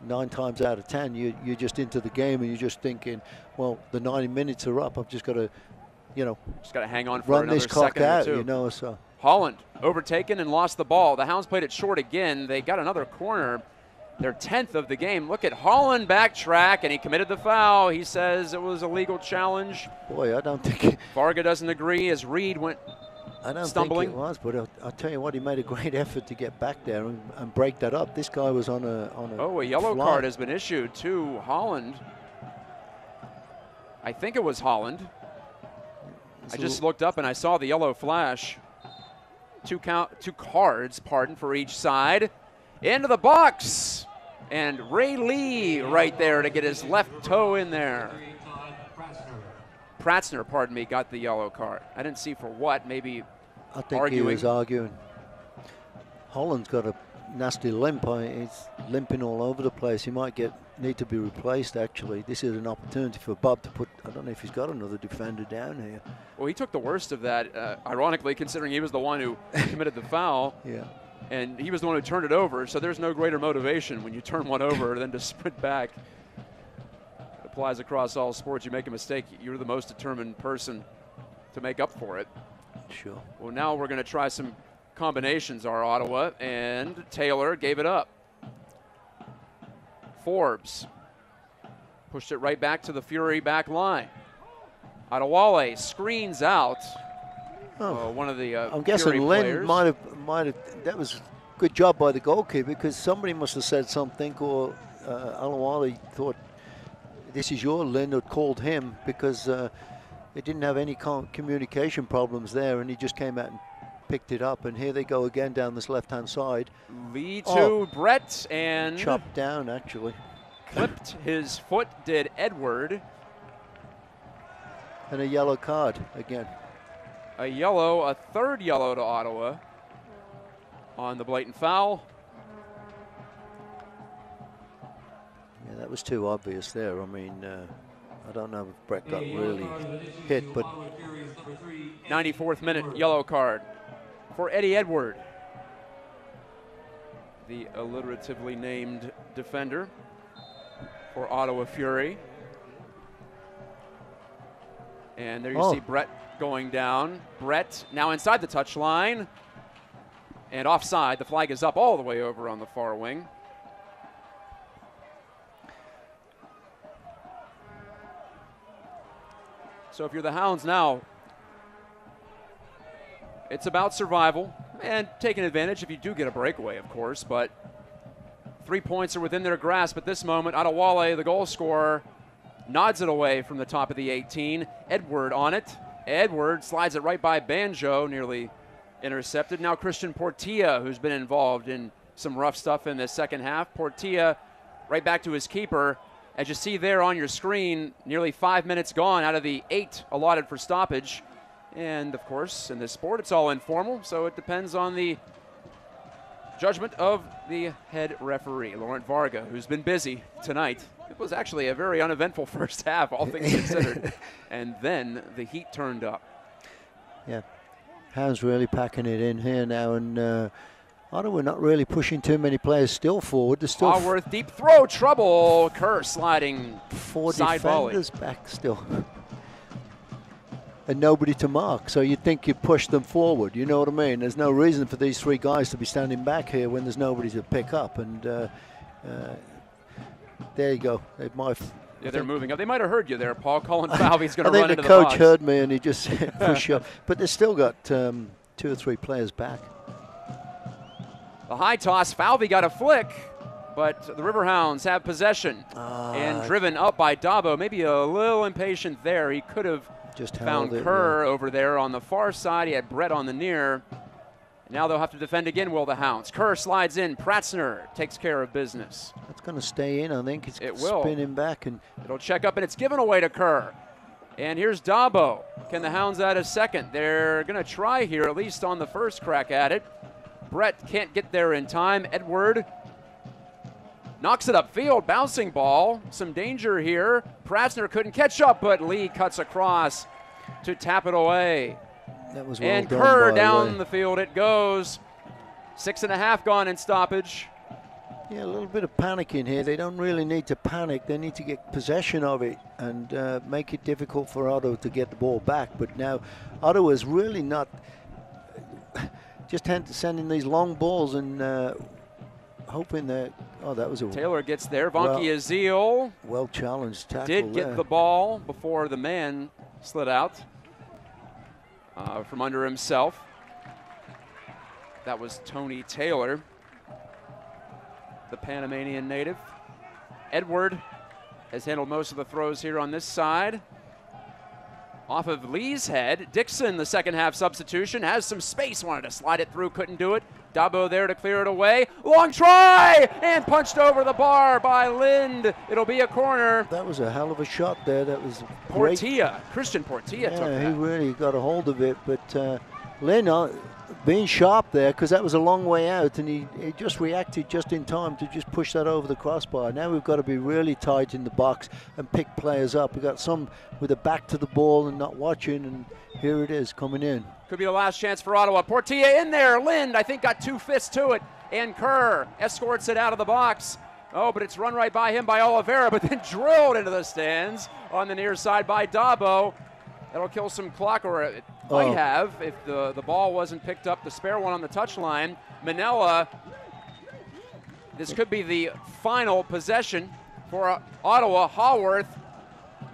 9 times out of 10, you're just into the game, and you're just thinking, well, the 90 minutes are up. I've just got to, just got to hang on for run another this clock second out, or two. So. Holland overtaken and lost the ball. The Hounds played it short again. They got another corner, their 10th of the game. Look at Holland backtrack, and he committed the foul. He says it was a legal challenge. Boy, I don't think Varga doesn't agree as Reed went stumbling. Think it was, but I'll tell you what, he made a great effort to get back there and break that up. This guy was on a yellow fly. card has been issued to Holland. I think it was Holland. I just looked up and I saw the yellow flash. Two cards, for each side. Into the box. And Ray Lee right there to get his left toe in there. Pratzner, got the yellow card. I didn't see for what, maybe I think arguing. He was arguing. Holland's got a nasty limp. He's limping all over the place. He might need to be replaced, actually. This is an opportunity for Bob to put, I don't know if he's got another defender down here. Well, he took the worst of that, ironically, considering he was the one who committed the foul. Yeah. And he was the one who turned it over, so there's no greater motivation when you turn one over than to sprint back. It applies across all sports. You make a mistake, you're the most determined person to make up for it. Sure. Well, now we're going to try some combinations, our Ottawa, and Taylor gave it up. Forbes pushed it right back to the Fury back line. Adewale screens out. One of the I'm guessing Fury Lynn players. might have. That was a good job by the goalkeeper, because somebody must have said something, or Adewale thought, this is your Lynn, had called him, because they didn't have any communication problems there, and he just came out and picked it up. And here they go again down this left-hand side. Lee to Brett, and chopped down, actually. Clipped his foot, did Edward. And a yellow card again. A third yellow to Ottawa on the blatant foul. Yeah, that was too obvious there. I mean, I don't know if Brett got really hit, but 94th minute yellow card for Eddie Edward, the alliteratively named defender for Ottawa Fury. And there you see Brett going down. Brett now inside the touchline and offside. The flag is up all the way over on the far wing. So if you're the Hounds now, it's about survival and taking advantage if you do get a breakaway, of course, but 3 points are within their grasp at this moment. Adewale, the goal scorer, nods it away from the top of the 18. Edward on it. Edward slides it right by Banjo, nearly intercepted. Now Christian Portilla, who's been involved in some rough stuff in the second half. Portilla right back to his keeper. As you see there on your screen, nearly 5 minutes gone out of the 8 allotted for stoppage. And of course, in this sport, it's all informal, so it depends on the judgment of the head referee, Laurent Varga, who's been busy tonight. It was actually a very uneventful first half, all things considered. And then the heat turned up. Yeah, Hounds really packing it in here now, and Ottawa not really pushing too many players still forward. There's still Walworth, deep throw, trouble. Kerr sliding 4 side defenders volley. back still. And nobody to mark, so you'd think you'd push them forward, you know what I mean? There's no reason for these 3 guys to be standing back here when there's nobody to pick up, and there you go. Yeah, they're moving up. They might have heard you there, Paul. Colin Falvey's going to run into the box. I think the coach heard me and he just said push up. But they've still got 2 or 3 players back. The high toss, Falvey got a flick, but the Riverhounds have possession. And driven up by Dabo. Maybe a little impatient there. He could have just found Kerr over there on the far side. He had Brett on the near. Now they'll have to defend again, will the Hounds. Kerr slides in. Pratzner takes care of business. It's going to stay in, I think. It will. Spinning back. And it'll check up, and it's given away to Kerr. And here's Dabo. Can the Hounds add a second? They're going to try here, at least on the first crack at it. Brett can't get there in time. Edward knocks it upfield. Bouncing ball. Some danger here. Pratzner couldn't catch up, but Lee cuts across to tap it away. That was well and done Kerr by down Lee. the field it goes. 6.5 gone in stoppage. Yeah, a little bit of panic in here. They don't really need to panic. They need to get possession of it and make it difficult for Ottawa to get the ball back. But now Ottawa's really not just sending these long balls and hoping that, that was a... Taylor gets there. Vonkie Azil. Well challenged tackle did get there. the ball before the man slid out from under himself. That was Tony Taylor, the Panamanian native. Edward has handled most of the throws here on this side. Off of Lee's head. Dixon, the second half substitution, has some space, wanted to slide it through, couldn't do it. Dabo there to clear it away. Long try! And punched over the bar by Lind. It'll be a corner. That was a hell of a shot there. That was Portilla, Christian Portilla took that. Yeah, he really got a hold of it. But Lind being sharp there, because that was a long way out, and he just reacted just in time to just push that over the crossbar. Now we've got to be really tight in the box and pick players up. We've got some with a back to the ball and not watching, and here it is coming in. Could be the last chance for Ottawa. Portilla in there. Lind, I think, got 2 fists to it. And Kerr escorts it out of the box. Oh, but it's run right by him by Oliveira, but then drilled into the stands on the near side by Dabo. That'll kill some clock, or it might have if the ball wasn't picked up, the spare one on the touchline. Manella, this could be the final possession for Ottawa. Haworth,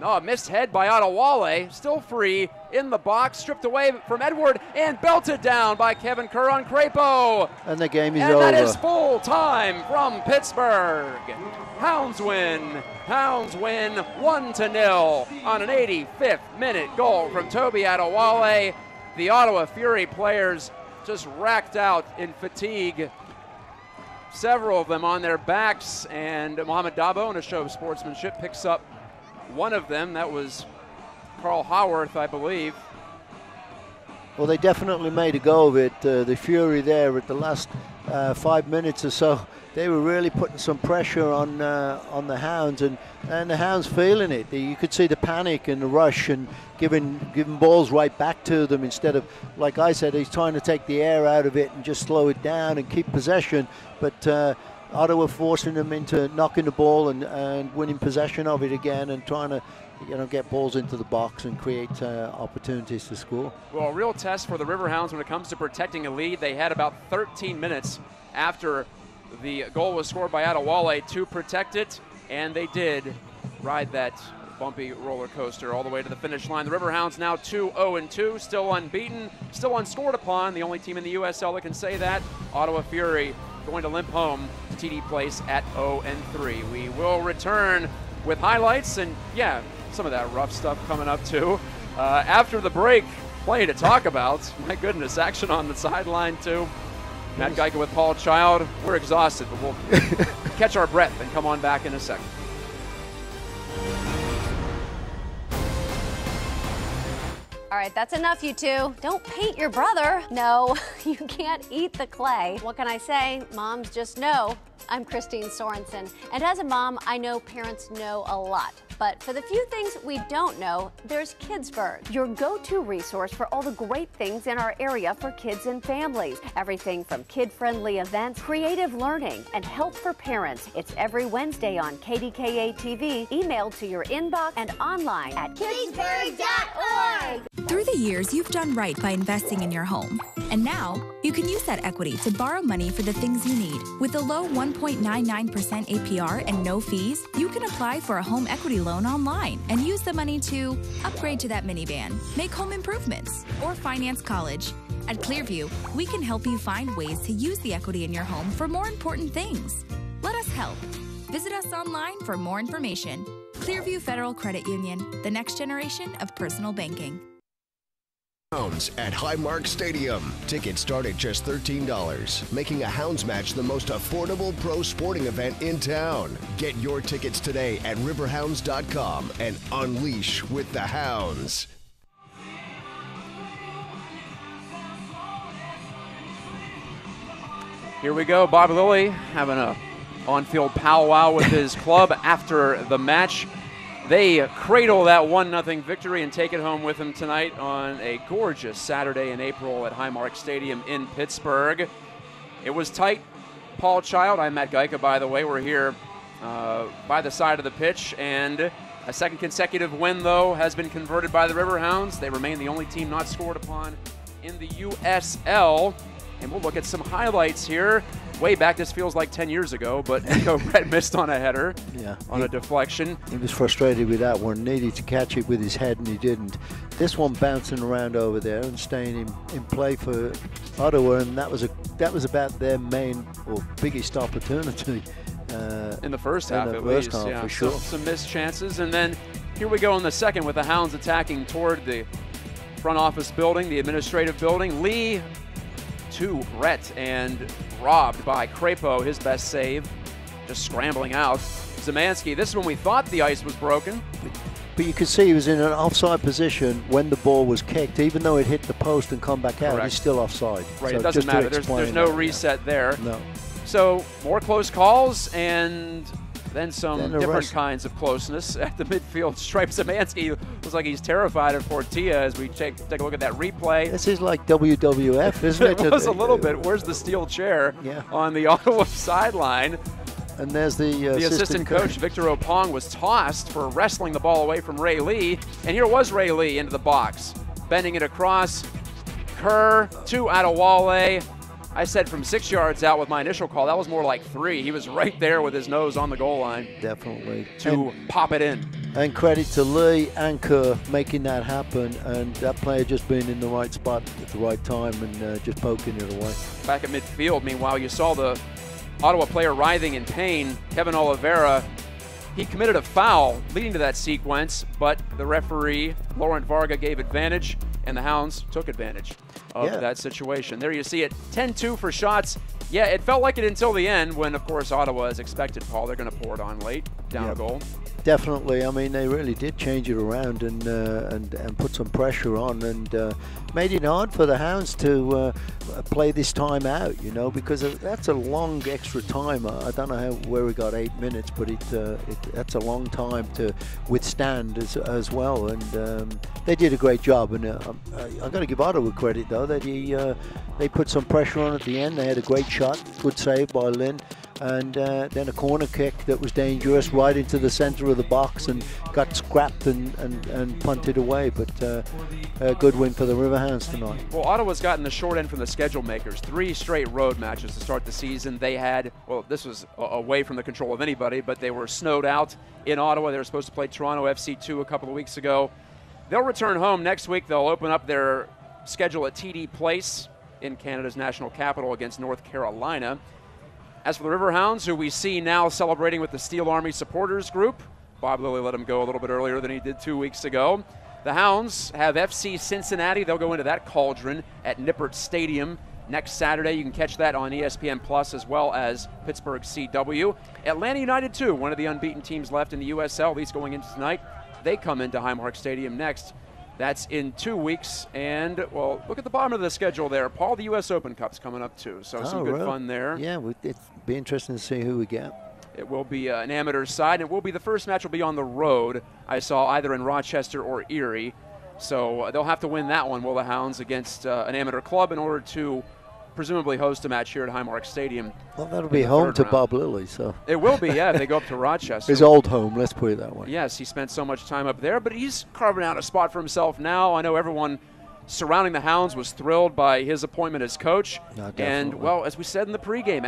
a missed head by Adewale, still free in the box, stripped away from Edward and belted down by Kevin Kerr on Crapo. And the game is and over. And that is full time from Pittsburgh. Hounds win. Hounds win 1-0 on an 85th minute goal from Toby Adewale. The Ottawa Fury players just racked out in fatigue. Several of them on their backs, and Mohamed Dabo, in a show of sportsmanship, picks up one of them. That was Carl Haworth, I believe. Well, they definitely made a go of it. The Fury there at the last 5 minutes or so, they were really putting some pressure on the Hounds, and the Hounds feeling it. You could see the panic and the rush and giving balls right back to them instead of, like I said, he's trying to take the air out of it and just slow it down and keep possession. But Ottawa forcing them into knocking the ball and winning possession of it again and trying to get balls into the box and create opportunities to score. Well, a real test for the Riverhounds when it comes to protecting a lead. They had about 13 minutes after the goal was scored by Adewale to protect it, and they did ride that bumpy roller coaster all the way to the finish line. The Riverhounds now 2-0-2, still unbeaten, still unscored upon. The only team in the USL that can say that. Ottawa Fury going to limp home to TD Place at 0-3. We will return with highlights and, yeah, some of that rough stuff coming up too. After the break, plenty to talk about. My goodness, action on the sideline too. Matt Geica with Paul Child. We're exhausted, but we'll catch our breath and come on back in a second. All right, that's enough, you two. Don't paint your brother. No, you can't eat the clay. What can I say? Moms just know. I'm Christine Sorensen, and as a mom, I know parents know a lot. But for the few things we don't know, there's Kidsburg, your go-to resource for all the great things in our area for kids and families. Everything from kid-friendly events, creative learning, and help for parents. It's every Wednesday on KDKA TV, emailed to your inbox and online at kidsburg.org. Through the years, you've done right by investing in your home. And now, you can use that equity to borrow money for the things you need. With a low 1.99% APR and no fees, you can apply for a home equity loan online and use the money to upgrade to that minivan, make home improvements, or finance college. At Clearview, we can help you find ways to use the equity in your home for more important things. Let us help. Visit us online for more information. Clearview Federal Credit Union, the next generation of personal banking. Hounds at Highmark Stadium. Tickets start at just $13, making a Hounds match the most affordable pro sporting event in town. Get your tickets today at riverhounds.com and unleash with the Hounds. Here we go. Bob Lilly having a on-field powwow with his club after the match. They cradle that 1-0 victory and take it home with them tonight on a gorgeous Saturday in April at Highmark Stadium in Pittsburgh. It was tight. Paul Child, I'm Matt Geica, by the way. We're here by the side of the pitch, and a second consecutive win, though, has been converted by the Riverhounds. They remain the only team not scored upon in the USL. And we'll look at some highlights here. Way back, this feels like 10 years ago, but Nico Brett missed on a header, on a deflection. He was frustrated with that one, needed to catch it with his head, and he didn't. This one bouncing around over there and staying in play for Ottawa, and that was about their main or biggest opportunity. In the first half, at least. Yeah, for sure. Some missed chances, and then here we go in the second with the Hounds attacking toward the front office building, the administrative building. Lee to Brett and robbed by Crepo, his best save, just scrambling out. Zemansky, this is when we thought the ice was broken. But you could see he was in an offside position when the ball was kicked. Even though it hit the post and come back out, Correct. He's still offside. Right, So it doesn't just to matter. There's explain no that, reset there. No. So more close calls and then some Then the different rest. kinds of closeness at the midfield stripe. Zemansky looks like he's terrified of Portilla as we take a look at that replay. This is like WWF, isn't it? It was a little bit. Where's the steel chair on the Ottawa sideline? And there's the assistant coach, Victor Opong, was tossed for wrestling the ball away from Ray Lee. And here was Ray Lee into the box, bending it across. Kerr to Adewale. I said from 6 yards out with my initial call, that was more like 3. He was right there with his nose on the goal line. Definitely. To pop it in. And credit to Lee and Kerr making that happen, and that player just being in the right spot at the right time and just poking it away. Back at midfield, meanwhile, you saw the Ottawa player writhing in pain, Kevin Oliveira. He committed a foul leading to that sequence, but the referee, Laurent Varga, gave advantage, and the Hounds took advantage of that situation. There you see it, 10-2 for shots. Yeah, it felt like it until the end when, of course, Ottawa, as expected, Paul, they're going to pour it on late, down a goal. Definitely. I mean, they really did change it around and put some pressure on and made it hard for the Hounds to play this time out, you know, because that's a long extra time. I don't know where we got 8 minutes, but that's a long time to withstand as well. And they did a great job. And I've got to give Ottawa credit, though, that they put some pressure on at the end. They had a great shot, good save by Lynn. And then a corner kick that was dangerous right into the center of the box and got scrapped and punted away. But a good win for the Riverhounds tonight. Well, Ottawa's gotten the short end from the schedule makers. 3 straight road matches to start the season. They had, well, this was away from the control of anybody, but they were snowed out in Ottawa. They were supposed to play Toronto FC2 a couple of weeks ago. They'll return home next week. They'll open up their schedule at TD Place in Canada's national capital against North Carolina. As for the Riverhounds, who we see now celebrating with the Steel Army supporters group, Bob Lilly let him go a little bit earlier than he did 2 weeks ago. The Hounds have FC Cincinnati. They'll go into that cauldron at Nippert Stadium next Saturday. You can catch that on ESPN Plus as well as Pittsburgh CW. Atlanta United, too, one of the unbeaten teams left in the USL, at least going into tonight. They come into Highmark Stadium next. That's in 2 weeks. And, well, look at the bottom of the schedule there. Paul, the U.S. Open Cup's coming up, too, so some good fun there. Yeah, it'd be interesting to see who we get. It will be an amateur side. It will be the first match will be on the road, I saw, either in Rochester or Erie. So they'll have to win that one, will the Hounds, against an amateur club in order to presumably host a match here at Highmark Stadium. Well, that'll be home to Bob Lilly, so. It will be, yeah, if they go up to Rochester. His old home, let's put it that way. Yes, he spent so much time up there, but he's carving out a spot for himself now. I know everyone surrounding the Hounds was thrilled by his appointment as coach. And, well, as we said in the pregame,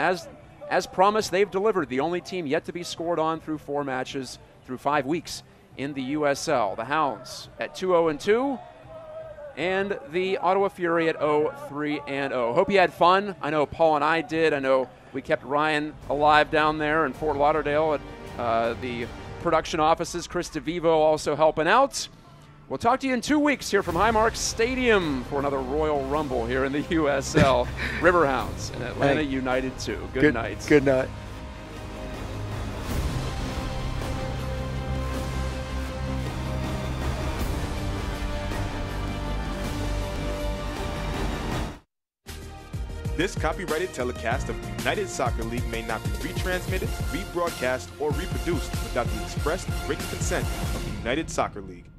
as promised, they've delivered. The only team yet to be scored on through 4 matches through 5 weeks in the USL. The Hounds at 2-0-2. And the Ottawa Fury at 0-3-0. Hope you had fun. I know Paul and I did. I know we kept Ryan alive down there in Fort Lauderdale at the production offices. Chris DeVivo also helping out. We'll talk to you in 2 weeks here from Highmark Stadium for another Royal Rumble here in the USL. Riverhounds and Atlanta United 2. Good night. Good night. This copyrighted telecast of the United Soccer League may not be retransmitted, rebroadcast, or reproduced without the express written consent of the United Soccer League.